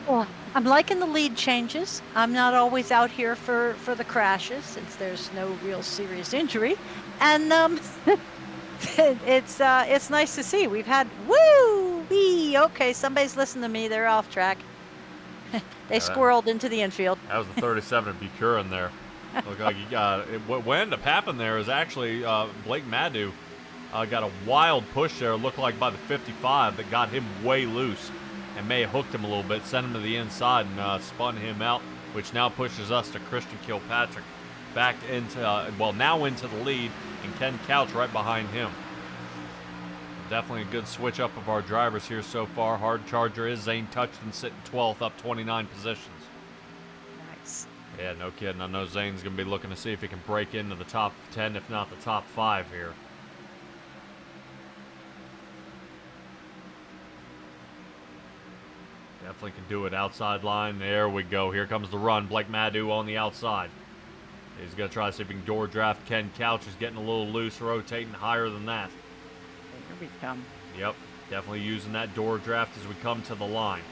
Well, I'm liking the lead changes. I'm not always out here for the crashes since there's no real serious injury. And it's nice to see. We've had woo-wee. Okay, somebody's listening to me. They're off track. They squirreled into the infield. That was the 37 of Bucurin there. Look like you got it. What ended up happening there is actually Blake Madu got a wild push there. It looked like by the 55 that got him way loose and may have hooked him a little bit, sent him to the inside and spun him out, which now pushes us to Christian Kilpatrick back into now into the lead, and Ken Couch right behind him. Definitely a good switch up of our drivers here so far. Hard charger is Zane Touchton sitting 12th, up 29 positions. Nice. Yeah, no kidding. I know Zane's going to be looking to see if he can break into the top 10, if not the top 5 here. Definitely can do it outside line. There we go. Here comes the run. Blake Madu on the outside. He's going to try to see if he can door draft Ken Couch. He's getting a little loose, rotating higher than that. Here we come. Yep, definitely using that door draft as we come to the line.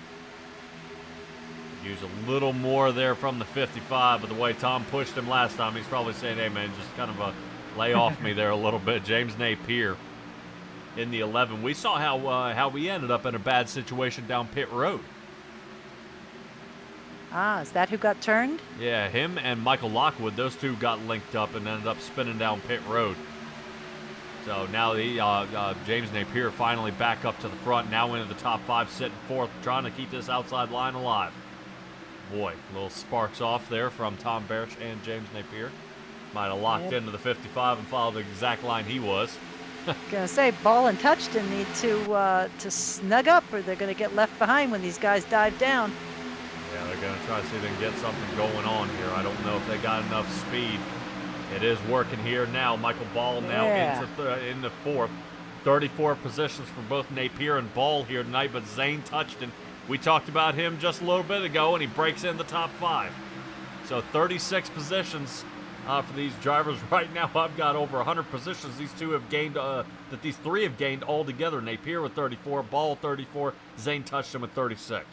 Use a little more there from the 55, but the way Tom pushed him last time, he's probably saying, hey, man, just kind of lay off me there a little bit. James Napier in the 11. We saw how we ended up in a bad situation down pit road. Ah, is that who got turned? Yeah, him and Michael Lockwood, those two got linked up and ended up spinning down pit road. So now James Napier finally back up to the front, now into the top 5, sitting 4th, trying to keep this outside line alive. Boy, little sparks off there from Tom Barish and James Napier. Might have locked into the 55 and followed the exact line he was. Gonna say Ball and Touchton need to snug up, or they're gonna get left behind when these guys dive down. Yeah, they're gonna try to see if they can get something going on here. I don't know if they got enough speed. It is working here now. Michael Ball now into 4th. 34 positions for both Napier and Ball here tonight, but Zane Touchton, we talked about him just a little bit ago, and he breaks in the top 5. So 36 positions for these drivers right now. I've got over 100 positions these two have gained, that these three have gained all together. Napier with 34, Ball 34, Zane Touchton with 36.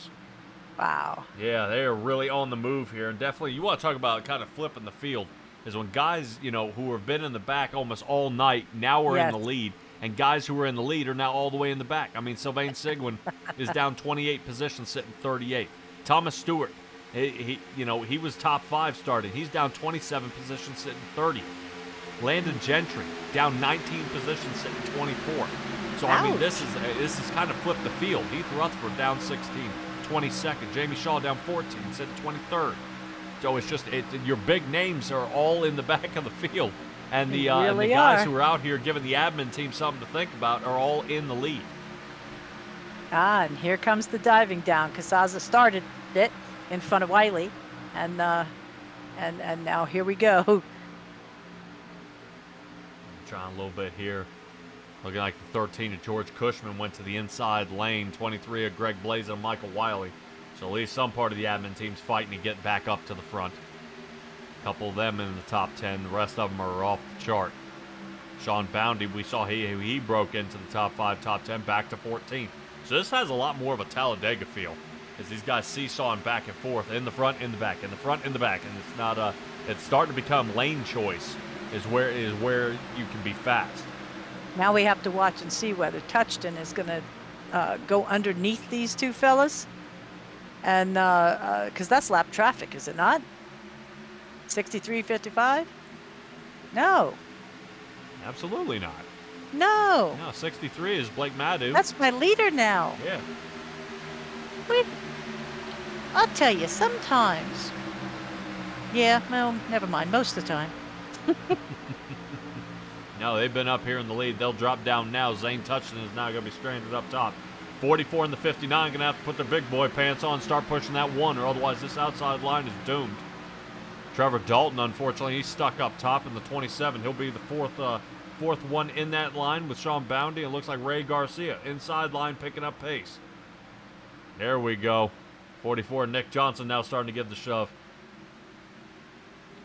Wow. Yeah, they are really on the move here, and definitely you want to talk about kind of flipping the field. Is when guys, who have been in the back almost all night, now are in the lead, and guys who are in the lead are now all the way in the back. I mean, Sylvain Seguin is down 28 positions, sitting 38. Thomas Stewart, he was top 5 starting. He's down 27 positions, sitting 30. Landon Gentry down 19 positions, sitting 24. So I mean, this is kind of flipped the field. Heath Rutherford down 16, 22nd. Jamie Shaw down 14, sitting 23rd. So it's just your big names are all in the back of the field, and the guys who are out here giving the admin team something to think about are all in the lead. Ah, and here comes the diving down. Casaza started it in front of Wiley, and now here we go. Trying a little bit here. Looking like the 13 of George Cushman went to the inside lane. 23 of Greg Blaze and Michael Wiley. So at least some part of the admin team's fighting to get back up to the front. A couple of them in the top 10. The rest of them are off the chart. Sean Boundy, we saw he broke into the top 5, top 10, back to 14. So this has a lot more of a Talladega feel, as these guys seesawing back and forth, in the front, in the back, in the front, in the back, and it's not it's starting to become lane choice is where you can be fast. Now we have to watch and see whether Touchton is going to go underneath these two fellas. And because that's lap traffic, is it not? 63.55? No. Absolutely not. No. No, 63 is Blake Madu. That's my leader now. Yeah. Wait. I'll tell you, sometimes. Yeah, well, never mind. Most of the time. No, they've been up here in the lead. They'll drop down now. Zane Touchton is now going to be stranded up top. 44 and the 59 going to have to put their big boy pants on and start pushing that one, or otherwise this outside line is doomed. Trevor Dalton, unfortunately, he's stuck up top in the 27. He'll be the fourth one in that line with Sean Boundy. It looks like Ray Garcia inside line picking up pace. There we go. 44, Nick Johnson now starting to give the shove.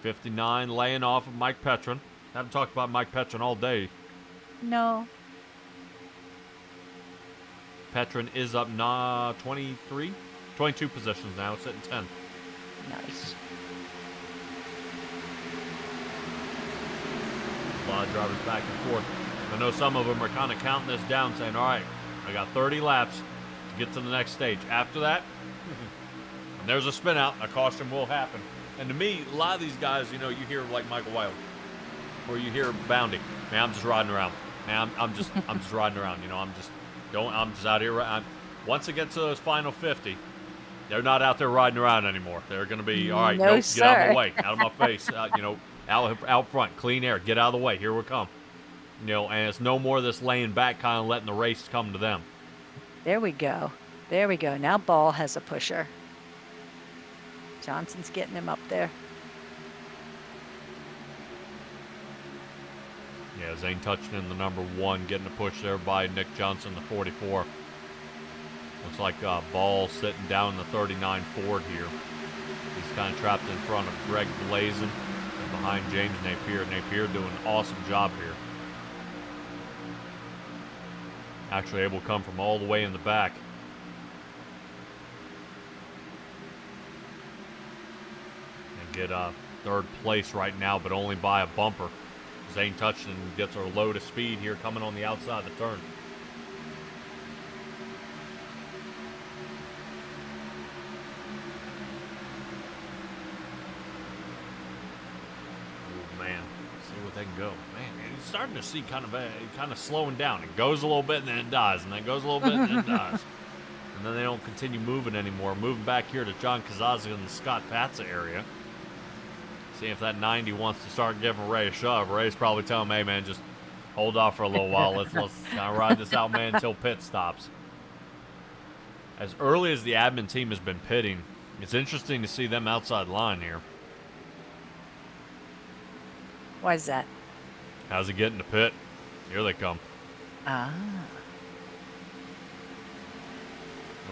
59 laying off of Mike Petrin. Haven't talked about Mike Petrin all day. No. Petrin is up 22 positions now, sitting 10. Nice. A lot of drivers back and forth. I know some of them are kind of counting this down, saying, all right, I got 30 laps to get to the next stage. After that, and there's a spin out, a caution will happen. And to me, a lot of these guys, you know, you hear like Michael Wiley, or you hear Boundy, man, I'm just riding around. Man, I'm just riding around. You know, I'm just out here. Once it gets to those final 50, they're not out there riding around anymore. They're going to be, all right, No, nope, get out of sir. my way, out of my face. You know, out front, clean air, get out of the way. Here we come. You know, and it's no more this laying back, kind of letting the race come to them. There we go. There we go. Now Ball has a pusher. Johnson's getting him up there. Yeah, Zane Touchton, the number 1, getting a push there by Nick Johnson, the 44. Looks like Ball sitting down in the 39 Ford here. He's kind of trapped in front of Greg Blazin and behind James Napier. Napier doing an awesome job here. Actually able to come from all the way in the back. And get third place right now, but only by a bumper. Zane Touchton gets a load of speed here coming on the outside of the turn. Oh man, see what they can go. Man, it's starting to see kind of slowing down. It goes a little bit and then it dies, and then it goes a little bit and then it dies. And then they don't continue moving anymore. Moving back here to John Kazazza in the Scott Patza area. See if that 90 wants to start giving Ray a shove. Ray's probably telling him, hey, man, just hold off for a little while. Let's kind of ride this out, man, until pit stops. As early as the admin team has been pitting, it's interesting to see them outside line here. Why is that? How's it getting to pit? Here they come. Ah.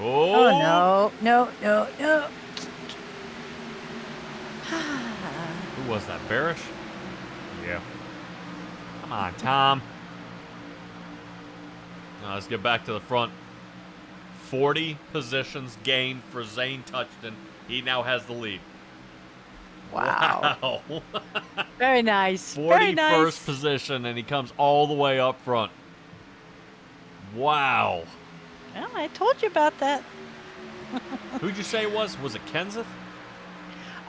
Oh, Oh, no. Who was that, Barish? Yeah. Come on, Tom. Now let's get back to the front. 40 positions gained for Zane Touchton. He now has the lead. Wow. Wow. Very nice. 41st Very nice. position, and he comes all the way up front. Wow. Well, I told you about that. Who'd you say it was? Was it Kenseth?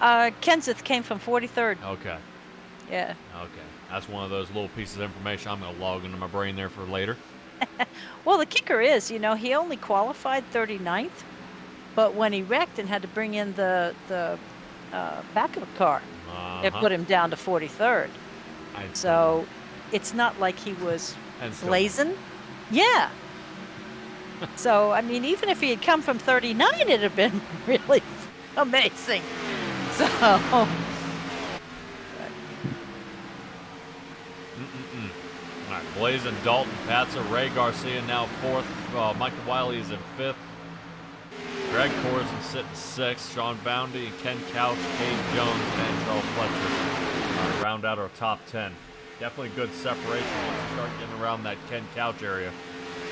Kenseth came from 43rd. Okay. Yeah. Okay. That's one of those little pieces of information I'm going to log into my brain there for later. Well, the kicker is, you know, he only qualified 39th, but when he wrecked and had to bring in the back of the car, it put him down to 43rd. So it's not like he was blazing. Yeah. So, I mean, even if he had come from 39, it'd have been really amazing. So. All right, Blazin, Dalton, Patzer, Ray Garcia now 4th. Michael Wiley is in 5th. Greg Corson sitting 6th. Sean Boundy, Ken Couch, Cade Jones, and Charles Fletcher round out our top 10. Definitely good separation once you start getting around that Ken Couch area.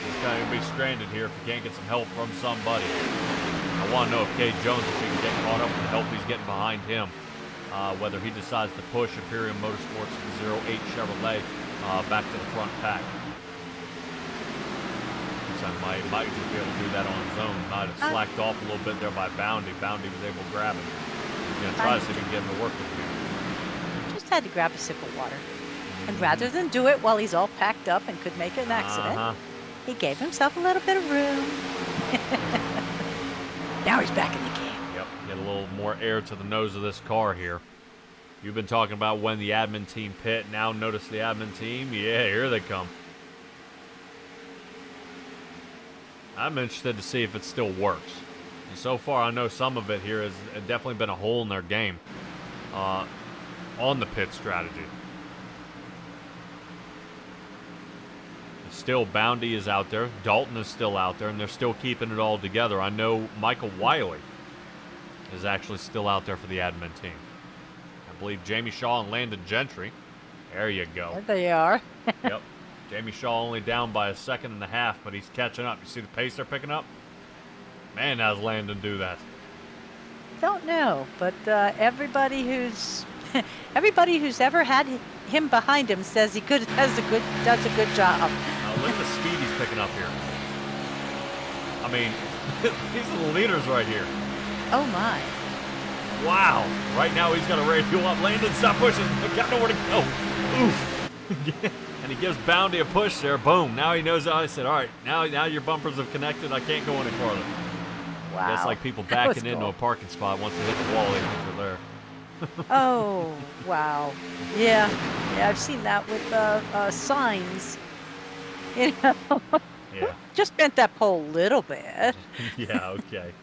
He's kind of going to be stranded here if he can't get some help from somebody. I want to know if Cade Jones, if he can get caught up with the help he's getting behind him. whether he decides to push Imperium Motorsports 08 Chevrolet back to the front pack. So might just be able to do that on his own. Might have slacked off a little bit there by Boundy. Boundy was able to grab him. He's going to try to see if he can get him to work with him. Just had to grab a sip of water. And rather than do it while he's all packed up and could make an accident, he gave himself a little bit of room. Now he's back in the game. Yep, get a little more air to the nose of this car here. You've been talking about when the admin team pit. Now notice the admin team. Yeah, here they come. I'm interested to see if it still works. And so far, I know some of it here has definitely been a hole in their game on the pit strategy. Still, Boundy is out there. Dalton is still out there, and they're still keeping it all together. I know Michael Wiley is actually still out there for the admin team. I believe Jamie Shaw and Landon Gentry. There you go. There they are. Yep. Jamie Shaw only down by a second and a half, but he's catching up. You see the pace they're picking up? Man, how's Landon do that? Don't know, but everybody who's ever had him behind him says he does a good job. Look at the speed he's picking up here. I mean, these are the leaders right here. Oh my! Wow! Right now he's got a radio up. Landon, stop pushing. Got nowhere to go. Oof! And he gives Boundy a push there. Boom! Now he knows. I said, all right. Now your bumpers have connected. I can't go any farther. Wow! That's like people backing into a parking spot once they hit the wall. They think they're there. Oh wow! Yeah, I've seen that with signs. You know. Yeah. Just bent that pole a little bit. Yeah. Okay.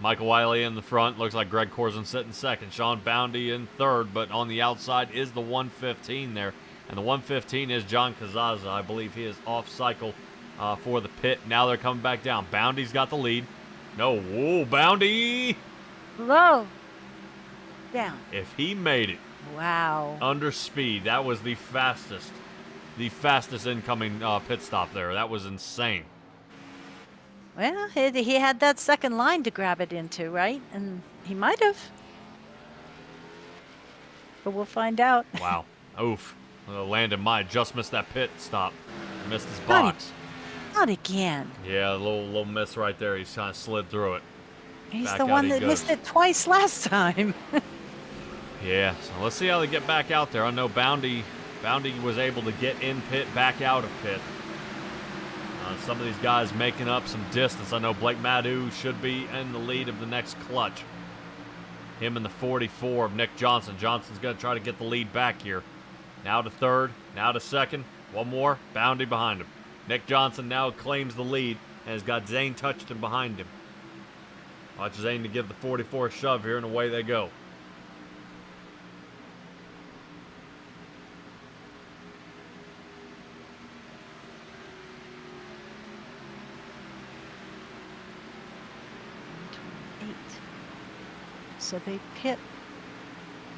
Michael Wiley in the front. Looks like Greg Corzin sitting second. Sean Boundy in third, but on the outside is the 115 there. And the 115 is John Cazaza. I believe he is off cycle for the pit. Now they're coming back down. Boundy's got the lead. No. Whoa, Boundy! Low. Down. If he made it. Wow. Under speed. That was the fastest incoming pit stop there. That was insane. Well, he had that second line to grab it into, right? And he might have. But we'll find out. Wow. Oof. Landon might just missed that pit stop. Missed his box. Not again. Yeah, a little miss right there. He's kind of slid through it. He's Back the out one he that goes. missed it twice last time. Yeah, so let's see how they get back out there. I know Boundy was able to get in pit, back out of pit. Some of these guys making up some distance. I know Blake Maddu should be in the lead of the next clutch. Him in the 44 of Nick Johnson. Johnson's going to try to get the lead back here. Now to third, now to second. One more, Boundy behind him. Nick Johnson now claims the lead and has got Zane Touchton behind him. Watch Zane to give the 44 a shove here, and away they go. So they pit.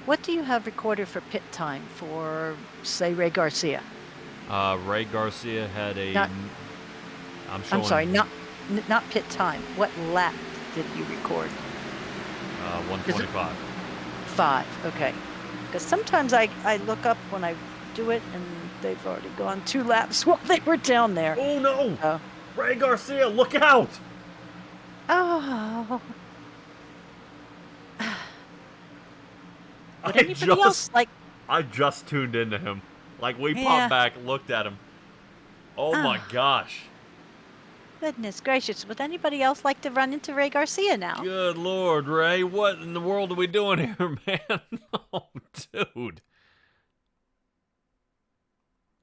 What do you have recorded for pit time for, say, Ray Garcia? Ray Garcia had a. I'm sorry, not pit time. What lap did you record? 125. 5. Okay. Because sometimes I look up when I do it, and they've already gone 2 laps while they were down there. Oh no! Ray Garcia, look out! Oh. Would anybody else like? I just tuned into him. Like we popped back, looked at him. Oh my gosh! Goodness gracious! Would anybody else like to run into Ray Garcia now? Good Lord, Ray! What in the world are we doing here, man? Oh, dude.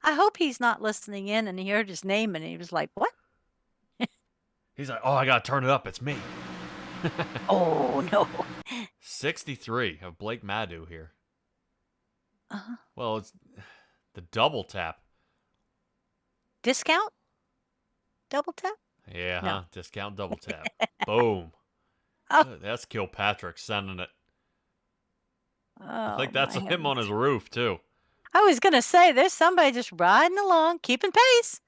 I hope he's not listening in and he heard his name and he was like, "What?" He's like, "Oh, I gotta turn it up. It's me." Oh no! 63 of Blake Maddu here. Uh-huh. Well, it's the double tap. Discount? Double tap? Yeah, No. huh? Discount double tap. Boom. Oh. That's Kilpatrick sending it. Oh, I think that's my him on heavens. his roof, too. I was gonna say there's somebody just riding along, keeping pace.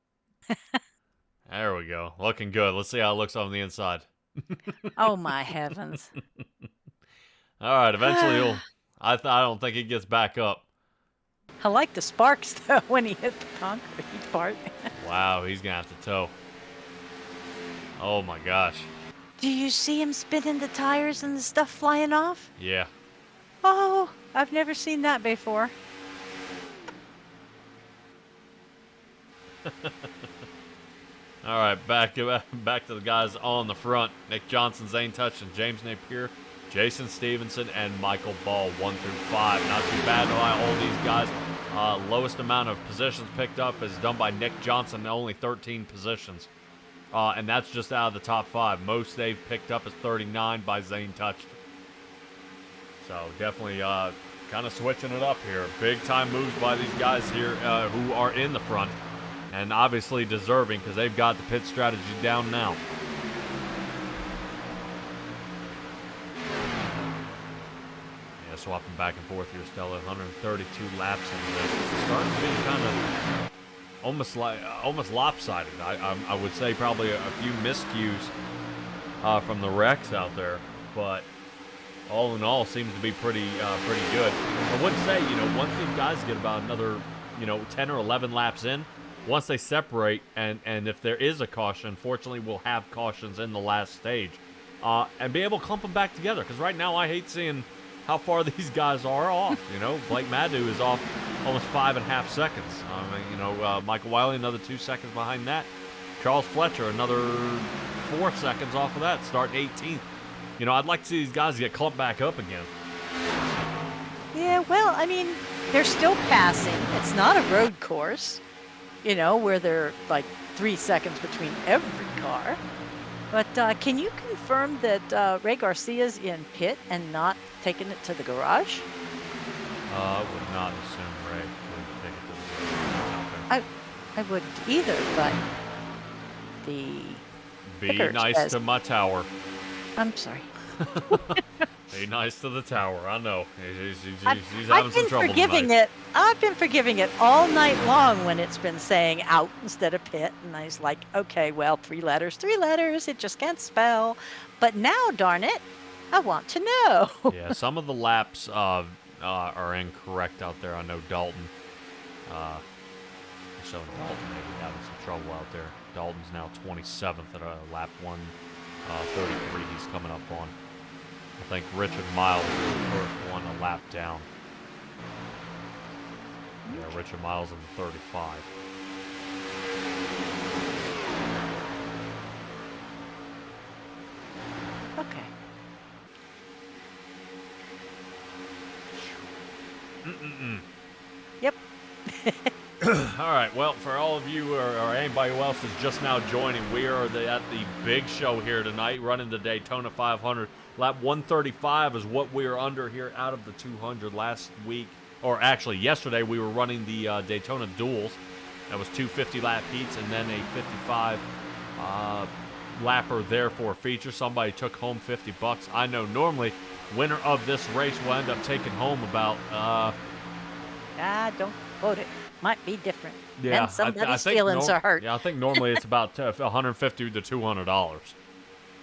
There we go. Looking good. Let's see how it looks on the inside. Oh my heavens! All right, eventually he'll. I don't think he gets back up. I like the sparks, though, when he hit the concrete part. Wow, he's gonna have to tow. Oh my gosh. Do you see him spinning the tires and the stuff flying off? Yeah. Oh, I've never seen that before. All right, back to the guys on the front. Nick Johnson, Zane Touch, and James Napier, Jason Stevenson, and Michael Ball, 1 through 5. Not too bad by all these guys. Lowest amount of positions picked up is done by Nick Johnson, only 13 positions. And that's just out of the top 5. Most they've picked up is 39 by Zane Touch. So definitely kind of switching it up here. Big time moves by these guys here who are in the front. And obviously deserving because they've got the pit strategy down now. Yeah, swapping back and forth here, Stella. 132 laps in this. It's starting to be kind of almost lopsided. I would say probably a few miscues from the wrecks out there, but all in all seems to be pretty good. I would say, once these guys get about another 10 or 11 laps in, once they separate, and if there is a caution, fortunately we'll have cautions in the last stage, and be able to clump them back together. Because right now I hate seeing how far these guys are off. Blake Madu is off almost 5.5 seconds. Michael Wiley another 2 seconds behind that. Charles Fletcher another 4 seconds off of that, starting 18th. I'd like to see these guys get clumped back up again. Yeah, well, I mean, they're still passing. It's not a road course, where they're like 3 seconds between every car. But can you confirm that Ray Garcia's in pit and not taking it to the garage? I would not assume Ray would take it to the garage. I wouldn't either, but the Be Pickard nice says- to my tower. I'm sorry. Be nice to the tower. I know. He's I've having some been trouble forgiving tonight. it. I've been forgiving it all night long when it's been saying out instead of pit, and I was like, okay, well, 3 letters. It just can't spell. But now, darn it, I want to know. Yeah, some of the laps are incorrect out there. I know Dalton. So Dalton maybe having some trouble out there. Dalton's now 27th at lap 133. He's coming up on. I think Richard Miles is the first one a lap down. Yeah, Richard Miles in the 35. Okay. Yep. All right, well, for all of you or anybody else who's just now joining, we are at the big show here tonight, running the Daytona 500. Lap 135 is what we are under here out of the 200 last week. Or actually, yesterday we were running the Daytona duels. That was 2 50-lap heats and then a 55 lapper there for a feature. Somebody took home $50. I know normally winner of this race will end up taking home about... Don't quote it. Might be different. Yeah, And somebody's I think feelings are hurt. Yeah, I think normally it's about $150 to $200.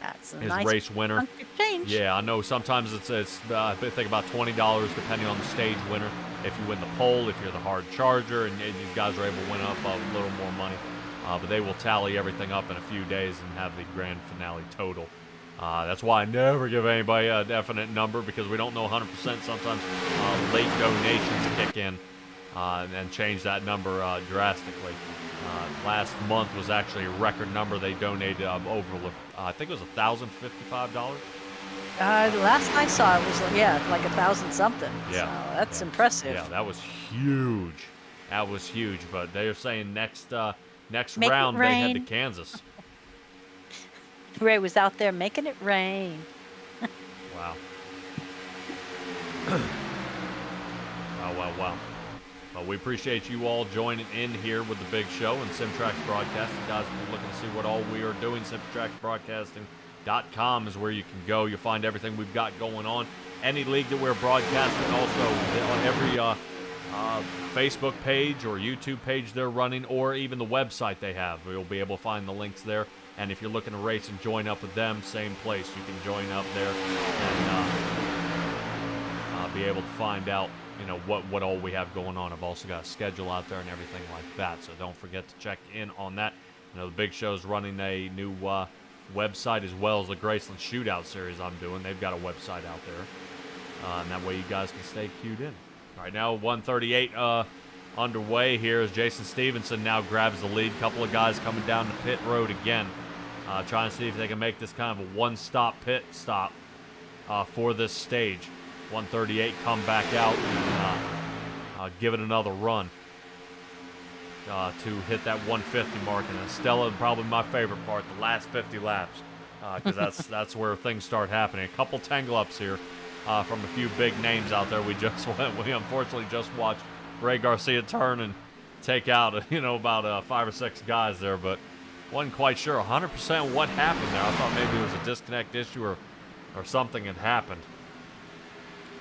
That's a His nice race winner. chunk of change. Yeah, I know sometimes it's I think about $20 depending on the stage winner. If you win the pole, if you're the hard charger, and these guys are able to win up a little more money. But they will tally everything up in a few days and have the grand finale total. That's why I never give anybody a definite number, because we don't know 100%. Sometimes late donations kick in and change that number drastically. Last month was actually a record number. They donated over, I think it was $1,055. Last I saw it was like 1,000 something. Yeah, So that's impressive. Yeah, that was huge. That was huge. But they are saying next Make it round they head to rain. Kansas. Ray was out there making it rain. Wow. Wow. Well, we appreciate you all joining in here with the big show and Simtrax Broadcasting. Guys, if you're looking to see what all we are doing, SimtraxBroadcasting.com is where you can go. You'll find everything we've got going on. Any league that we're broadcasting, also on every Facebook page or YouTube page they're running, or even the website they have. You'll be able to find the links there. And if you're looking to race and join up with them, same place. You can join up there and be able to find out, what all we have going on. I've also got a schedule out there and everything like that, so don't forget to check in on that. The Big Show's running a new website as well as the Graceland Shootout Series I'm doing. They've got a website out there, and that way you guys can stay queued in. All right, now 138 underway here as Jason Stevenson now grabs the lead. Couple of guys coming down the pit road again, trying to see if they can make this kind of a one-stop pit stop for this stage. 138 come back out and give it another run to hit that 150 mark. And Stella, probably my favorite part, the last 50 laps, because that's where things start happening. A couple tangle-ups here from a few big names out there. We unfortunately just watched Ray Garcia turn and take out, about 5 or 6 guys there, but wasn't quite sure 100% what happened there. I thought maybe it was a disconnect issue or something had happened.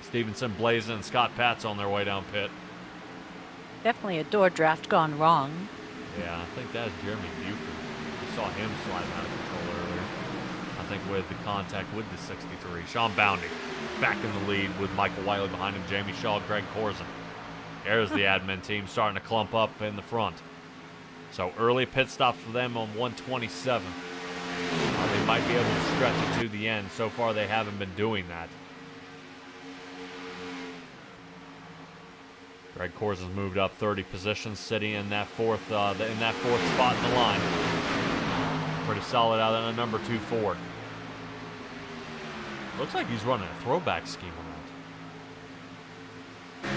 Stevenson, Blazin, and Scott Pat's on their way down pit. Definitely a door draft gone wrong. Yeah, I think that's Jeremy Bucher. I saw him slide out of control earlier. I think with the contact with the 63. Sean Boundy back in the lead with Michael Wiley behind him, Jamie Shaw, Greg Corzin. There's the admin team starting to clump up in the front. So early pit stops for them on 127. They might be able to stretch it to the end. So far, they haven't been doing that. Greg Corzin's moved up 30 positions, sitting in that fourth spot in the line. Pretty solid out of number 2 Ford. Looks like he's running a throwback scheme on that.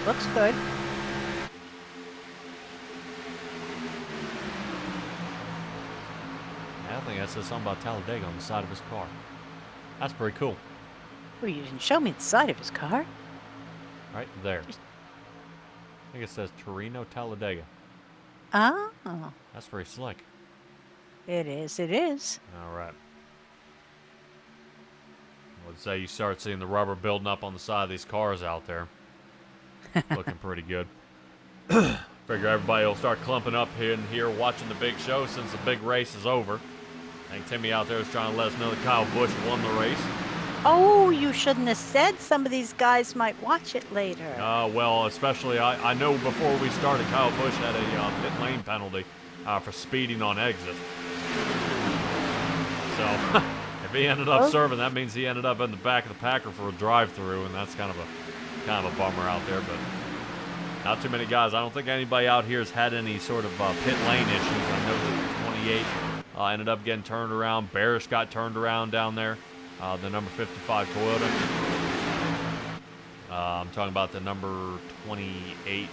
Looks good. I think that says something about Talladega on the side of his car. That's pretty cool. Well, you didn't show me the side of his car. Right there. I think it says Torino Talladega. Oh. That's very slick. It is. It is. All right. I would say you start seeing the rubber building up on the side of these cars out there. Looking pretty good. Figure everybody will start clumping up here watching the big show since the big race is over. I think Timmy out there is trying to let us know that Kyle Busch won the race. Oh, you shouldn't have said some of these guys might watch it later. Well, especially I know before we started, Kyle Busch had a pit lane penalty for speeding on exit. So if he ended up serving, that means he ended up in the back of the Packer for a drive-through, and that's kind of a bummer out there. But not too many guys. I don't think anybody out here has had any sort of pit lane issues. I know that 28 ended up getting turned around. Barish got turned around down there. The number 55 Toyota. I'm talking about the number 28.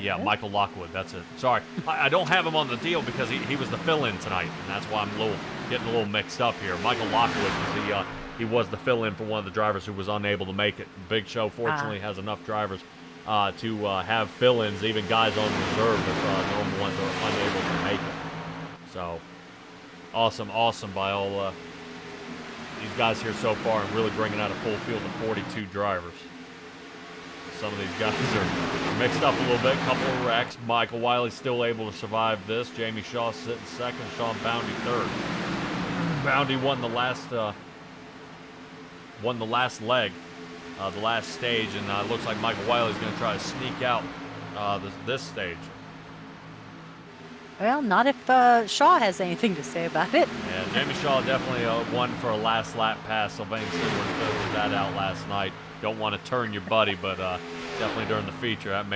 Yeah, Michael Lockwood. That's it. Sorry, I don't have him on the deal because he was the fill-in tonight, and that's why I'm getting a little mixed up here. Michael Lockwood, because he was the fill-in for one of the drivers who was unable to make it. Big Show fortunately has enough drivers to have fill-ins, even guys on reserve if normal ones are unable to make it. So awesome by all these guys here so far, and really bringing out a full field of 42 drivers. Some of these guys are mixed up a little bit. Couple of wrecks. Michael Wiley still able to survive this. Jamie Shaw sitting second. Sean Boundy third. Boundy won the last leg, the last stage, and it looks like Michael Wiley's going to try to sneak out this stage. Well, not if Shaw has anything to say about it. Yeah, Jamie Shaw definitely won for a last lap pass. Sylvain Stewart figured that out last night. Don't want to turn your buddy, but definitely during the feature that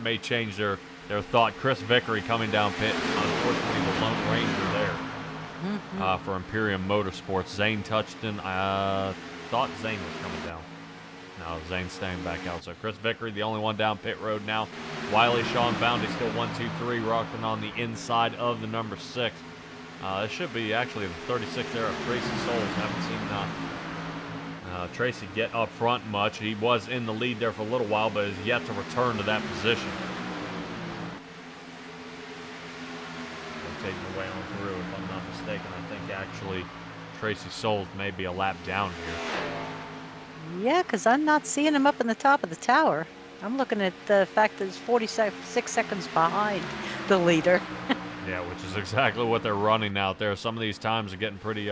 may change their thought. Chris Vickery coming down pit, unfortunately the Lone Ranger there for Imperium Motorsports. Zane Touchton, thought Zane was coming down. No, Zane's staying back out. So Chris Vickery, the only one down pit road now. Wiley, Sean Boundy still 1, 2, 3, rocking on the inside of the number 6. This should be actually the 36th era of Tracy Souls. Haven't seen Tracy get up front much. He was in the lead there for a little while, but is yet to return to that position. Taking away on through, if I'm not mistaken. I think actually Tracy Souls may be a lap down here. Yeah, because I'm not seeing him up in the top of the tower. I'm looking at the fact that it's 46 seconds behind the leader. Yeah, which is exactly what they're running out there. Some of these times are getting pretty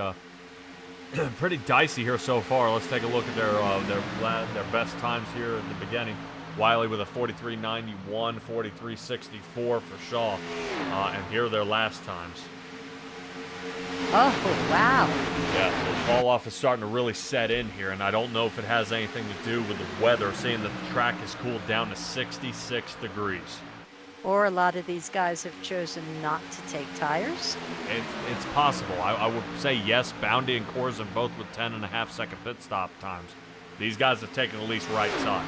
pretty dicey here so far. Let's take a look at their best times here at the beginning. Wiley with a 43.91, 43.64 for Shaw, and here are their last times. Oh, wow. Yeah, the fall off is starting to really set in here, and I don't know if it has anything to do with the weather, seeing that the track has cooled down to 66 degrees. Or a lot of these guys have chosen not to take tires. It's possible. I would say yes, Boundy and Corzin both with 10.5-second pit stop times. These guys have taken at least right sides.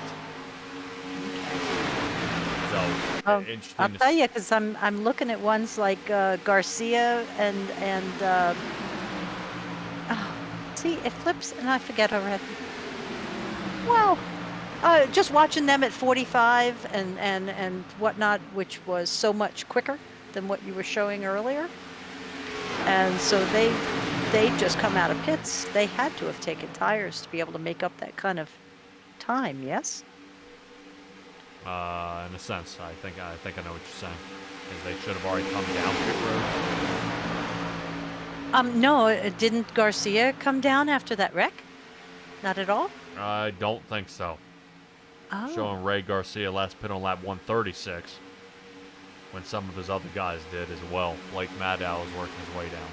So, interesting. I'll tell you, because I'm looking at ones like Garcia and see, it flips and I forget already. Wow. Just watching them at 45 and whatnot, which was so much quicker than what you were showing earlier. And so they've just come out of pits. They had to have taken tires to be able to make up that kind of time, yes? In a sense, I think I know what you're saying. Is they should have already come down pit road. No, didn't Garcia come down after that wreck? Not at all? I don't think so. Oh. Showing Ray Garcia last pit on lap 136, when some of his other guys did as well. Blake Maddow is working his way down.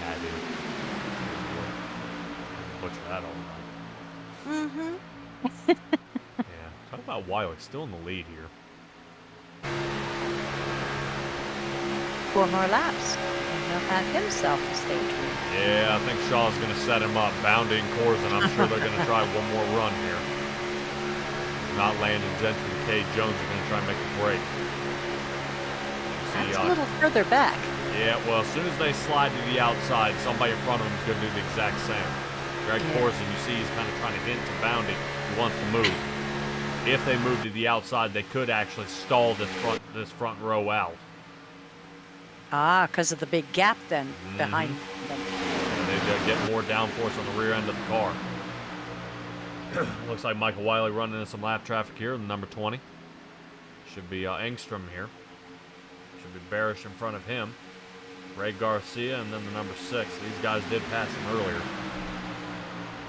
Maddow. Butcher that all right. Mm-hmm. Yeah, talk about Wiley, still in the lead here. 4 more laps. And he'll have himself a stage win. Yeah, I think Shaw's going to set him up. Boundy and Corzin, I'm sure they're going to try one more run here. Not Landon Gentry and Cade Jones are going to try and make the break. That's a little further back. Yeah, well, as soon as they slide to the outside, somebody in front of them is going to do the exact same. Greg Corzin, you see he's kind of trying to hint to Boundy. He wants to move. If they move to the outside, they could actually stall this front row out. Ah, because of the big gap then behind them. They get more downforce on the rear end of the car. Looks like Michael Wiley running into some lap traffic here, the number 20. Should be Engstrom here. Should be Barish in front of him. Ray Garcia, and then the number 6. These guys did pass him earlier.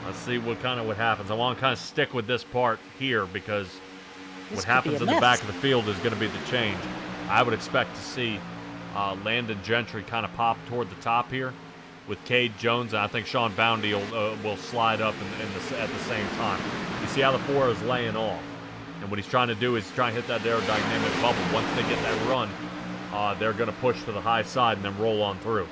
Let's see what happens. I want to kind of stick with this part here because what happens in the back of the field is going to be the change. I would expect to see Landon Gentry kind of pop toward the top here with Cade Jones, and I think Sean Boundy will slide up at the same time. You see how the 4 is laying off, and what he's trying to do is try and hit that aerodynamic bubble. Once they get that run, they're going to push to the high side and then roll on through.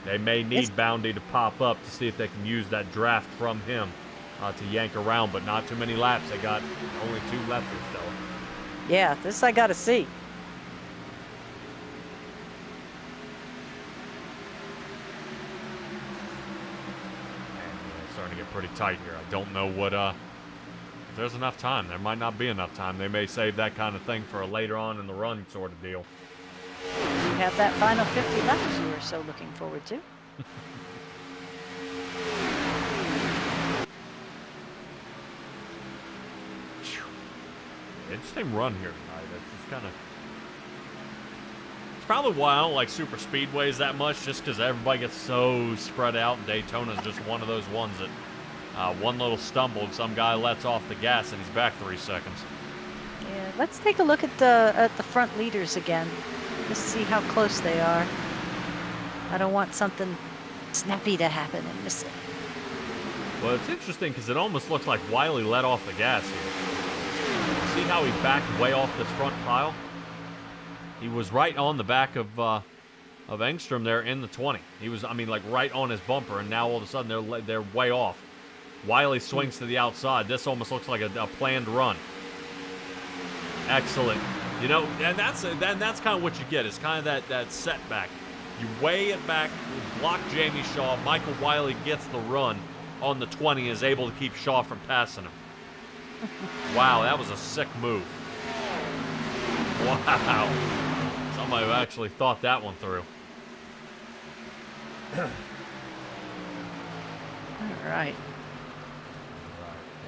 They may need Boundy to pop up to see if they can use that draft from him to yank around, but not too many laps. They got only 2 left still. Yeah, this I got to see. It's starting to get pretty tight here. I don't know what if there's enough time. There might not be enough time. They may save that kind of thing for a later on in the run sort of deal. You have that final 50 laps you were so looking forward to. Interesting run here tonight. It's just kind of. It's probably why I don't like super speedways that much, just because everybody gets so spread out. And Daytona is just one of those ones that one little stumble and some guy lets off the gas and he's back 3 seconds. Yeah, let's take a look at the front leaders again. Let's see how close they are. I don't want something snappy to happen and miss it. Well, it's interesting because it almost looks like Wiley let off the gas here. See how he backed way off this front pile? He was right on the back of Engstrom there in the 20. He was, like right on his bumper, and now all of a sudden they're way off. Wiley swings to the outside. This almost looks like a planned run. Excellent. And that's kind of what you get. It's kind of that setback. You weigh it back, block Jamie Shaw. Michael Wiley gets the run on the 20, is able to keep Shaw from passing him. Wow, that was a sick move. Wow. Somebody who actually thought that one through. All right.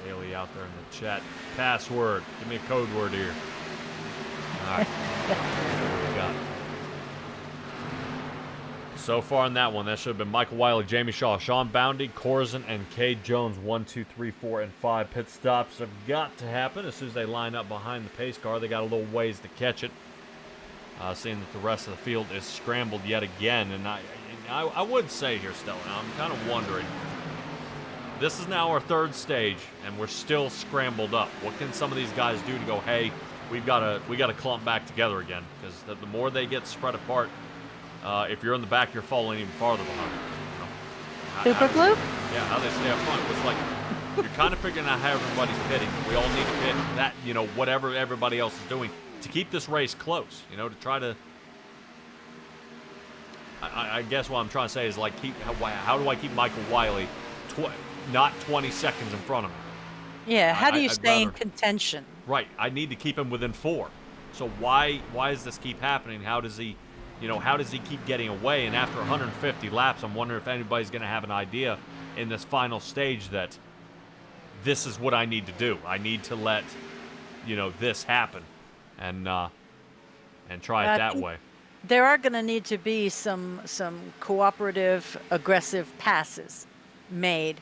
Haley out there in the chat. Password. Give me a code word here. All right. Let's see what we got. So far in that one, that should have been Michael Wiley, Jamie Shaw, Sean Boundy, Corzin, and Cade Jones. 1, 2, 3, 4, and 5 pit stops have got to happen as soon as they line up behind the pace car. They got a little ways to catch it. Seeing that the rest of the field is scrambled yet again. And I would say here, Stella, I'm kind of wondering, this is now our third stage, and we're still scrambled up. What can some of these guys do to go, hey, we got to clump back together again? Because the more they get spread apart, if you're in the back, you're falling even farther behind. You know? Super glue? Yeah, how they stay up front. It's like you're kind of figuring out how everybody's pitting. We all need to pit that, you know, whatever everybody else is doing to keep this race close. You know, to try to. I guess what I'm trying to say is like how do I keep Michael Wiley not 20 seconds in front of me? Yeah, how do you I'd stay in rather- contention? Right, I need to keep him within 4. So why does this keep happening? How does he keep getting away? And after 150 laps, I'm wondering if anybody's going to have an idea in this final stage that this is what I need to do. I need to let, you know, this happen, and try it that way. There are going to need to be some cooperative, aggressive passes made,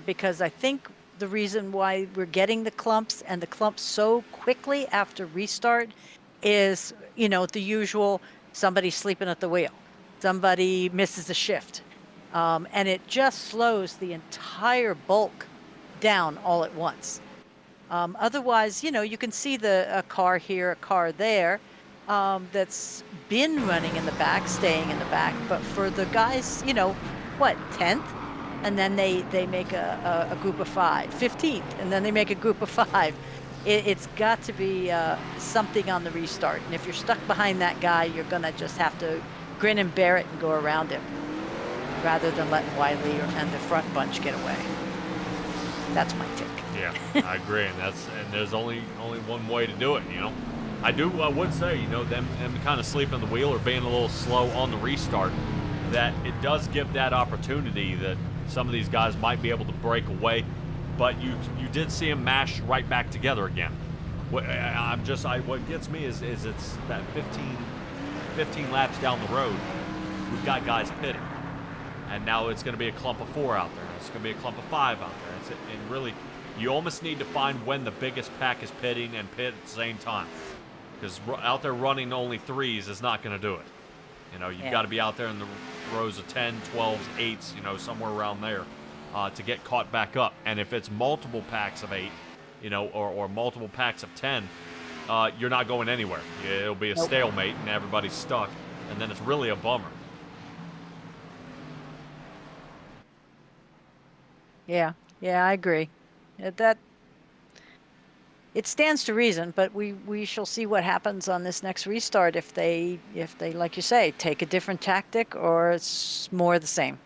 because I think the reason why we're getting the clumps and the clumps so quickly after restart is, you know, the usual somebody sleeping at the wheel, somebody misses a shift, and it just slows the entire bulk down all at once. Otherwise, you know, you can see a car here, a car there, that's been running in the back, staying in the back, but for the guys, you know, what, 10th? And then they make a group of 5, 15th, and then they make a group of 5. It's got to be something on the restart. And if you're stuck behind that guy, you're going to just have to grin and bear it and go around him rather than letting Wiley and the front bunch get away. That's my take. Yeah, I agree, and there's only one way to do it, you know. I would say, you know, them kind of sleeping the wheel or being a little slow on the restart, that it does give that opportunity that some of these guys might be able to break away, but you did see them mash right back together again. What gets me is it's that 15 laps down the road, we've got guys pitting, and now it's going to be a clump of 4 out there. It's going to be a clump of 5 out there. And really, you almost need to find when the biggest pack is pitting and pit at the same time, because out there running only 3s is not going to do it. You know, you've got to be out there in the rows of 10, 12s, 8s, you know, somewhere around there to get caught back up. And if it's multiple packs of 8, you know, or multiple packs of 10, you're not going anywhere. It'll be a stalemate and everybody's stuck, and then it's really a bummer. Yeah, I agree. It stands to reason, but we shall see what happens on this next restart if they, like you say, take a different tactic or it's more the same.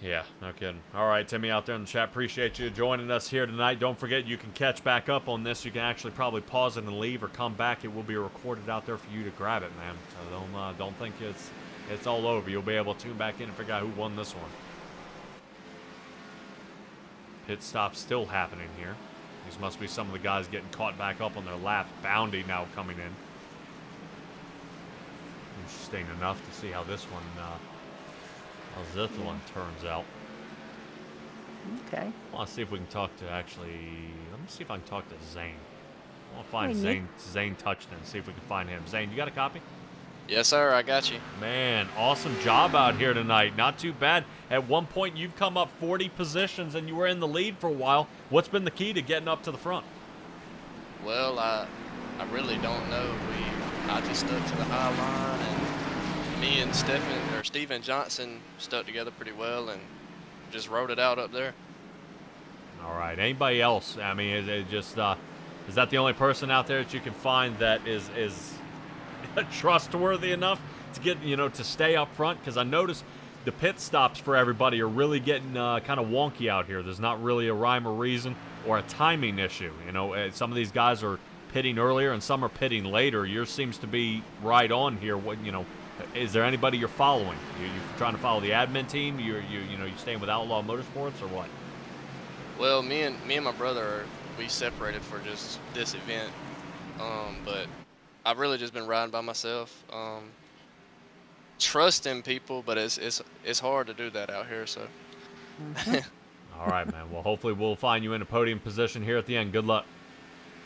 Yeah, no kidding. All right, Timmy out there in the chat, appreciate you joining us here tonight. Don't forget, you can catch back up on this. You can actually probably pause it and leave or come back. It will be recorded out there for you to grab it, man. So don't think it's all over. You'll be able to tune back in and figure out who won this one. Pit stop still happening here. These must be some of the guys getting caught back up on their laps. Boundy now coming in. Interesting enough to see how this one turns out. Okay. I want to see if we can talk to let me see if I can talk to Zane. I want to find Zane Touchton, see if we can find him. Zane, you got a copy? Yes, sir. I got you. Man, awesome job out here tonight. Not too bad. At one point, you've come up 40 positions, and you were in the lead for a while. What's been the key to getting up to the front? Well, I really don't know. I just stuck to the high line, and me and Steven Johnson stuck together pretty well, and just rode it out up there. All right. Anybody else? I mean, is that the only person out there that you can find that is trustworthy enough to get, to stay up front? Because I noticed the pit stops for everybody are really getting kind of wonky out here. There's not really a rhyme or reason or a timing issue. Some of these guys are pitting earlier and some are pitting later. Yours seems to be right on here. Is there anybody you're following? You trying to follow the admin team? You staying with Outlaw Motorsports or what? Well, me and my brother, we separated for just this event. But I've really just been riding by myself. Trusting people, but it's hard to do that out here. So. All right, man. Well, hopefully we'll find you in a podium position here at the end. Good luck.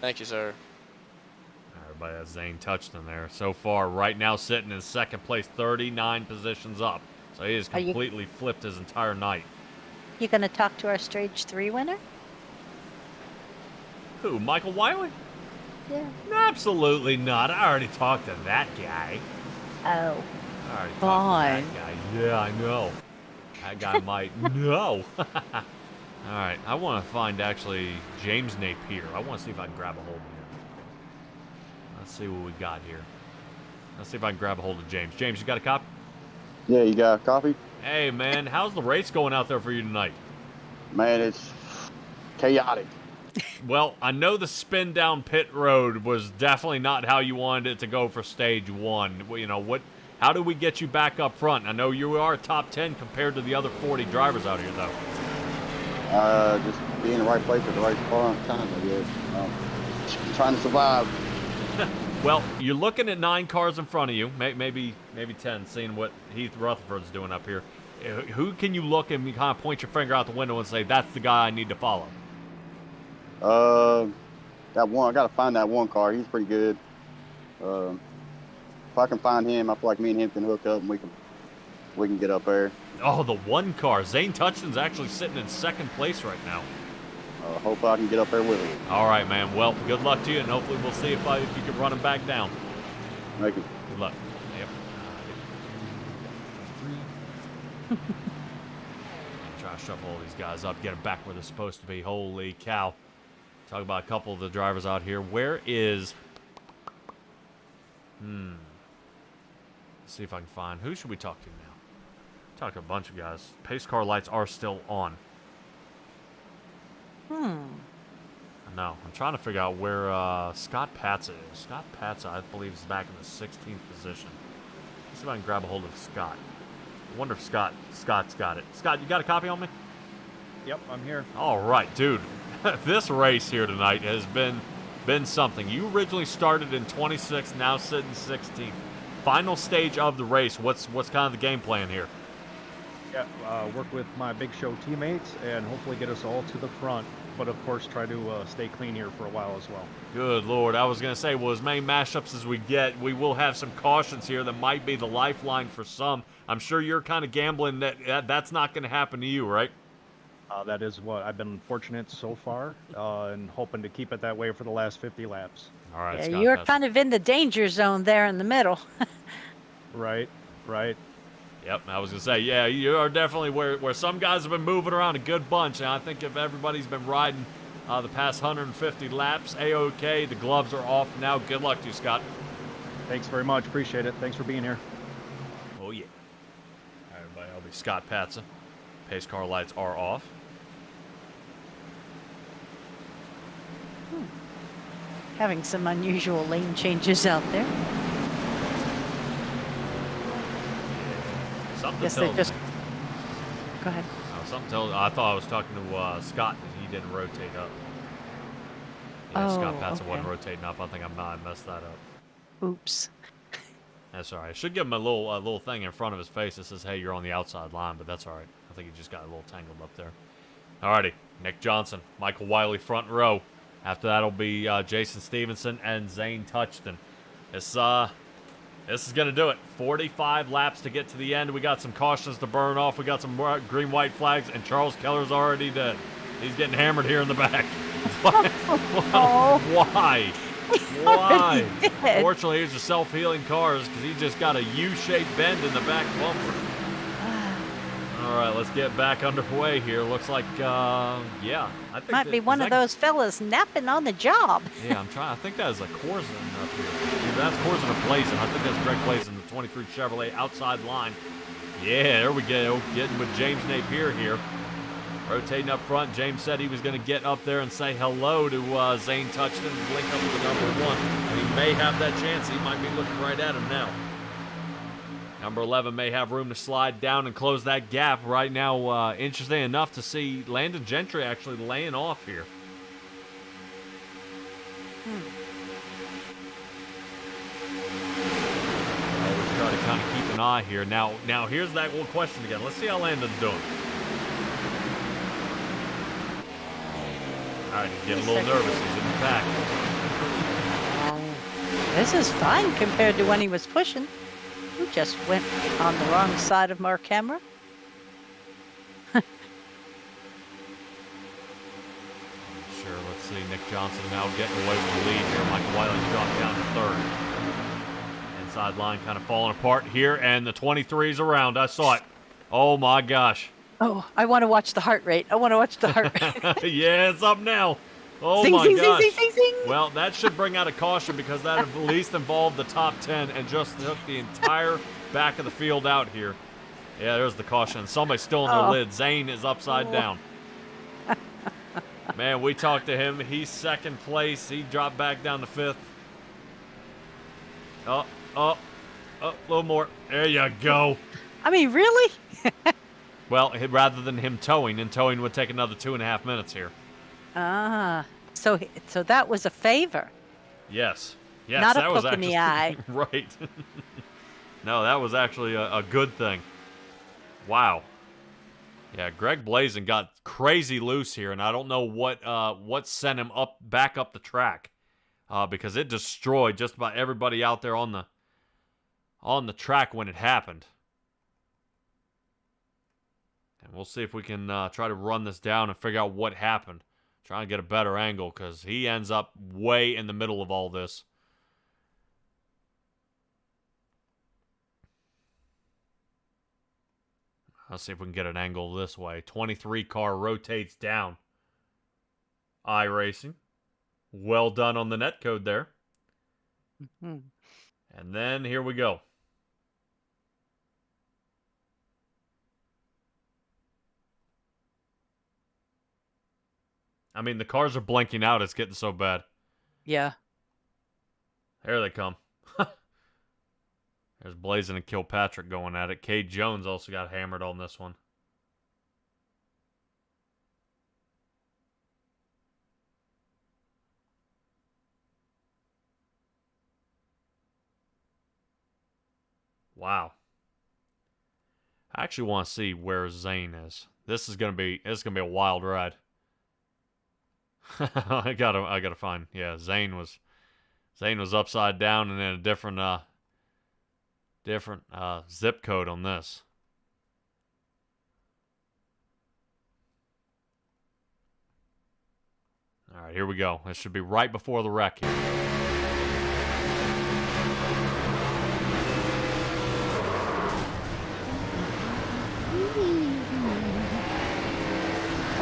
Thank you, sir. Everybody has Zane Touchton there. So far, right now, sitting in second place, 39 positions up. So he has completely flipped his entire night. You going to talk to our stage 3 winner? Who, Michael Wiley? Yeah. Absolutely not. I already talked to that guy. Oh. I already talked to that guy. Yeah, I know. That guy might know. All right, I want to find actually James Napier. I want to see if I can grab a hold of him. Let's see what we got here. Let's see if I can grab a hold of James. James, you got a copy? Yeah, you got a copy? Hey, man, how's the race going out there for you tonight? Man, it's chaotic. Well, I know the spin down pit road was definitely not how you wanted it to go for stage 1. You know, how do we get you back up front? I know you are top 10 compared to the other 40 drivers out here, though. Just be in the right place at the right spot on time, I guess. Trying to survive. Well, you're looking at 9 cars in front of you, maybe 10, seeing what Heath Rutherford's doing up here. Who can you look and kind of point your finger out the window and say, that's the guy I need to follow? That one, I got to find that one car. He's pretty good. If I can find him, I feel like me and him can hook up and we can get up there. Oh, the one car. Zane Touchton's actually sitting in second place right now. Hope I can get up there with him. All right, man. Well, good luck to you, and hopefully we'll see if you can run him back down. Thank you. Good luck. Yep. Try to shuffle all these guys up, get them back where they're supposed to be. Holy cow. Talk about a couple of the drivers out here. Where is... Let's see if I can find... Who should we talk to now? Talk to a bunch of guys. Pace car lights are still on. I know. I'm trying to figure out where Scott Patza is. Scott Patza, I believe, is back in the 16th position. Let's see if I can grab a hold of Scott. I wonder if Scott's got it. Scott, you got a copy on me? Yep, I'm here. All right, dude. This race here tonight has been something. You originally started in 26th, now sitting 16th. Final stage of the race. What's kind of the game plan here? Yeah, work with my Big Show teammates and hopefully get us all to the front. But of course, try to stay clean here for a while as well. Good Lord. I was going to say, well, as many mashups as we get, we will have some cautions here that might be the lifeline for some. I'm sure you're kind of gambling that's not going to happen to you, right? That is what I've been fortunate so far, and hoping to keep it that way for the last 50 laps. All right, Yeah, Scott, you're kind of in the danger zone there in the middle. Right. Yep, I was going to say, yeah, you are definitely where some guys have been moving around a good bunch, and I think if everybody's been riding the past 150 laps, A-OK, the gloves are off now. Good luck to you, Scott. Thanks very much. Appreciate it. Thanks for being here. Oh, yeah. All right, everybody, I'll be Scott Patza. Pace car lights are off. Having some unusual lane changes out there. Something Guess tells they just... me. Go ahead. Something tells. I thought I was talking to Scott, and he didn't rotate up. Yeah, Scott Patza wasn't rotating up. I think I messed that up. Oops. That's all right. I should give him a little thing in front of his face that says, hey, you're on the outside line, but that's all right. I think he just got a little tangled up there. All righty. Nick Johnson, Michael Wiley front row. After that will be Jason Stevenson and Zane Touchton. This is going to do it. 45 laps to get to the end. We got some cautions to burn off. We got some green, white flags, and Charles Keller's already dead. He's getting hammered here in the back. Why? Why? Fortunately, here's the self-healing cars because he just got a U-shaped bend in the back bumper. All right, let's get back underway here. Looks like, yeah. I think Might be one of those fellas napping on the job. Yeah, I think that is a Corzin up here. Either that's Corzin or Blazin. I think that's Greg Blazin, the 23 Chevrolet outside line. Yeah, there we go. Getting with James Napier here. Rotating up front. James said he was going to get up there and say hello to Zane Touchton and link up with the number 1. And he may have that chance. He might be looking right at him now. Number 11 may have room to slide down and close that gap. Right now, interesting enough to see Landon Gentry actually laying off here. Always try to kind of keep an eye here. Now here's that one question again. Let's see how Landon's doing. All right, he's getting a little nervous. He's in the pack. This is fine compared to when he was pushing. He just went on the wrong side of our camera. Sure, let's see. Nick Johnson now getting away with the lead here. Michael Wiley's dropped down to third. Inside line kind of falling apart here, and the 23's around. I saw it. Oh my gosh. Oh, I want to watch the heart rate. I want to watch the heart rate. Yeah, it's up now. Oh Zing, my zing, gosh. zing, zing, zing, zing. Well, that should bring out a caution because that at least involved the top 10 and just took the entire back of the field out here. Yeah, there's the caution. Somebody's still in the lid. Zane is upside down. Man, we talked to him. He's second place. He dropped back down to fifth. Oh, a little more. There you go. I mean, really? Well, rather than him towing, and towing would take another 2.5 minutes here. So that was a favor. Yes. Yes, Not a that was poke in actually the eye. right. No, that was actually a good thing. Wow. Yeah, Greg Blazin got crazy loose here, and I don't know what sent him back up the track, because it destroyed just about everybody out there on the track when it happened. And we'll see if we can try to run this down and figure out what happened. Try and get a better angle because he ends up way in the middle of all this. Let's see if we can get an angle this way. 23 car rotates down. iRacing. Well done on the netcode there. Mm-hmm. And then here we go. I mean, the cars are blinking out. It's getting so bad. Yeah. There they come. There's Blazin and Kilpatrick going at it. Cade Jones also got hammered on this one. Wow. I actually want to see where Zane is. This is gonna be a wild ride. I gotta find. Yeah, Zane was upside down and in a different zip code on this. All right, here we go. This should be right before the wreck here.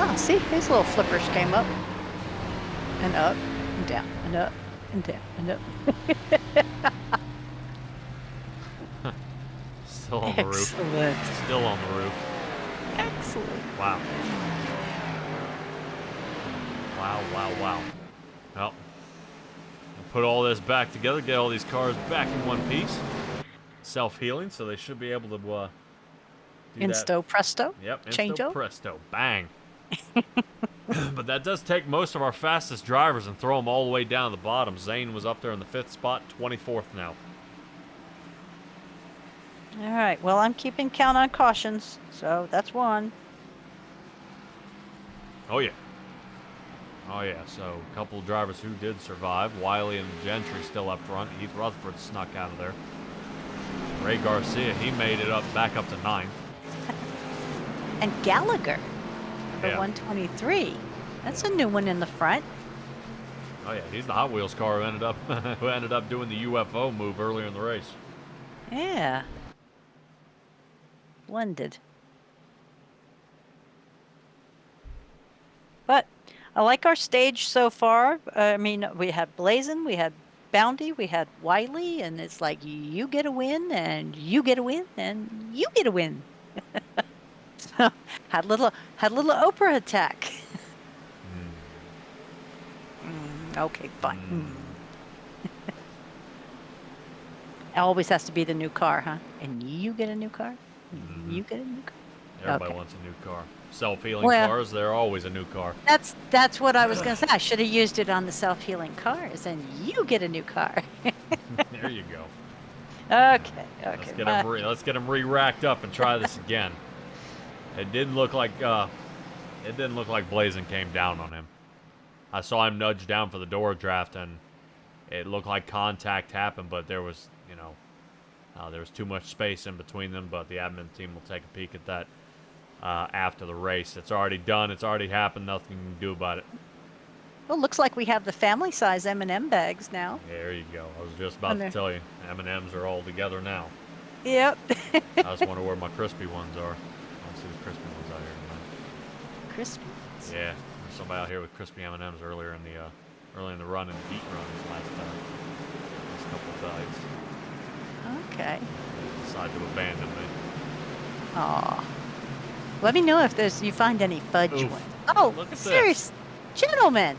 Oh, see, his little flippers came up and up and down and up and down and up. Still on the roof. Excellent. Still on the roof. Excellent. Wow. Wow. Well, we'll put all this back together, get all these cars back in one piece. Self-healing, so they should be able to do Insto presto. Yep, Change insto up. presto. Bang. But that does take most of our fastest drivers and throw them all the way down to the bottom. Zane was up there in the 5th spot, 24th now. All right. Well, I'm keeping count on cautions, so that's one. Oh, yeah. Oh, yeah. So, a couple of drivers who did survive. Wiley and Gentry still up front. Heath Rutherford snuck out of there. Ray Garcia, he made it back up to 9th. And Gallagher, number Yeah. 123. That's a new one in the front. Oh, yeah. He's the Hot Wheels car who ended up doing the UFO move earlier in the race. Yeah. Blended. But I like our stage so far. I mean, we had Blazin, we had Bounty, we had Wiley, and it's like you get a win, and you get a win, and you get a win. So had little Oprah attack. Okay, fine. Always has to be the new car, huh? And you get a new car? And you get a new car? Everybody Okay. wants a new car. Self-healing Well- cars, they're always a new car. That's what I was gonna say. I should have used it on the self-healing cars, and you get a new car. There you go. Okay. Let's get him re-racked up and try this again. It didn't look like Blazin came down on him. I saw him nudge down for the door draft, and it looked like contact happened, but there was, there was too much space in between them. But the admin team will take a peek at that after the race. It's already done. It's already happened. Nothing you can do about it. Well, looks like we have the family-size M&M bags now. There you go. I was just about to tell you, M&Ms are all together now. Yep. I just wonder where my crispy ones are. I don't see the crispy ones out here tonight. Crispy. Yeah, there's somebody out here with crispy M&Ms earlier in the run and heat run this last couple of days. Okay. They decided to abandon me. Aw. Let me know if you find any fudge Oof. ones. Oh, Look at this. serious, gentlemen.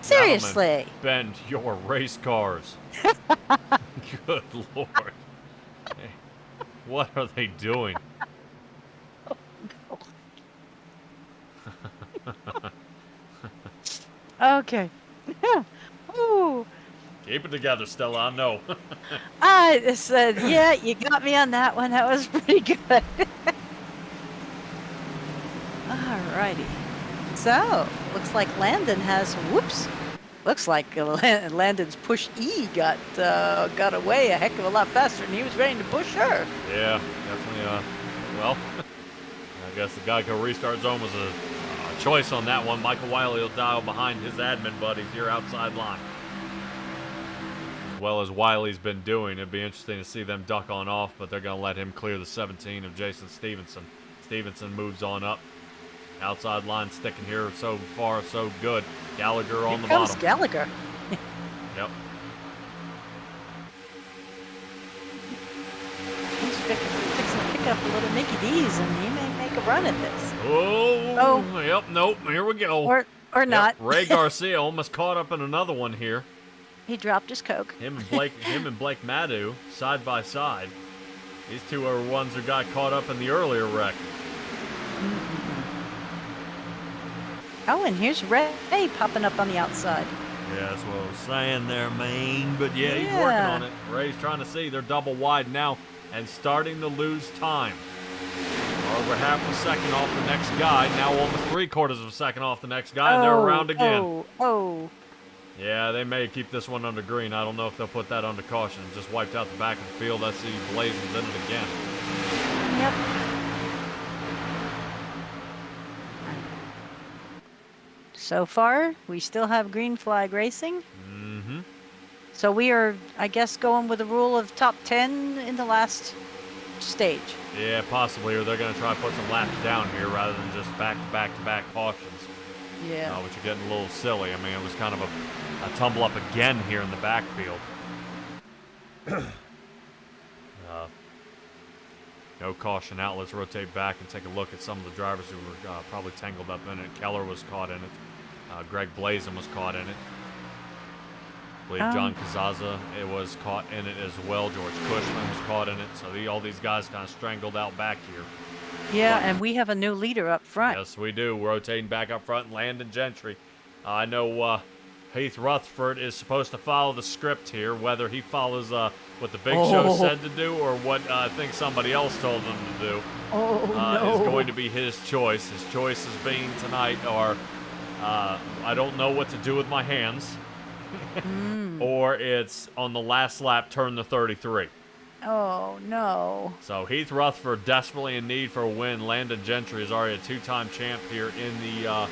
Seriously. Gentlemen, bend your race cars. Good Lord. Hey, what are they doing? Okay. Ooh. Keep it together, Stella. I know. I said, yeah, you got me on that one. That was pretty good. Alrighty. So, looks like Landon has, whoops. Looks like Landon's push E got away a heck of a lot faster than he was ready to push her. Yeah, definitely. Well, I guess the Geico restart zone was a choice on that one. Michael Wiley will dial behind his admin buddies here outside line. As well as Wiley's been doing, it'd be interesting to see them duck on off, but they're going to let him clear the 17 of Jason Stevenson. Stevenson moves on up. Outside line sticking here so far, so good. Gallagher on the Here comes bottom. Gallagher. Yep. He's fixing to pick up a little Mickey D's, and he may make a run at this. Oh, yep, nope, here we go. Or not. Yep, Ray Garcia almost caught up in another one here. He dropped his Coke. Him and Blake Madu, side by side. These two are ones who got caught up in the earlier wreck. Oh, and here's Ray popping up on the outside. Yeah, that's what I was saying there, man. But yeah, he's working Yeah. on it. Ray's trying to see. They're double wide now and starting to lose time. Over half a second off the next guy. Now almost 3/4 of a second off the next guy, and they're around again. Oh. Yeah, they may keep this one under green. I don't know if they'll put that under caution. Just wiped out the back of the field. I see Blazins in it again. Yep. So far, we still have green flag racing. Mm-hmm. So we are, I guess, going with the rule of top 10 in the last stage. Yeah, possibly, or they're going to try to put some laps down here rather than just back-to-back-to-back cautions. Yeah. Which are getting a little silly. I mean, it was kind of a tumble up again here in the backfield. No caution out. Let's rotate back and take a look at some of the drivers who were probably tangled up in it. Keller was caught in it. Greg Blazin was caught in it. I believe John Cazaza was caught in it as well. George Cushman was caught in it. So all these guys kind of strangled out back here. Yeah, and we have a new leader up front. Yes, we do. Rotating back up front, Landon Gentry. I know Heath Rutherford is supposed to follow the script here, whether he follows what the Big Show said to do or what I think somebody else told him to do. No. Is going to be his choice. His choices being tonight are I don't know what to do with my hands, or it's on the last lap, turn the 33. Oh, no. So Heath Rutherford desperately in need for a win. Landon Gentry is already a two-time champ here in the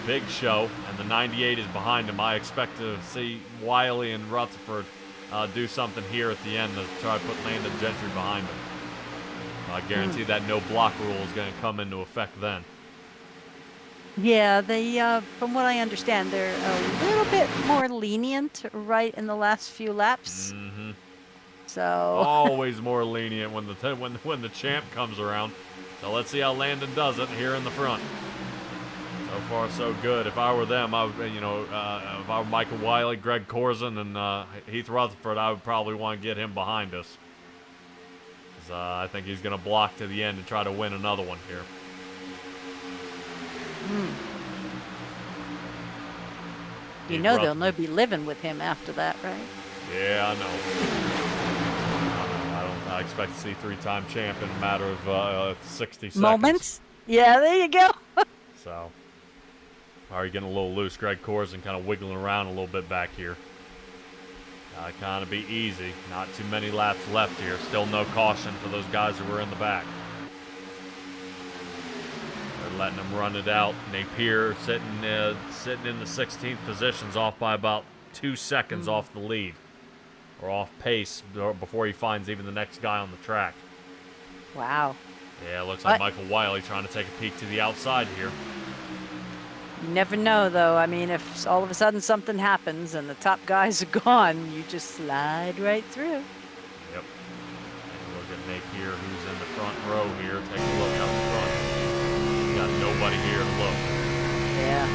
Big Show, and the 98 is behind him. I expect to see Wiley and Rutherford do something here at the end to try to put Landon Gentry behind him. I guarantee that no block rule is going to come into effect then. Yeah, they, from what I understand, they're a little bit more lenient right in the last few laps. Mm-hmm. So Always more lenient when the champ comes around. So let's see how Landon does it here in the front. So So far, so good. If I were them, I would, if I were Michael Wiley, Greg Corzin, and Heath Rutherford, I would probably want to get him behind us. 'Cause, I think he's going to block to the end and try to win another one here. You know they'll no be living with him after that, right? Yeah, I know. I expect to see three-time champ in a matter of 60 seconds. Moments? Yeah, there you go. So, already getting a little loose. Greg Corzin kind of wiggling around a little bit back here. Kind of be easy. Not too many laps left here. Still no caution for those guys who were in the back. They're letting them run it out. Napier sitting in the 16th positions, off by about 2 seconds off the lead, or off pace before he finds even the next guy on the track. Wow. Yeah, it looks like Michael Wiley trying to take a peek to the outside here. You never know, though. I mean, if all of a sudden something happens and the top guys are gone, you just slide right through. Yep. Take a look at Napier, who's in the front row here. Take a look out the front. He's got nobody here to look. Yeah.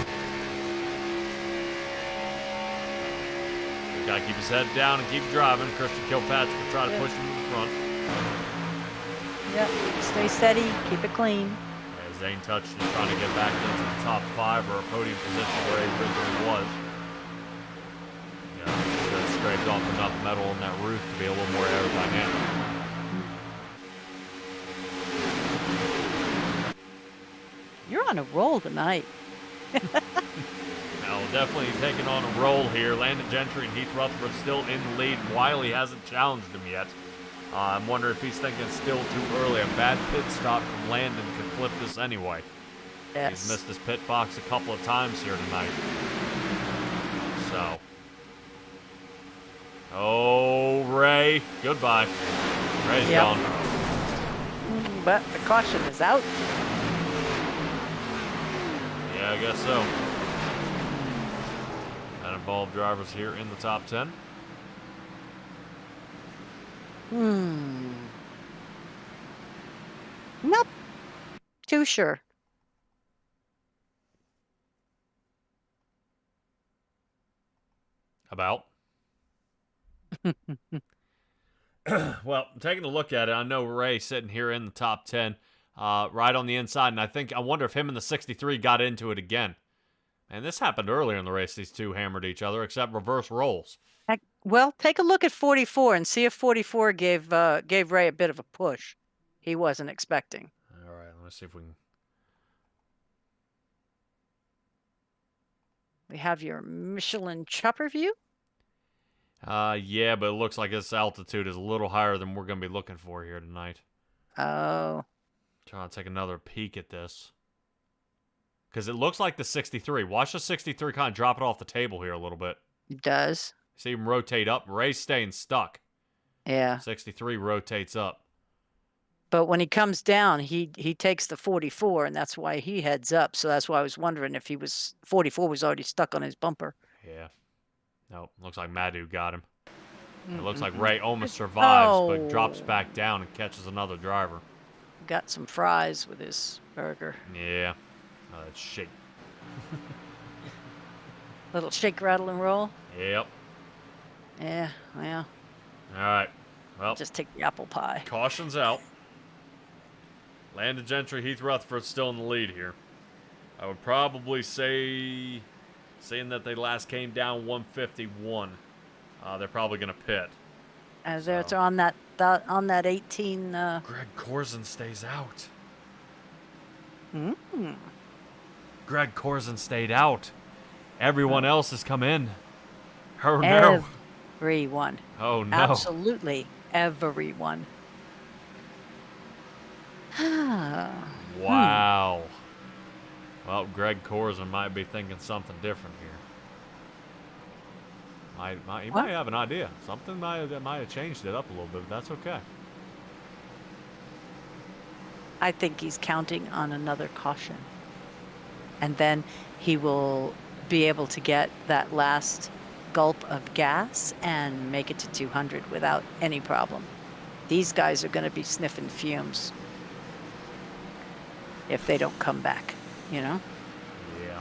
He's got to keep his head down and keep driving. Christian Kilpatrick will try to push him to the front. Yep. Stay steady. Keep it clean. Zane Touchton trying to get back into the top 5 or a podium position where he originally was. Should have scraped off enough metal on that roof to be a little more aerodynamic. You're on a roll tonight. Now, definitely taking on a roll here. Landon Gentry and Heath Rutherford still in the lead. Wiley hasn't challenged him yet. I'm wondering if he's thinking it's still too early. A bad pit stop from Landon could flip this anyway. Yes. He's missed his pit box a couple of times here tonight. So. Oh, Ray. Goodbye. Ray's gone. But the caution is out. Yeah, I guess so. That involved drivers here in the top 10. Not too sure. About? Well, taking a look at it, I know Ray sitting here in the top 10, right on the inside, and I wonder if him and the 63 got into it again. And this happened earlier in the race. These two hammered each other, except reverse rolls. Well, take a look at 44 and see if 44 gave Ray a bit of a push he wasn't expecting. All right, let's see if we can. We have your Michelin chopper view. Yeah, but it looks like this altitude is a little higher than we're going to be looking for here tonight. Oh. Trying to take another peek at this. Because it looks like the 63. Watch the 63 kind of drop it off the table here a little bit. It does. See him rotate up. Ray's staying stuck. Yeah. 63 rotates up. But when he comes down, he takes the 44, and that's why he heads up. So that's why I was wondering if 44 was already stuck on his bumper. Yeah. Nope. Looks like Madhu got him. It looks like Ray almost survives, but drops back down and catches another driver. Got some fries with his burger. Yeah. Oh, that's shake. Little shake, rattle, and roll. Yep. Yeah, well. All right. Well. Just take the apple pie. Caution's out. Landon Gentry, Heath Rutherford still in the lead here. I would probably say, seeing that they last came down 151, they're probably going to pit. As it's on that 18. Greg Corzin stays out. Greg Corzin stayed out. Everyone else has come in. Oh no. Everyone. Oh no. Absolutely everyone. Wow. Well, Greg Corzin might be thinking something different here. He might have an idea. Something might have changed it up a little bit, but that's okay. I think he's counting on another caution. And then he will be able to get that last gulp of gas and make it to 200 without any problem. These guys are going to be sniffing fumes if they don't come back, you know? Yeah.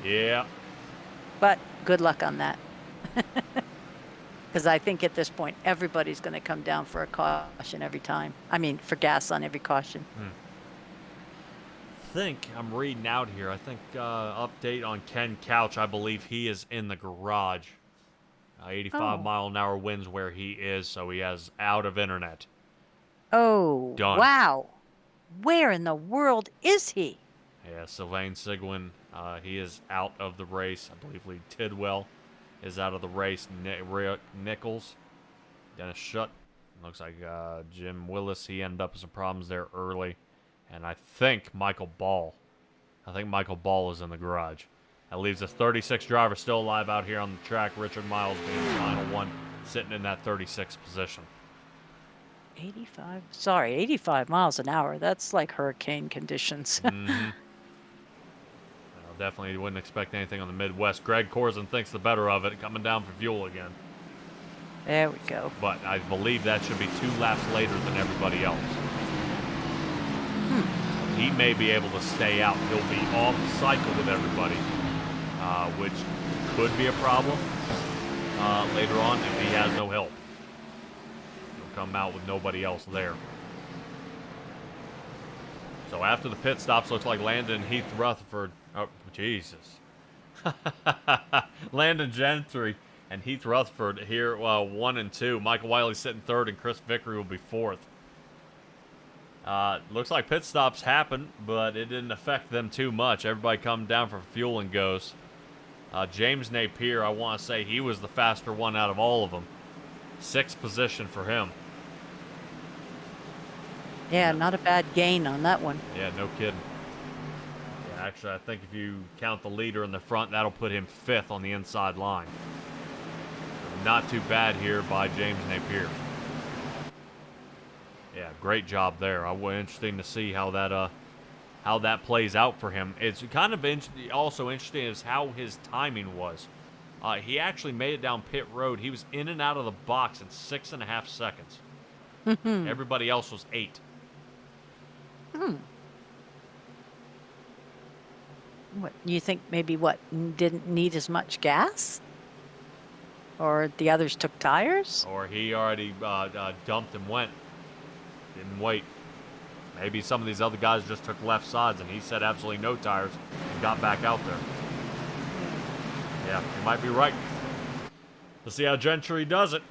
Yeah. But good luck on that. Because I think at this point, everybody's going to come down for a caution every time. I mean, for gas on every caution. I'm reading out here. I think update on Ken Couch. I believe he is in the garage. 85-mile-an-hour winds where he is, so he has out of internet. Oh, Done. wow. Where in the world is he? Yeah, Sylvain Sigwin, he is out of the race. I believe Lee Tidwell is out of the race. Rick Nichols, Dennis Schutt. Looks like Jim Willis, he ended up with some problems there early. And I think Michael Ball. Is in the garage. That leaves a 36 driver still alive out here on the track. Richard Miles being the final one, sitting in that 36th position. 85 miles an hour. That's like hurricane conditions. Definitely wouldn't expect anything on the Midwest. Greg Corzin thinks the better of it, coming down for fuel again. There we go. But I believe that should be 2 laps later than everybody else. He may be able to stay out. He'll be off cycle with everybody, which could be a problem later on if he has no help. He'll come out with nobody else there. So after the pit stops, looks like Landon and Heath Rutherford. Oh, Jesus. Landon Gentry and Heath Rutherford here, 1 and 2. Michael Wiley sitting 3rd, and Chris Vickery will be 4th. Looks like pit stops happened, but it didn't affect them too much. Everybody come down for fuel and goes. James Napier, I want to say he was the faster one out of all of them. 6th position for him. Yeah, not a bad gain on that one. Yeah, no kidding. Yeah, actually, I think if you count the leader in the front, that'll put him 5th on the inside line. Not too bad here by James Napier. Yeah, great job there. Interesting to see how that plays out for him. It's kind of also interesting is how his timing was. He actually made it down pit road. He was in and out of the box in 6.5 seconds. Everybody else was 8. What you think? Maybe didn't need as much gas, or the others took tires, or he already dumped and went. Didn't wait. Maybe some of these other guys just took left sides and he said absolutely no tires and got back out there. Yeah, you might be right. Let's see how Gentry does it.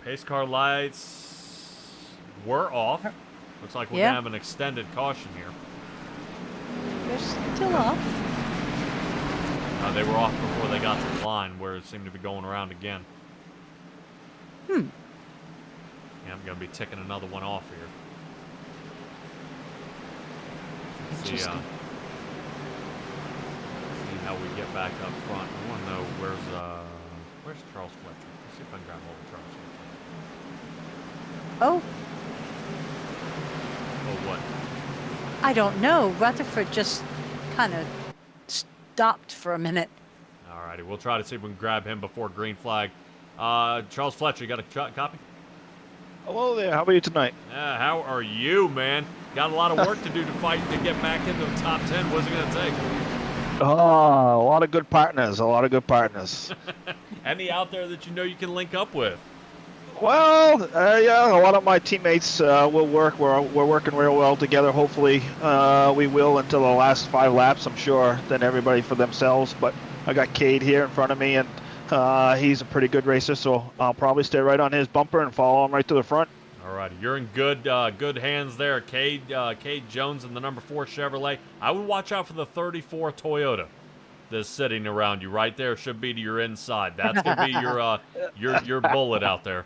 Pace car lights were off. Looks like we're going to have an extended caution here. They're still off. They were off before they got to the line where it seemed to be going around again. Yeah, I'm going to be ticking another one off here. See how we get back up front. I want to know where's Charles Fletcher. Let's see if I can grab hold of Charles Fletcher. Oh. Oh, what? I don't know. Rutherford just kind of stopped for a minute. All righty, we'll try to see if we can grab him before green flag. Charles Fletcher, you got a copy? Hello there. How are you tonight? How are you, man? Got a lot of work to do to fight to get back into the top 10. What's it going to take? Oh, a lot of good partners. Any out there that you know you can link up with? Well, yeah, a lot of my teammates will work. We're working real well together. Hopefully, we will until the last 5 laps, I'm sure. Then everybody for themselves. But I got Cade here in front of me, and he's a pretty good racer, so I'll probably stay right on his bumper and follow him right to the front. All righty, you're in good hands there. Cade Jones in the number 4 Chevrolet. I would watch out for the 34 Toyota that's sitting around you right there. Should be to your inside. That's gonna be your bullet out there.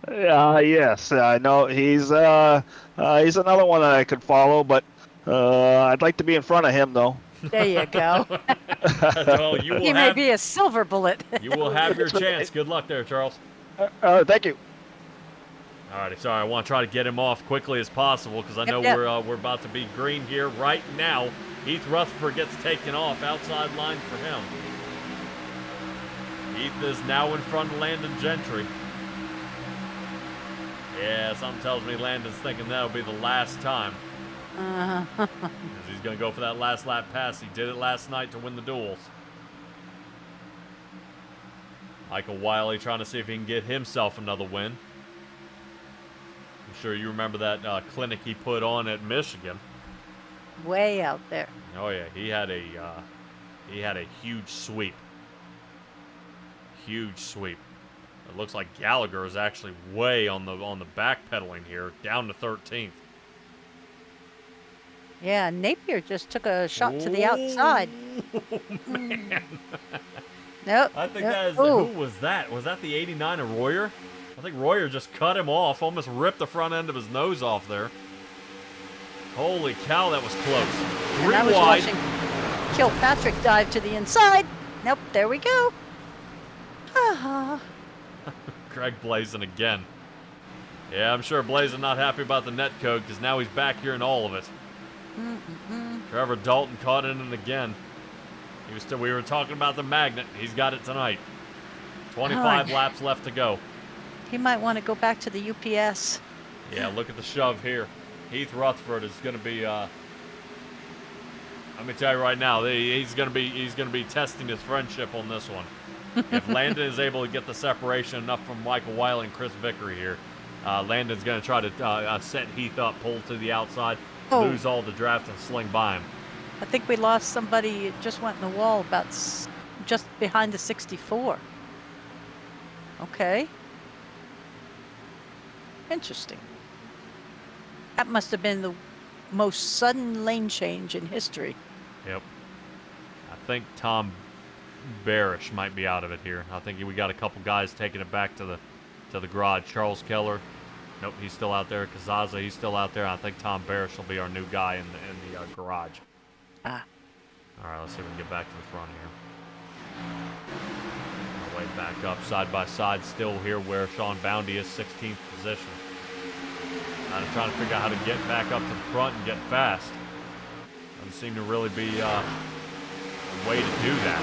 Yes, I know he's another one that I could follow, but I'd like to be in front of him though. There you go. Well, he may be a silver bullet. You will have your chance. Good luck there, Charles. Thank you. All righty, sorry, I want to try to get him off quickly as possible because I know we're about to be green here right now. Heath Rutherford gets taken off, outside line for him. Heath is now in front of Landon Gentry. Yeah, something tells me Landon's thinking that'll be the last time. Uh-huh. As he's going to go for that last lap pass. He did it last night to win the duels. Michael Wiley trying to see if he can get himself another win. I'm sure you remember that clinic he put on at Michigan. Way out there. Oh yeah, he had a huge sweep. Huge sweep. It looks like Gallagher is actually way on the backpedaling here, down to 13th. Yeah, Napier just took a shot to the outside. Oh, man. Nope. I think nope. that is. Ooh. Who was that? Was that the 89 of Royer? I think Royer just cut him off, almost ripped the front end of his nose off there. Holy cow, that was close. And Three I was wide. watching Kilpatrick dive to the inside. Nope, there we go. Greg Blazin again. Yeah, I'm sure Blazin not happy about the net code because now he's back here in all of it. Trevor Dalton caught in it again. We were talking about the magnet. He's got it tonight. 25 laps left to go. He might want to go back to the UPS. Yeah, look at the shove here. Heath Rutherford is going to be. Let me tell you right now, he's going to be testing his friendship on this one. If Landon is able to get the separation enough from Michael Wiley and Chris Vickery here, Landon's going to try to set Heath up, pull to the outside, lose all the draft, and sling by him. I think we lost somebody. It just went in the wall about just behind the 64. Okay. Interesting. That must have been the most sudden lane change in history. Yep. I think Tom Barish might be out of it here. I think we got a couple guys taking it back to the garage. Charles Keller, nope, he's still out there. Kazaza, he's still out there. I think Tom Barish will be our new guy in the garage. All right, let's see if we can get back to the front here. Way back up, side by side, still here where Sean Boundy is, 16th position. I'm trying to figure out how to get back up to the front and get fast. Doesn't seem to really be a way to do that.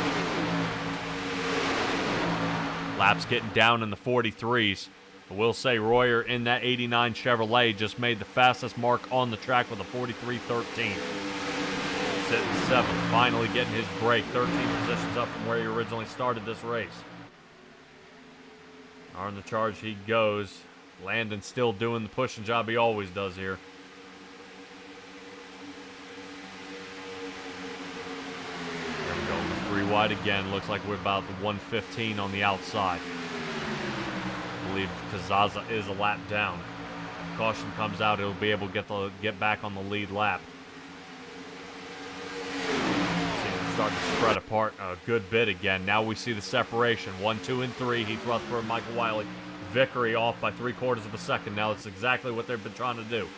Laps getting down in the 43s. I will say Royer in that 89 Chevrolet just made the fastest mark on the track with a 43.13. Sitting 7th, finally getting his break. 13 positions up from where he originally started this race. On the charge he goes. Landon still doing the pushing job he always does here. There we go, 3 wide again. Looks like we're about the 115 on the outside. I believe Kazaza is a lap down. If caution comes out, he'll be able to get back on the lead lap. Starting to spread apart a good bit again. Now we see the separation. 1, 2, and 3. Heath Rutherford, Michael Wiley. Vickery off by 3/4 of a second. Now it's exactly what they've been trying to do.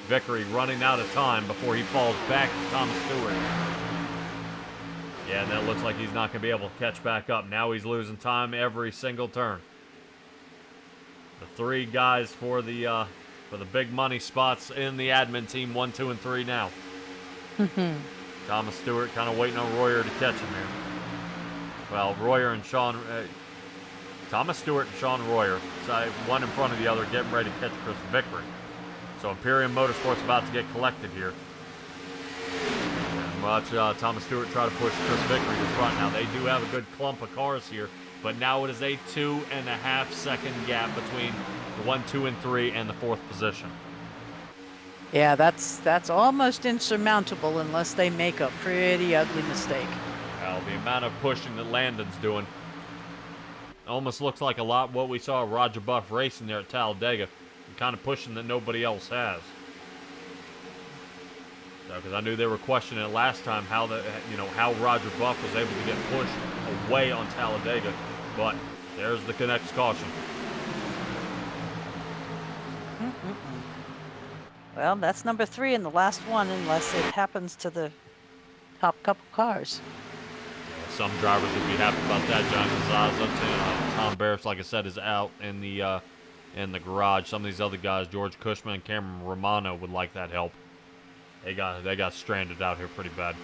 Vickery running out of time before he falls back to Thomas Stewart. Yeah, and that looks like he's not going to be able to catch back up. Now he's losing time every single turn. The 3 guys for the big money spots in the admin team, 1, 2, and 3 now. Thomas Stewart kind of waiting on Royer to catch him here. Well, Royer and Sean... Thomas Stewart and Sean Royer, one in front of the other, getting ready to catch Chris Vickery. So Imperium Motorsports about to get collected here. And watch Thomas Stewart try to push Chris Vickery to front. Now they do have a good clump of cars here, but now it is a 2.5 second gap between the 1, 2, and 3 and the 4th position. Yeah, that's almost insurmountable unless they make a pretty ugly mistake. Well, the amount of pushing that Landon's doing almost looks like a lot what we saw Roger Buff racing there at Talladega. Kind of pushing that nobody else has. Because I knew they were questioning it last time how Roger Buff was able to get pushed away on Talladega, but there's the next caution. Well, that's number 3 and the last one, unless it happens to the top couple cars. Some drivers would be happy about that. John Gonzalez, Tom Barish, like I said, is out in the garage. Some of these other guys, George Cushman and Cameron Romano, would like that help. They got stranded out here pretty bad.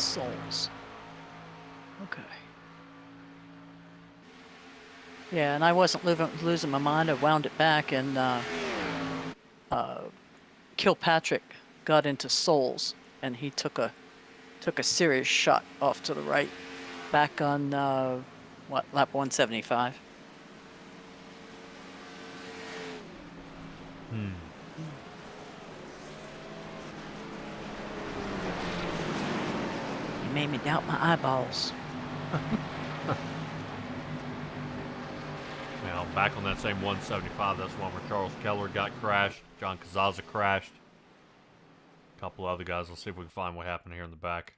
souls. Okay. Yeah, and I wasn't losing my mind. I wound it back, and Kilpatrick got into souls, and he took a serious shot off to the right, back on lap 175. You made me doubt my eyeballs. Now, back on that same 175, that's one where Charles Keller got crashed. John Kazaza crashed. A couple other guys. Let's see if we can find what happened here in the back.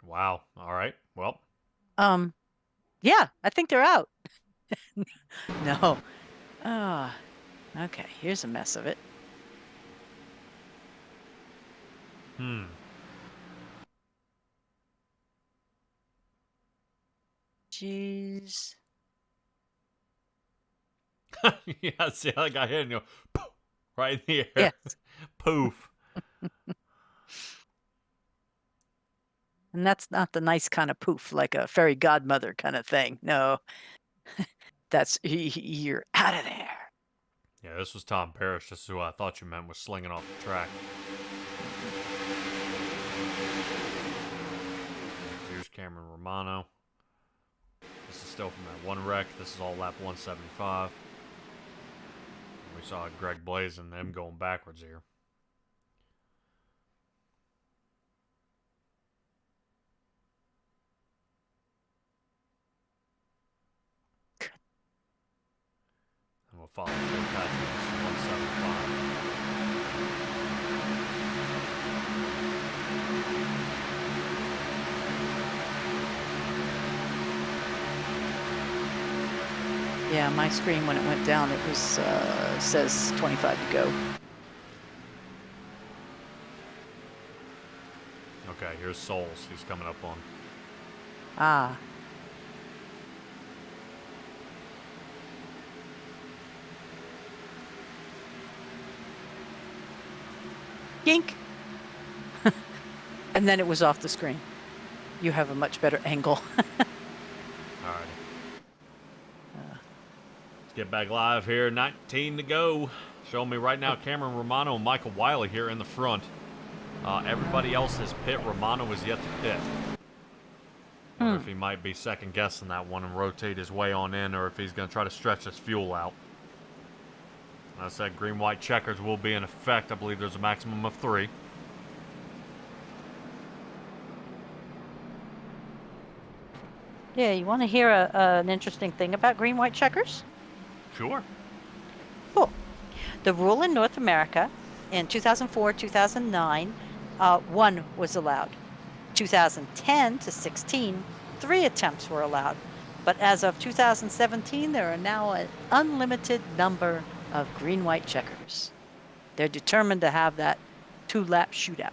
Wow. All right. Well. Yeah, I think they're out. No. Okay, here's a mess of it. Jeez. Yeah, see how that guy hit and go, poof, right in the air. Yes. Poof. And that's not the nice kind of poof, like a fairy godmother kind of thing. No. That's, you're out of there. Yeah, this was Tom Parrish. This is who I thought you meant was slinging off the track. Here's Cameron Romano. This is still from that one wreck. This is all lap 175. We saw Greg Blaze and them going backwards here. And we'll follow Kilpatrick. This is 175. Yeah, my screen when it went down, it was says 25 to go. Okay, here's Souls. He's coming up on. Ah. Gink. And then it was off the screen. You have a much better angle. Alrighty. Let's get back live here. 19 to go. Showing me right now Cameron Romano and Michael Wiley here in the front. Everybody else has pit. Romano is yet to pit. Wonder if he might be second guessing that one and rotate his way on in, or if he's going to try to stretch his fuel out. I said green, white checkers will be in effect. I believe there's a maximum of 3. Yeah, you want to hear an interesting thing about green, white checkers? Sure. Cool. The rule in North America in 2004, 2009, 1 was allowed. 2010 to 16, 3 attempts were allowed. But as of 2017, there are now an unlimited number of green, white checkers. They're determined to have that 2-lap shootout.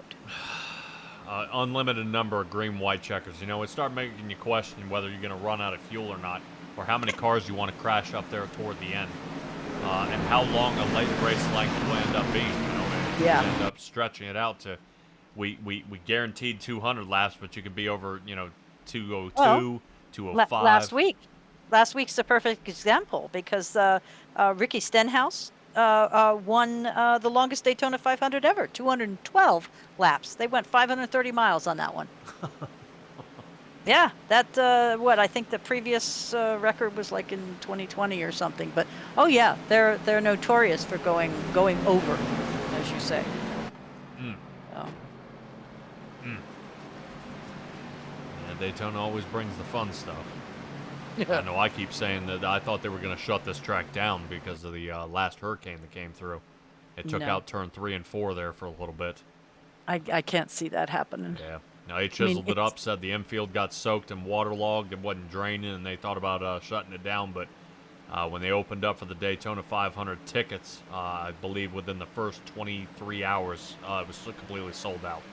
Unlimited number of green, white checkers. You know, it started making you question whether you're going to run out of fuel or not, or how many cars you want to crash up there toward the end, and how long a late race length will end up being. You know, and Yeah. end up stretching it out to, we guaranteed 200 laps, but you could be over, 202, Well, 205. Last week's a perfect example because Ricky Stenhouse won the longest Daytona 500 ever, 212 laps. They went 530 miles on that one. Yeah, that I think the previous record was like in 2020 or something. But oh yeah, they're notorious for going over, as you say. So. Yeah, Daytona always brings the fun stuff. Yeah. I know I keep saying that I thought they were going to shut this track down because of the last hurricane that came through. It took out turn 3 and 4 there for a little bit. I can't see that happening. Yeah. Now, they chiseled it up, said the infield got soaked and waterlogged. It wasn't draining, and they thought about shutting it down. But when they opened up for the Daytona 500 tickets, I believe within the first 23 hours, it was completely sold out.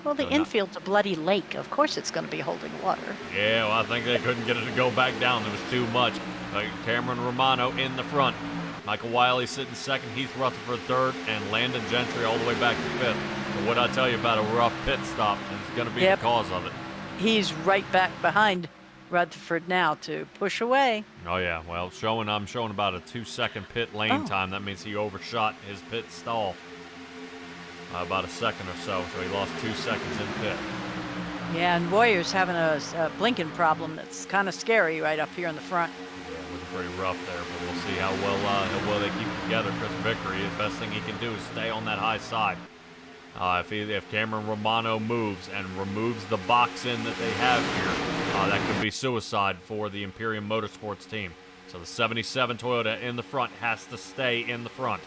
Well, the So not- infield's a bloody lake. Of course it's going to be holding water. Yeah, well, I think they couldn't get it to go back down. There was too much. Cameron Romano in the front. Michael Wiley sitting second, Heath Rutherford third, and Landon Gentry all the way back to fifth. But what I tell you about a rough pit stop is going to be Yep. the cause of it. He's right back behind Rutherford now to push away. Oh yeah, well, I'm showing about a 2-second pit lane Oh. time. That means he overshot his pit stall about a second or so he lost 2 seconds in pit. Yeah, and Warrior's having a blinking problem that's kind of scary right up here in the front. Yeah, looking pretty rough there, but we'll see how well they keep it together. Chris Vickery, the best thing he can do is stay on that high side. If Cameron Romano moves and removes the box in that they have here, that could be suicide for the Imperium Motorsports team. So the 77 Toyota in the front has to stay in the front.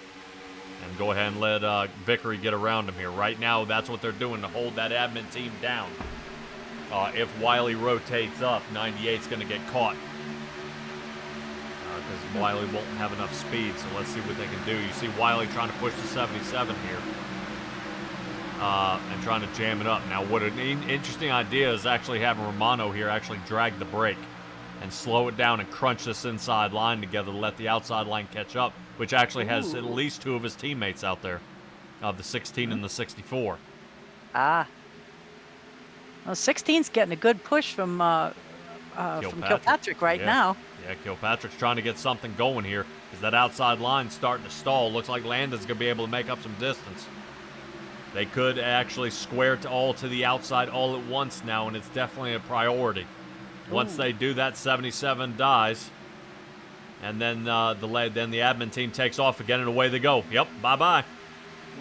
And go ahead and let Vickery get around him here. Right now, that's what they're doing to hold that admin team down. If Wiley rotates up, 98's going to get caught. Because Wiley won't have enough speed, so let's see what they can do. You see Wiley trying to push the 77 here. And trying to jam it up. Now, what an interesting idea is actually having Romano here actually drag the brake and slow it down and crunch this inside line together to let the outside line catch up, which actually has at least 2 of his teammates out there, the 16 and the 64. Ah. Well, 16's getting a good push from Kilpatrick right now. Yeah, Kilpatrick's trying to get something going here because that outside line's starting to stall. Looks like Landon's going to be able to make up some distance. They could actually square to the outside all at once now, and it's definitely a priority. Once they do that, 77 dies, and then the admin team takes off again, and away they go. Yep, bye-bye.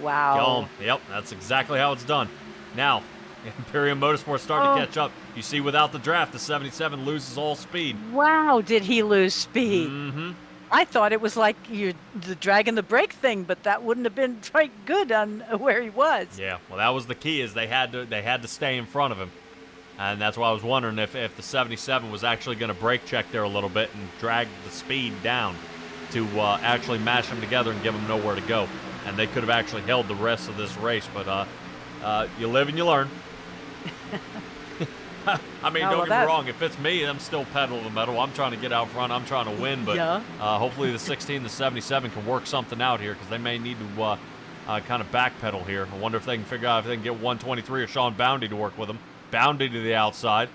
Wow. Gone. Yep, that's exactly how it's done. Now, Imperium Motorsports starting to catch up. You see, without the draft, the 77 loses all speed. Wow, did he lose speed? Mm-hmm. I thought it was like the dragging the brake thing, but that wouldn't have been quite good on where he was. Yeah, well, that was the key, is they had to stay in front of him. And that's why I was wondering if the 77 was actually going to brake check there a little bit and drag the speed down to actually mash them together and give them nowhere to go. And they could have actually held the rest of this race, but you live and you learn. I mean, don't get me wrong. If it's me, I'm still pedal to the metal. I'm trying to get out front. I'm trying to win, but hopefully the 16, the 77 can work something out here because they may need to kind of backpedal here. I wonder if they can figure out if they can get 123 or Sean Boundy to work with them. Boundy to the outside.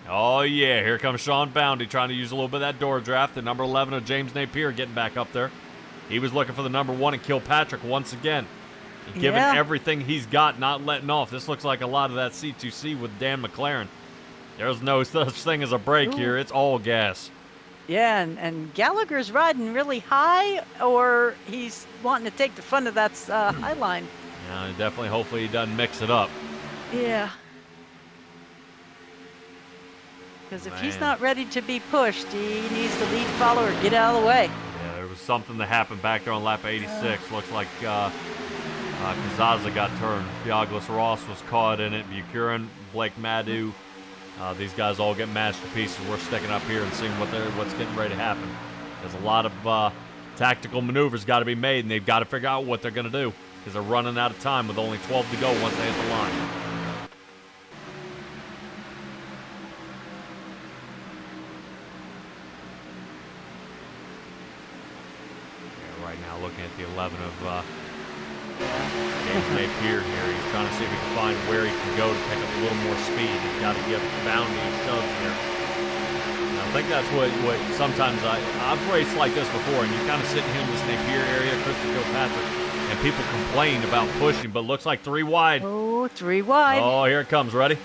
Oh, yeah, here comes Sean Boundy trying to use a little bit of that door draft. The number 11 of James Napier getting back up there. He was looking for the number 1 and Kilpatrick once again. Given everything he's got, not letting off. This looks like a lot of that C2C with Dan McLaren. There's no such thing as a brake here. It's all gas. Yeah, and Gallagher's riding really high, or he's wanting to take the front of that high line. Yeah, definitely. Hopefully he doesn't mix it up. Yeah. Because if he's not ready to be pushed, he needs the lead follower get out of the way. Yeah, there was something that happened back there on lap 86. Looks like Kazaza got turned. Douglas Ross was caught in it. Buchanan, Blake Madu. These guys all get mashed to pieces. We're sticking up here and seeing what's getting ready to happen. There's a lot of tactical maneuvers got to be made, and they've got to figure out what they're going to do because they're running out of time with only 12 to go once they hit the line. Yeah, right now, looking at the 11 of James Napier here. He's trying to see if he can find where he can go to pick up a little more speed. He's got to give Boundy a shove here. And I think that's what sometimes I've raced like this before, and you kind of sit here in this Napier area, Christian Kilpatrick, and people complain about pushing, but looks like 3 wide. Oh, 3 wide. Oh, here it comes. Ready?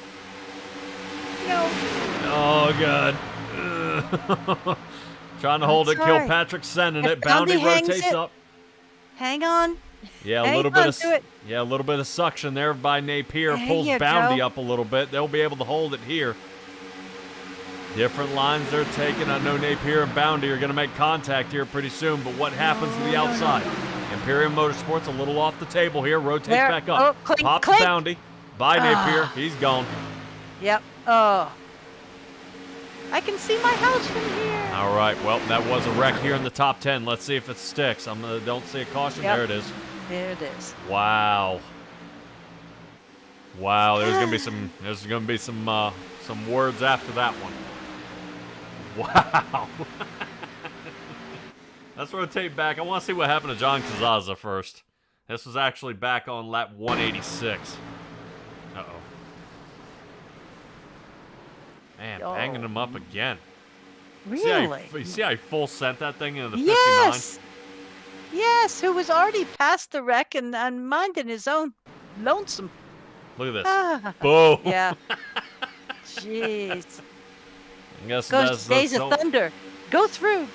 No. Oh, God. Trying to hold it. All right. Kilpatrick sending If it. Boundy hangs rotates it, up. Hang on. Yeah, a Hang little bit on of to it. a little bit of suction there by Napier There pulls you Boundy go. up a little bit. They'll be able to hold it here. Different lines they're taking. I know Napier and Boundy are going to make contact here pretty soon, but what happens to the outside? Imperium Motorsports a little off the table here. Rotates There. back up. Oh, clink, Pops clink. Boundy. By Napier. He's gone. Yep. Oh. I can see my house from here. All right. Well, that was a wreck here in the top 10. Let's see if it sticks. Don't see a caution. Yep. There it is. There it is. Wow. Wow, there's gonna be some words after that one. Wow. Let's rotate back. I want to see what happened to John Kazaza first. This was actually back on lap 186. Uh-oh. Man, banging him up again. Really? You see how he full sent that thing into the 59? Yes. Yes, who was already past the wreck and minding his own lonesome. Look at this. Ah, Boom. yeah. Jeez. I guess Goes Days of Thunder. Go through.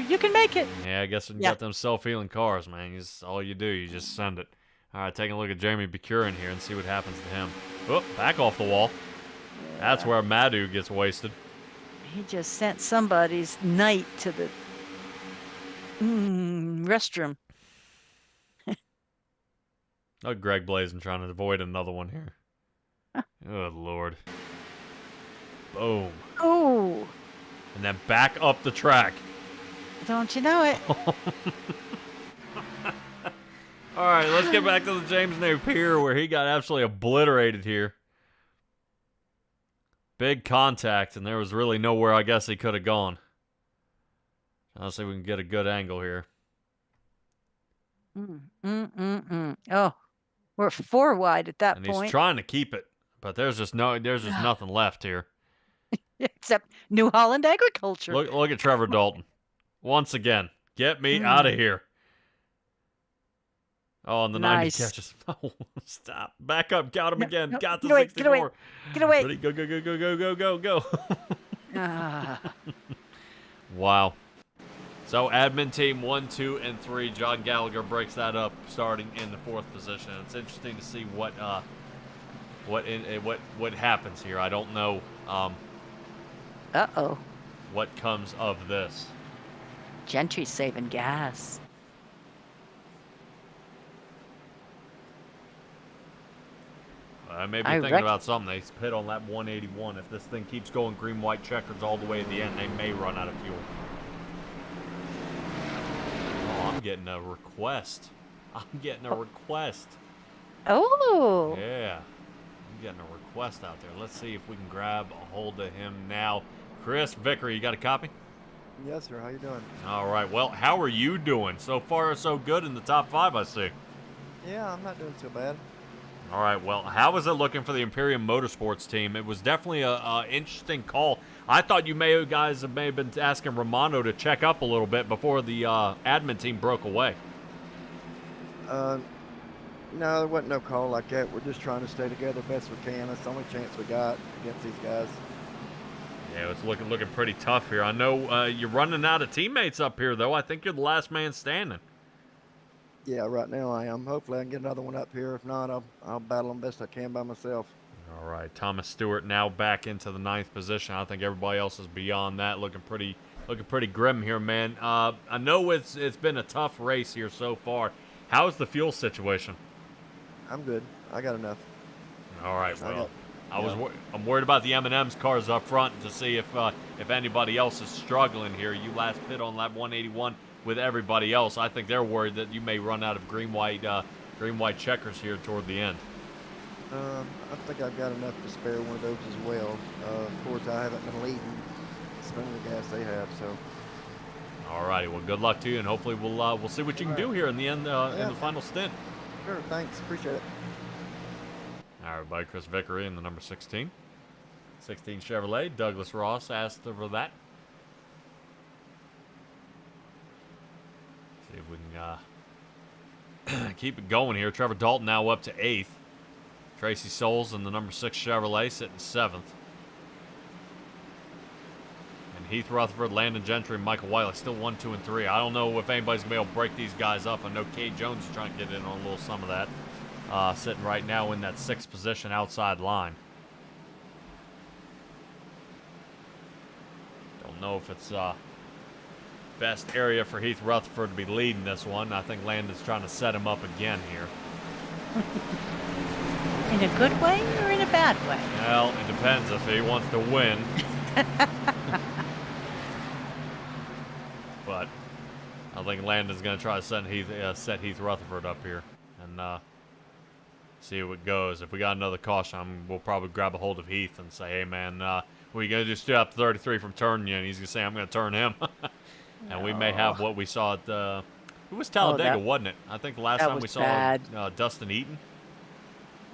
You can make it. Yeah, I guess when you got them self-healing cars, man, all you do, you just send it. All right, taking a look at Jeremy Bucurin here and see what happens to him. Oh, back off the wall. That's where Madhu gets wasted. He just sent somebody's night to the restroom. Oh, Greg Blazin trying to avoid another one here. Oh, Lord. Boom. Oh. And then back up the track. Don't you know it? All right, let's get back to the James Napier where he got absolutely obliterated here. Big contact, and there was really nowhere I guess he could have gone. I'll see if we can get a good angle here. Oh, we're 4 wide at that And point. he's trying to keep it, but there's just nothing left here. Except New Holland agriculture. Look at Trevor Dalton. Once again, get me out of here. Oh, and the 90 catches. Oh, stop. Back up. Got him again. Got the 64. Get away. Ready? Go. Wow. So admin team 1, 2, and 3. John Gallagher breaks that up, starting in the 4th position. It's interesting to see what happens here. I don't know. What comes of this? Gentry's saving gas. I may be thinking about something. They pit on lap 181. If this thing keeps going green, white checkers all the way to the end, they may run out of fuel. Oh, I'm getting a request. Oh. Yeah. I'm getting a request out there. Let's see if we can grab a hold of him now. Chris Vickery, you got a copy? Yes, sir. How you doing? All right. Well, how are you doing? So far, so good in the top 5, I see. Yeah, I'm not doing so bad. All right, well, how is it looking for the Imperium Motorsports team? It was definitely a interesting call. I thought you may have been asking Romano to check up a little bit before the admin team broke away. No, there wasn't no call like that. We're just trying to stay together best we can. That's the only chance we got against these guys. Yeah, it's looking pretty tough here. I know you're running out of teammates up here, though. I think you're the last man standing. Yeah, right now I am. Hopefully I can get another one up here. If not, I'll battle them best I can by myself. All right, Thomas Stewart now back into the 9th position. I think everybody else is beyond that. Looking pretty grim here, man. I know it's been a tough race here so far. How's the fuel situation? I'm good. I got enough. All right, well, I'm worried about the M&M's cars up front to see if anybody else is struggling here. You last pit on lap 181. With everybody else, I think they're worried that you may run out of green white checkers here toward the end. I think I've got enough to spare one of those as well. Of course, I haven't been leading some of the gas they have, so. All righty, well, good luck to you, and hopefully we'll see what you can do here in the end in the final stint. Sure, thanks, appreciate it. All right, everybody, Chris Vickery in the number 16. 16 Chevrolet. Douglas Ross asked for that. See if we can keep it going here. Trevor Dalton now up to 8th. Tracy Souls in the number 6 Chevrolet sitting 7th. And Heath Rutherford, Landon Gentry, and Michael Wiley still 1, 2, and 3. I don't know if anybody's going to be able to break these guys up. I know Cade Jones is trying to get in on a little some of that. Sitting right now in that 6th position outside line. Don't know if it's best area for Heath Rutherford to be leading this one. I think Landon's trying to set him up again here. In a good way or in a bad way? Well, it depends if he wants to win. But I think Landon's going to try to set Heath Rutherford up here and See how it goes. If we got another caution, we'll probably grab a hold of Heath and say, hey, man, we going to do step 33 from turning you? And he's going to say, I'm going to turn him. And we may have what we saw at the... It was Talladega, wasn't it? I think the last time we saw Dustin Eaton.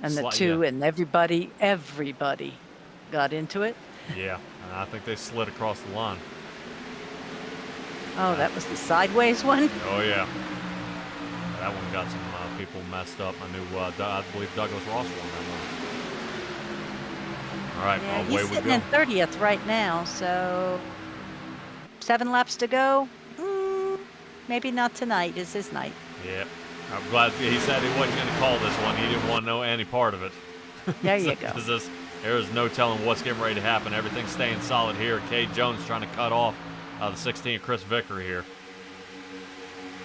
And the two, and everybody got into it. Yeah, and I think they slid across the line. Oh, that was the sideways one? Oh, yeah. That one got some people messed up. I knew, I believe Douglas Ross won that one. All right, yeah, away he's we sitting go. in 30th right now, so 7 laps to go. Maybe not tonight is his night. Yeah, I'm glad he said he wasn't going to call this one. He didn't want to know any part of it. There you go. There is no telling what's getting ready to happen. Everything's staying solid here. Cade Jones trying to cut off the 16 Chris Vickery here.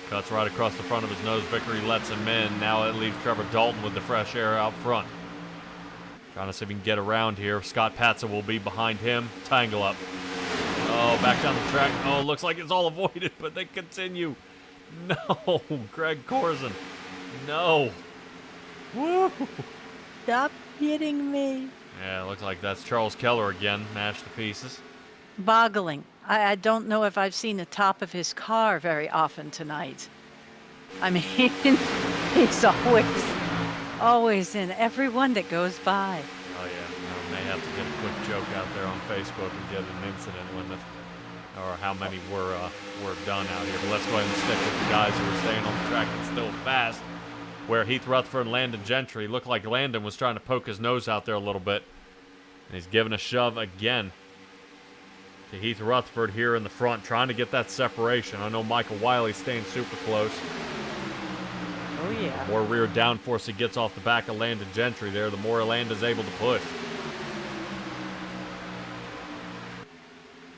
Cuts right across the front of his nose. Vickery lets him in. Now it leaves Trevor Dalton with the fresh air out front. Trying to see if he can get around here. Scott Patson will be behind him. Tangle up. Oh, back down the track. Oh, looks like it's all avoided, but they continue. No, Greg Corzin. No. Woo. Stop hitting me. Yeah, it looks like that's Charles Keller again, mashed to pieces. Boggling. I don't know if I've seen the top of his car very often tonight. I mean, he's always in every one that goes by. Oh, yeah. I may have to get a quick joke out there on Facebook and get an incident limit, or how many were done out here. But let's go ahead and stick with the guys who are staying on the track and still fast, where Heath Rutherford and Landon Gentry looked like Landon was trying to poke his nose out there a little bit. And he's giving a shove again to Heath Rutherford here in the front, trying to get that separation. I know Michael Wiley's staying super close. Oh, yeah. The more rear downforce he gets off the back of Landon Gentry there, the more Landon's able to push.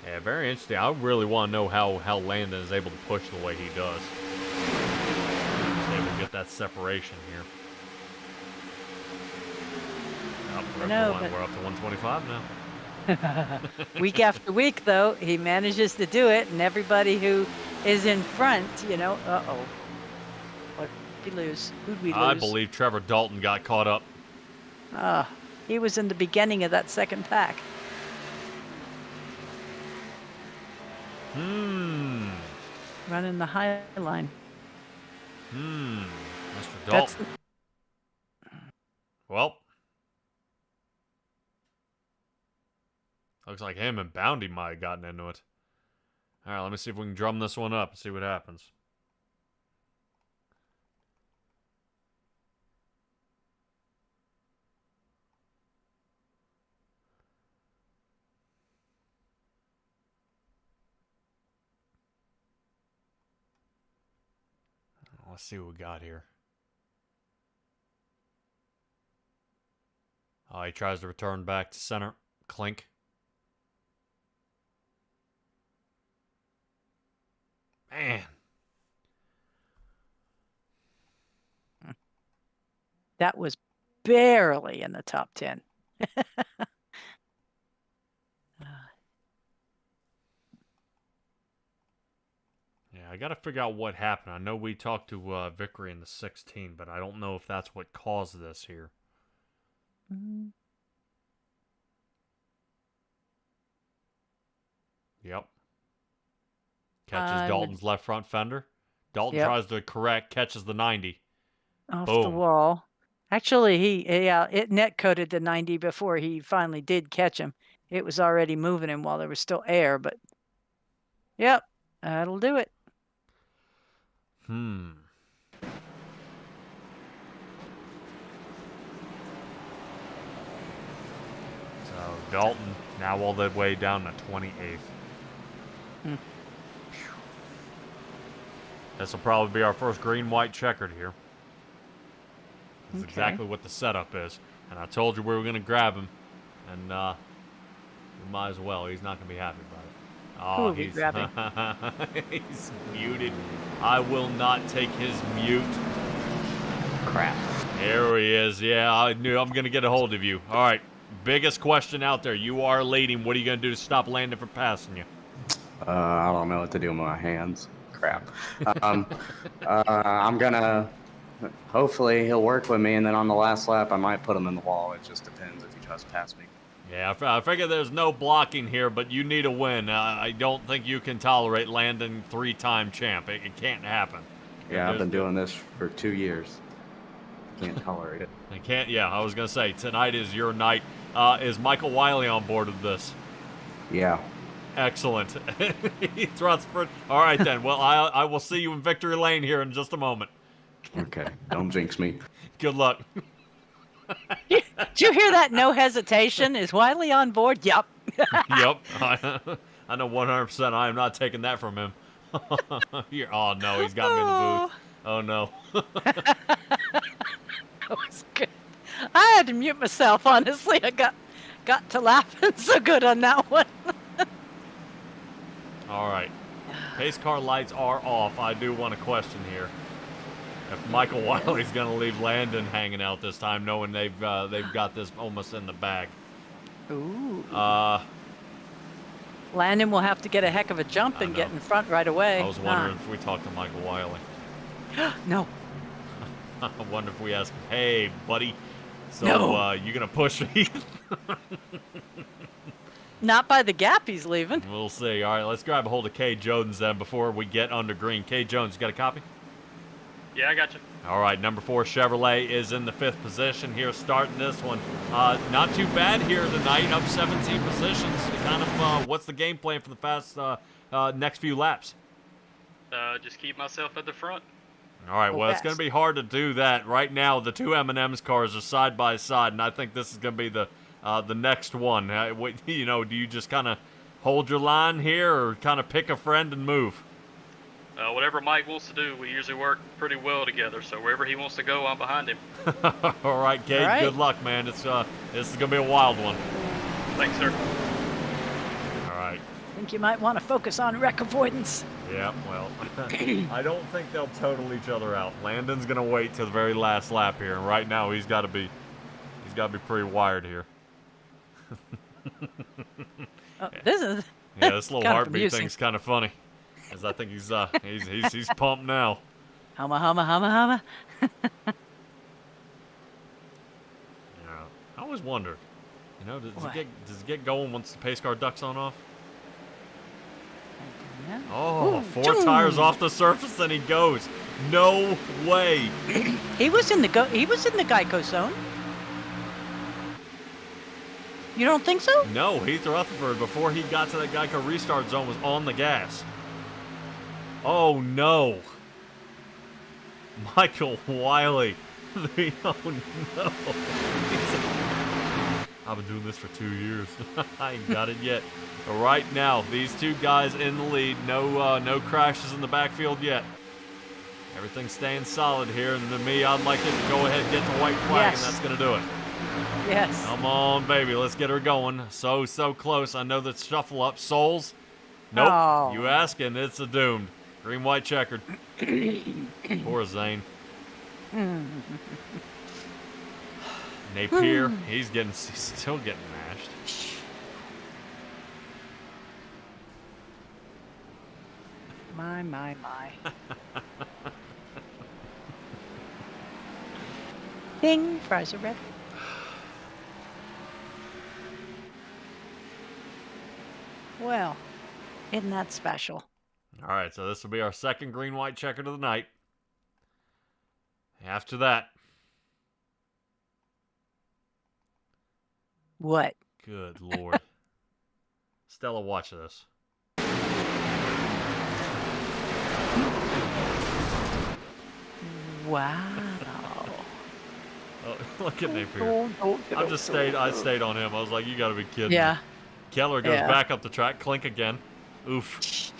Yeah, very interesting. I really want to know how Landon is able to push the way he does. He's able to get that separation here. We're up to 125 now. Week after week, though, he manages to do it, and everybody who is in front, uh-oh. What did we lose? Who'd we lose? I believe Trevor Dalton got caught up. He was in the beginning of that second pack. Running the high line. Mr. Dalton. Well. Looks like him and Boundy might have gotten into it. All right, let me see if we can drum this one up and see what happens. Let's see what we got here. Oh, he tries to return back to center. Clink. Man. That was barely in the top 10. Yeah, I got to figure out what happened. I know we talked to Vickery in the 16, but I don't know if that's what caused this here. Yep. Catches Dalton's left front fender. Dalton tries to correct, catches the 90. Off Boom. the wall. Actually, it net coded the 90 before he finally did catch him. It was already moving him while there was still air, but yep, that'll do it. So Dalton now all the way down to 28th. This will probably be our first green-white checkered here. That's exactly what the setup is. And I told you we were going to grab him. And we might as well. He's not going to be happy about it. Oh, he's grabbing. He's muted. I will not take his mute. Crap. There he is. Yeah, I knew I'm going to get a hold of you. All right. Biggest question out there. You are leading. What are you going to do to stop Landon from passing you? I don't know what to do with my hands. Crap. I'm gonna hopefully he'll work with me, and then on the last lap, I might put him in the wall. It just depends if he tries to pass me. Yeah, I figure there's no blocking here, but you need a win. I don't think you can tolerate Landon 3-time champ. It can't happen. Yeah, I've been doing this for 2 years. Can't tolerate it. I can't. Yeah, I was gonna say tonight is your night. Is Michael Wiley on board with this? Yeah. Excellent. He's Rutherford. All right then. Well, I will see you in victory lane here in just a moment. Okay. Don't jinx me. Good luck. Did you hear that? No hesitation. Is Wiley on board? Yep. Yep. I know 100%. I am not taking that from him. Here. Oh no, he's got me in the booth. Oh no. That was good. I had to mute myself, honestly. I got to laughing so good on that one. All right. Pace car lights are off. I do want to question here if Michael Wiley's going to leave Landon hanging out this time, knowing they've got this almost in the bag. Ooh. Landon will have to get a heck of a jump and get in front right away. I was wondering if we talked to Michael Wiley. No. I wonder if we ask him, hey, buddy, so No. You going to push me? Not by the gap he's leaving. We'll see. All right, let's grab a hold of Kay Jones then before we get under green. Kay Jones, you got a copy? Yeah, I got you. All right, number 4 Chevrolet is in the 5th position here, starting this one. Not too bad here tonight, up 17 positions. Kind of, what's the game plan for the fast next few laps? Just keep myself at the front. All right, well, it's going to be hard to do that. Right now, the 2 M&M's cars are side by side, and I think this is going to be the next one. You know, do you just kind of hold your line here or kind of pick a friend and move? Whatever Mike wants to do, we usually work pretty well together. So wherever he wants to go, I'm behind him. All right, Kate. All right. Good luck, man. This is gonna be a wild one. Thanks, sir. All right. I think you might want to focus on wreck avoidance. Yeah. Well, I don't think they'll total each other out. Landon's gonna wait till the very last lap here, and right now he's got to be pretty wired here. This is Yeah, this little kind of heartbeat amusing. thing's kind of funny. Because I think he's pumped now. Humma, humma, humma, humma. Yeah. I always wondered, you know, does What? it get going once the pace car ducks on off? Yeah. Oh, Ooh, 4 zoom. tires off the surface and he goes. No way. He was in the Geico zone. You don't think so? No, Heath Rutherford, before he got to that Geico restart zone, was on the gas. Oh, no. Michael Wiley. Oh, no. I've been doing this for 2 years. I ain't got it yet. But right now, these 2 guys in the lead. No crashes in the backfield yet. Everything's staying solid here. And to me, I'd like it to go ahead and get the white flag, Yes. and that's going to do it. Yes. Come on, baby. Let's get her going. So close. I know that shuffle up. Souls? Nope. Oh. You asking. It's a doomed. Green, white, checkered. Poor Zane. Napier, he's still getting mashed. My. Ding, fries are ready. Well, isn't that special? All right, so this will be our second green, white checkered of the night. After that, What? good Lord. Stella, watch this. Wow. Oh, look at Napier. I stayed on him. I was like, you got to be kidding me. Yeah. Keller goes Yeah. back up the track, clink again. Oof.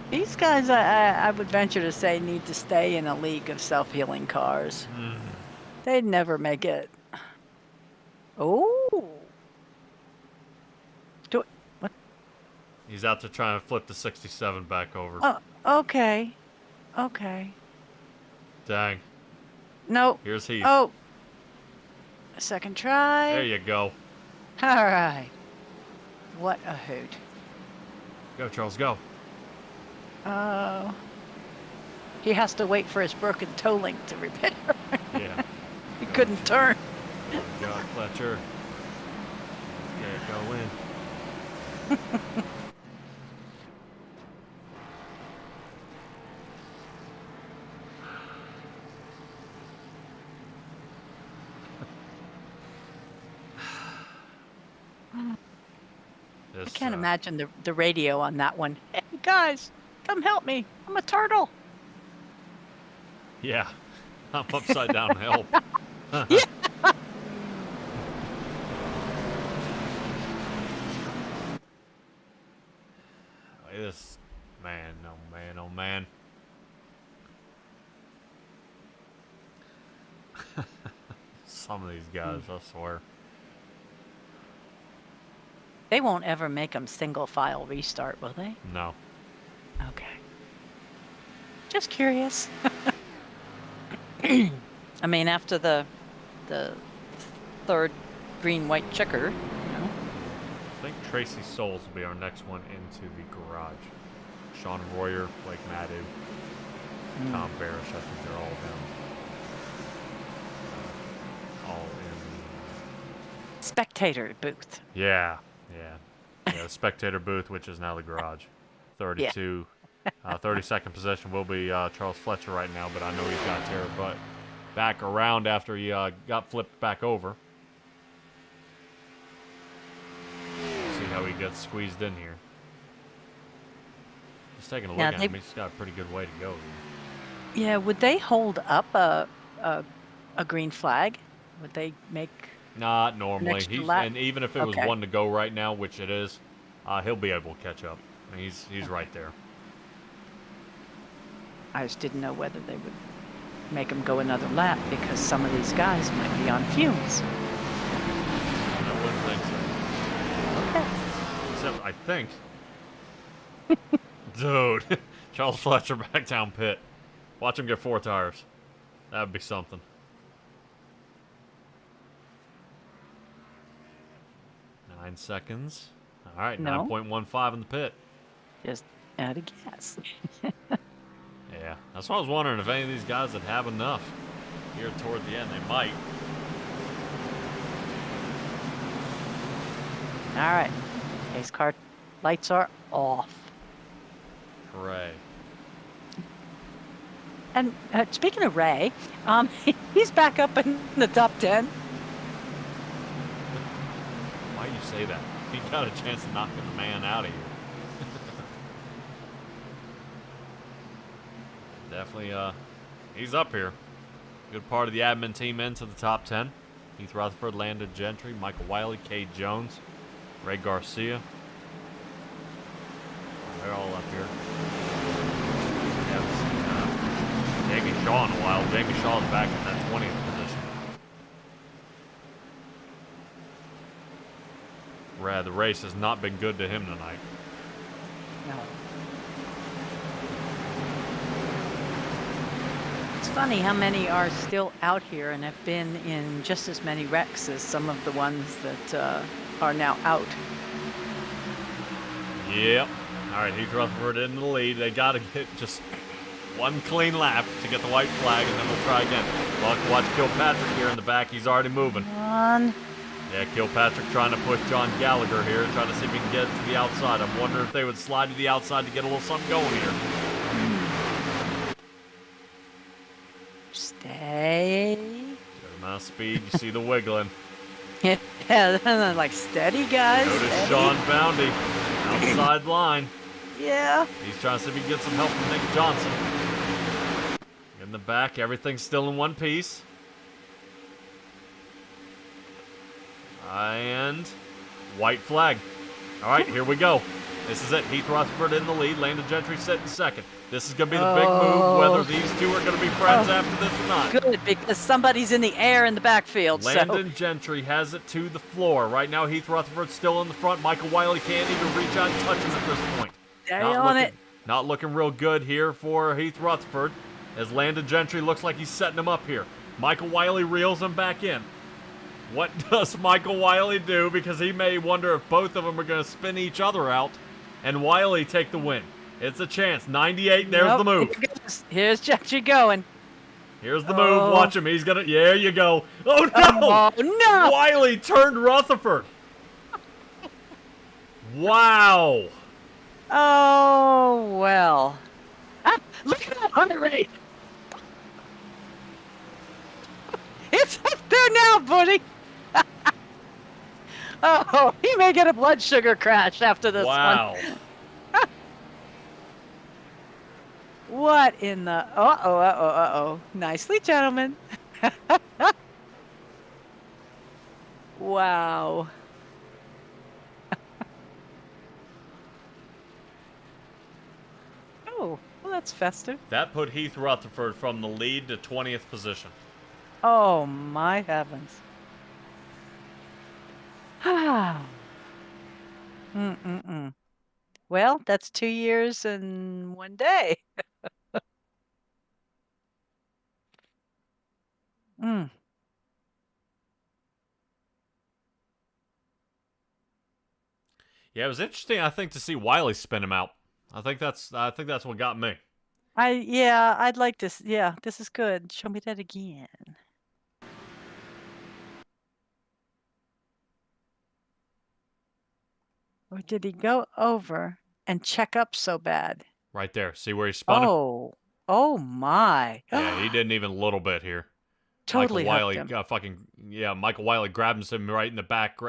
These guys, I would venture to say, need to stay in a league of self-healing cars. They'd never make it. Oh. What? He's out there trying to flip the 67 back over. Oh, okay. Okay. Dang. No. Here's Heath. Oh. A second try. There you go. All right. What a hoot. Go, Charles, go. He has to wait for his broken toe link to repair. Yeah. He couldn't turn. God, Fletcher. Okay, go in. I can't imagine the radio on that one. Hey guys, come help me. I'm a turtle. Yeah. I'm upside down. Help. Yeah. This man, oh man, oh man. Some of these guys, I swear. They won't ever make them single file restart, will they? No. Okay. Just curious. I mean, after the third green-white checker, you know. I think Tracy Souls will be our next one into the garage. Sean Royer, Blake Maddu, Tom Barish, I think they're all of them. All in Spectator booth. Yeah, the spectator booth, which is now the garage. 32. 32nd possession will be Charles Fletcher right now, but I know he's got Tara Butt back around after he got flipped back over. See how he gets squeezed in here. Just taking a look at him, he's got a pretty good way to go here. Yeah, would they hold up a green flag? Would they make... Not normally. extra lap? And even if it was one to go right now, which it is, he'll be able to catch up. I mean, he's right there. I just didn't know whether they would make him go another lap because some of these guys might be on fumes. I wouldn't think so. Okay. Except, I think... Dude, Charles Fletcher back down pit. Watch him get 4 tires. That would be something. Nine seconds. All right, No. 9.15 in the pit. Just out of gas. Yeah, that's why I was wondering if any of these guys would have enough here toward the end. They might. All right. Pace car lights are off. Hooray. And speaking of Ray, he's back up in the top 10. Why you say that? He got a chance of knocking the man out of here. Definitely, he's up here. Good part of the admin team into the top 10. Heath Rutherford, Landon Gentry, Michael Wiley, Cade Jones, Ray Garcia. They're all up here. Haven't seen Jamie Shaw in a while. Jamie Shaw is back in that 20th position. The race has not been good to him tonight. No. It's funny how many are still out here and have been in just as many wrecks as some of the ones that are now out. Yep. All right, Heath Rutherford in the lead. They got to get just one clean lap to get the white flag, and then we'll try again. Watch Kilpatrick here in the back. He's already moving. Come on. Yeah, Kilpatrick trying to push John Gallagher here, trying to see if he can get to the outside. I'm wondering if they would slide to the outside to get a little something going here. Stay. Good amount of speed. You see the wiggling. Yeah, like steady, guys. Notice Steady. Sean Boundy, outside line. Yeah. He's trying to see if he can get some help from Nick Johnson. In the back, everything's still in one piece. And white flag. All right, here we go. This is it. Heath Rutherford in the lead. Landon Gentry sitting second. This is going to be the big move, whether these two are going to be friends after this or not. Good, because somebody's in the air in the backfield. Landon Gentry has it to the floor. Right now, Heath Rutherford's still in the front. Michael Wiley can't even reach out and touch him at this point. Stay on it. Not looking real good here for Heath Rutherford, as Landon Gentry looks like he's setting him up here. Michael Wiley reels him back in. What does Michael Wiley do? Because he may wonder if both of them are going to spin each other out and Wiley take the win. It's a chance. 98, there's the move. Here's Judgy going. Here's the move. Watch him. He's going to... There you go. Oh, no! Oh, no! Wiley turned Rutherford. Wow. Oh, well. Ah, look at that heart rate. It's up there now, buddy. Oh, he may get a blood sugar crash after this one. Wow. What in the... Uh-oh. Nicely, gentlemen. Wow. Oh, well, that's festive. That put Heath Rutherford from the lead to 20th position. Oh, my heavens. Well, that's 2 years and 1 day. Mm. Yeah, it was interesting, I think, to see Wiley spin him out. I think that's what got me. I'd like this. Yeah, this is good. Show me that again. Or did he go over and check up so bad? Right there. See where he spun him? Oh my. Yeah, he didn't even a little bit here. Totally Michael hooked Wiley, him. Michael Wiley grabs him right in the back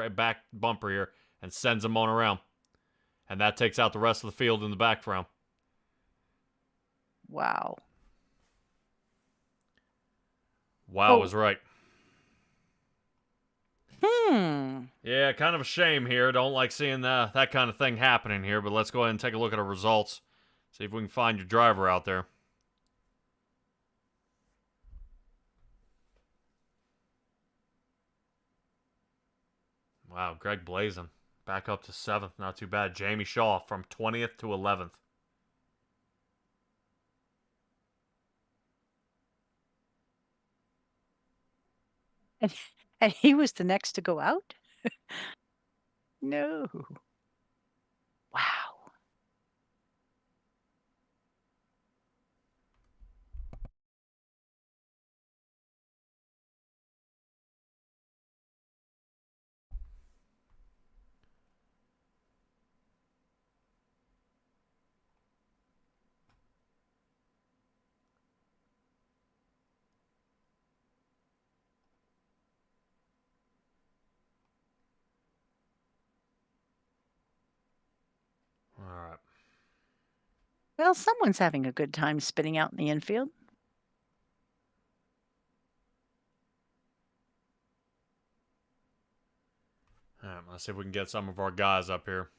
bumper here and sends him on around. And that takes out the rest of the field in the background. Wow. Wow was right. Hmm. Yeah, kind of a shame here. Don't like seeing that kind of thing happening here, but let's go ahead and take a look at our results. See if we can find your driver out there. Wow, Greg Blazin back up to 7th. Not too bad. Jamie Shaw from 20th to 11th. And he was the next to go out? No. Wow. All right. Well, someone's having a good time spinning out in the infield. All right, let's see if we can get some of our guys up here.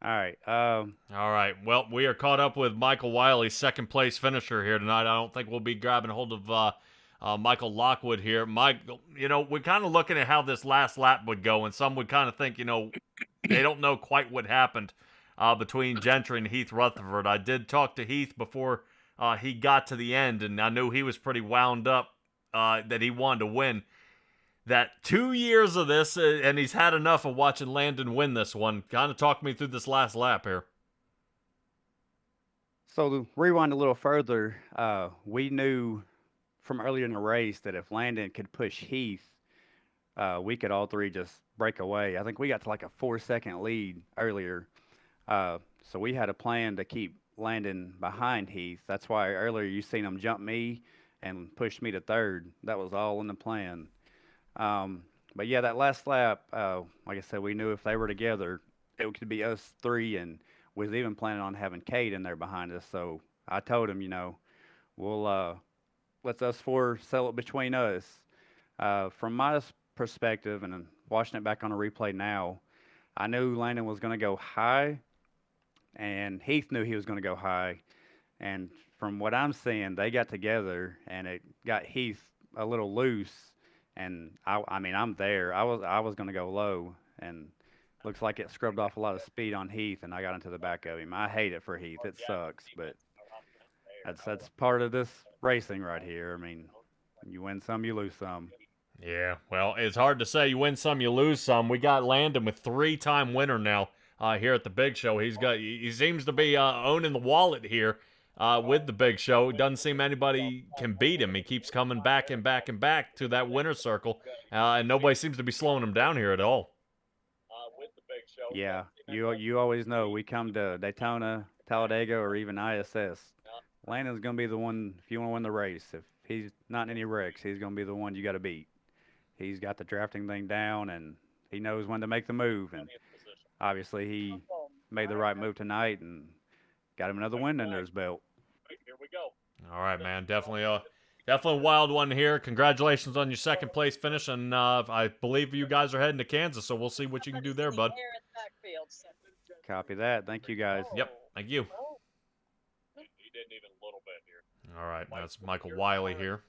All right. All right. Well, we are caught up with Michael Wiley, second place finisher here tonight. I don't think we'll be grabbing hold of Michael Lockwood here. Mike, you know, we're kind of looking at how this last lap would go, and some would kind of think, you know, they don't know quite what happened between Gentry and Heath Rutherford. I did talk to Heath before he got to the end, and I knew he was pretty wound up that he wanted to win. That 2 years of this, and he's had enough of watching Landon win this one. Kind of talk me through this last lap here. So to rewind a little further, we knew from earlier in the race that if Landon could push Heath, we could all three just break away. I think we got to like a 4-second lead earlier. So we had a plan to keep Landon behind Heath. That's why earlier you seen him jump me and push me to third. That was all in the plan. But yeah, that last lap, like I said, we knew if they were together, it could be us three, and we was even planning on having Kate in there behind us. So I told him, you know, we'll let us four settle it between us. From my perspective, and watching it back on a replay now, I knew Landon was going to go high, and Heath knew he was going to go high. And from what I'm seeing, they got together, and it got Heath a little loose. And I mean, I'm there. I was going to go low, and looks like it scrubbed off a lot of speed on Heath, and I got into the back of him. I hate it for Heath. It sucks, but that's part of this racing right here. I mean, you win some, you lose some. Yeah, well, it's hard to say. You win some, you lose some. We got Landon with 3-time winner now here at the Big Show. He seems to be owning the wallet here with the Big Show. It doesn't seem anybody can beat him. He keeps coming back and back and back to that winner's circle, and nobody seems to be slowing him down here at all. Yeah, you always know we come to Daytona, Talladega, or even ISS. Landon's going to be the one, if you want to win the race. If he's not in any wrecks, he's going to be the one you got to beat. He's got the drafting thing down, and he knows when to make the move. And obviously, he made the right move tonight and got him another win under his belt. All right, man. Definitely a wild one here. Congratulations on your second place finish, and I believe you guys are heading to Kansas, so we'll see what you can do there, bud. Copy that. Thank you, guys. Yep. Thank you. All right, that's Michael Wiley here.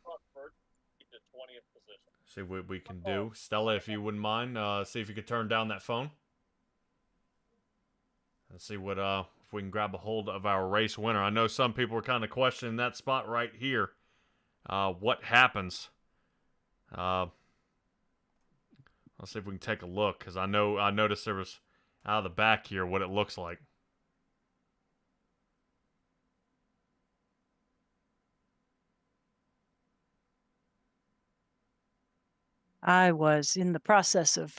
See what we can do. Stella, if you wouldn't mind, see if you could turn down that phone. Let's see what if we can grab a hold of our race winner. I know some people are kind of questioning that spot right here. What happens? Let's see if we can take a look, because I noticed there was out of the back here what it looks like. I was in the process of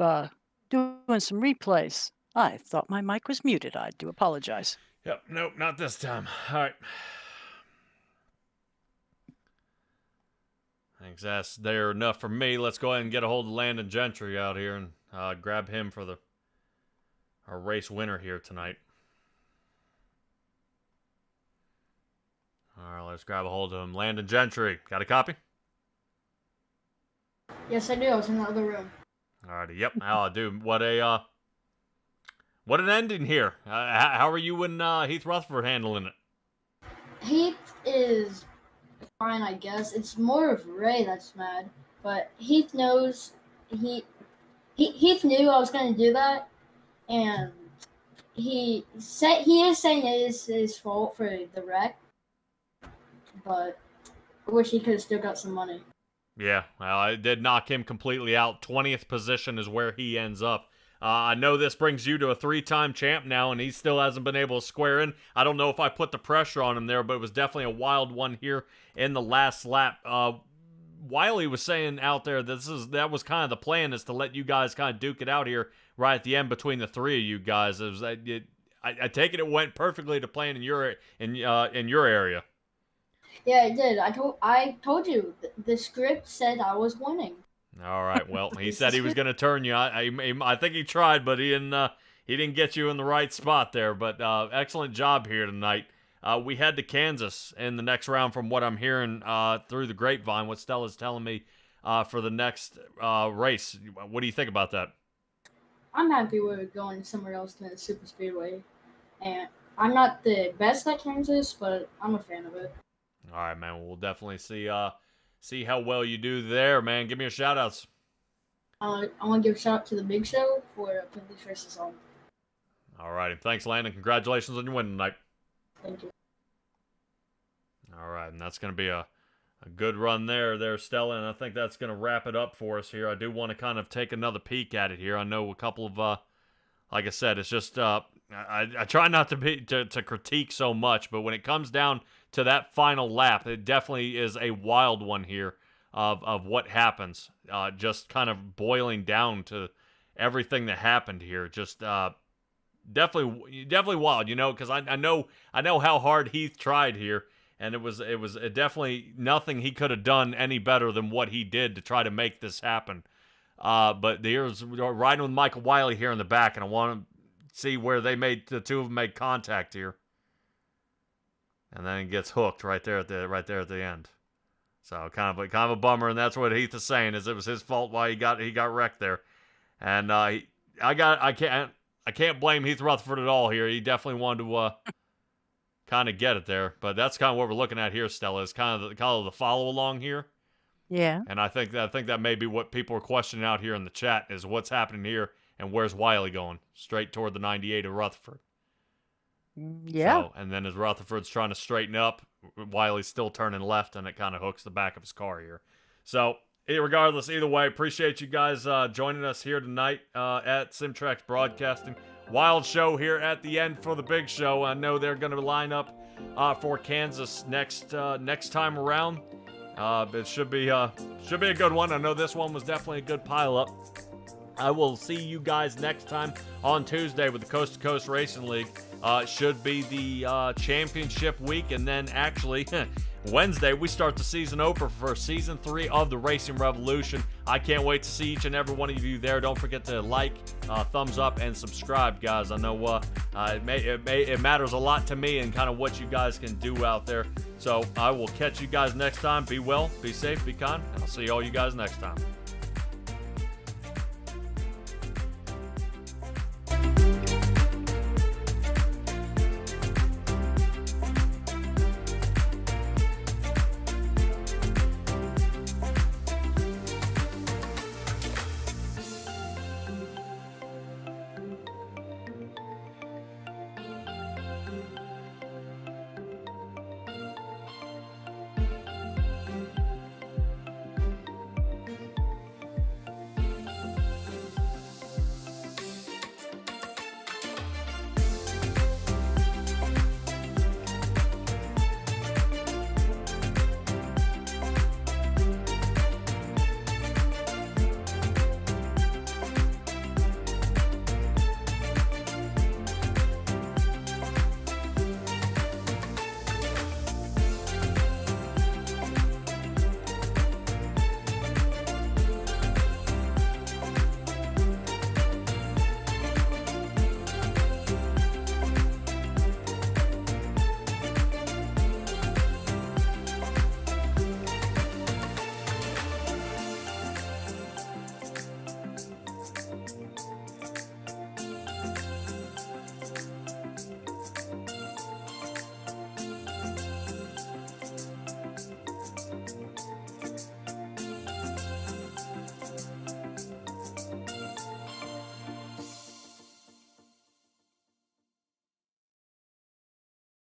doing some replays. I thought my mic was muted. I do apologize. Yep, nope, not this time. All right. Thanks, that's there enough for me. Let's go ahead and get a hold of Landon Gentry out here and grab him for our race winner here tonight. All right, let's grab a hold of him. Landon Gentry, got a copy? Yes, I do. I was in the other room. Alrighty, yep, I do. What an ending here. How are you and Heath Rutherford handling it? Heath is fine, I guess. It's more of Ray that's mad, but Heath knows Heath knew I was going to do that, and he is saying it is his fault for the wreck, but I wish he could have still got some money. Yeah, well, it did knock him completely out. 20th position is where he ends up. I know this brings you to a 3-time champ now, and he still hasn't been able to square in. I don't know if I put the pressure on him there, but it was definitely a wild one here in the last lap. Wiley was saying out there that was kind of the plan, is to let you guys kind of duke it out here right at the end between the three of you guys. I take it went perfectly to plan in your area. Yeah, it did. I told you the script said I was winning. All right. Well, he said he was going to turn you. I think he tried, but he didn't get you in the right spot there. But excellent job here tonight. We head to Kansas in the next round, from what I'm hearing through the grapevine. What Stella's telling me for the next race. What do you think about that? I'm happy we're going somewhere else than the Super Speedway, and I'm not the best at Kansas, but I'm a fan of it. All right, man. We'll definitely see see how well you do there, man. Give me your shout-outs. I want to give a shout out to the Big Show for putting these races on. All righty. Thanks, Landon. Congratulations on your win tonight. Thank you. All right, and that's going to be a good run there, Stella, and I think that's going to wrap it up for us here. I do want to kind of take another peek at it here. I know a couple of, like I said, it's just, I try not to critique so much, but when it comes down to that final lap, it definitely is a wild one here of what happens. Just kind of boiling down to everything that happened here. Just definitely wild, you know, because I know how hard Heath tried here. And it was definitely nothing he could have done any better than what he did to try to make this happen. But here's riding with Michael Wiley here in the back, and I want to see where the two of them made contact here. And then he gets hooked right there at the end. So kind of a bummer, and that's what Heath is saying, is it was his fault why he got wrecked there. And I can't blame Heath Rutherford at all here. He definitely wanted to kind of get it there, but that's kind of what we're looking at here, Stella, is kind of the follow along here. Yeah. And I think that may be what people are questioning out here in the chat, is what's happening here and where's Wiley going? Straight toward the 98 of Rutherford. Yeah. So, and then as Rutherford's trying to straighten up, Wiley's still turning left, and it kind of hooks the back of his car here. So regardless, either way, appreciate you guys joining us here tonight at Simtrax Broadcasting. Wild show here at the end for the Big Show. I know they're going to line up for Kansas next time around. It should be a good one. I know this one was definitely a good pileup. I will see you guys next time on Tuesday with the Coast to Coast Racing League. Should be the championship week, and then actually Wednesday we start the season opener for season 3 of the Racing Revolution. I can't wait to see each and every one of you there. Don't forget to like, thumbs up, and subscribe, guys. I know it matters a lot to me and kind of what you guys can do out there. So I will catch you guys next time. Be well, be safe, be kind, and I'll see all you guys next time.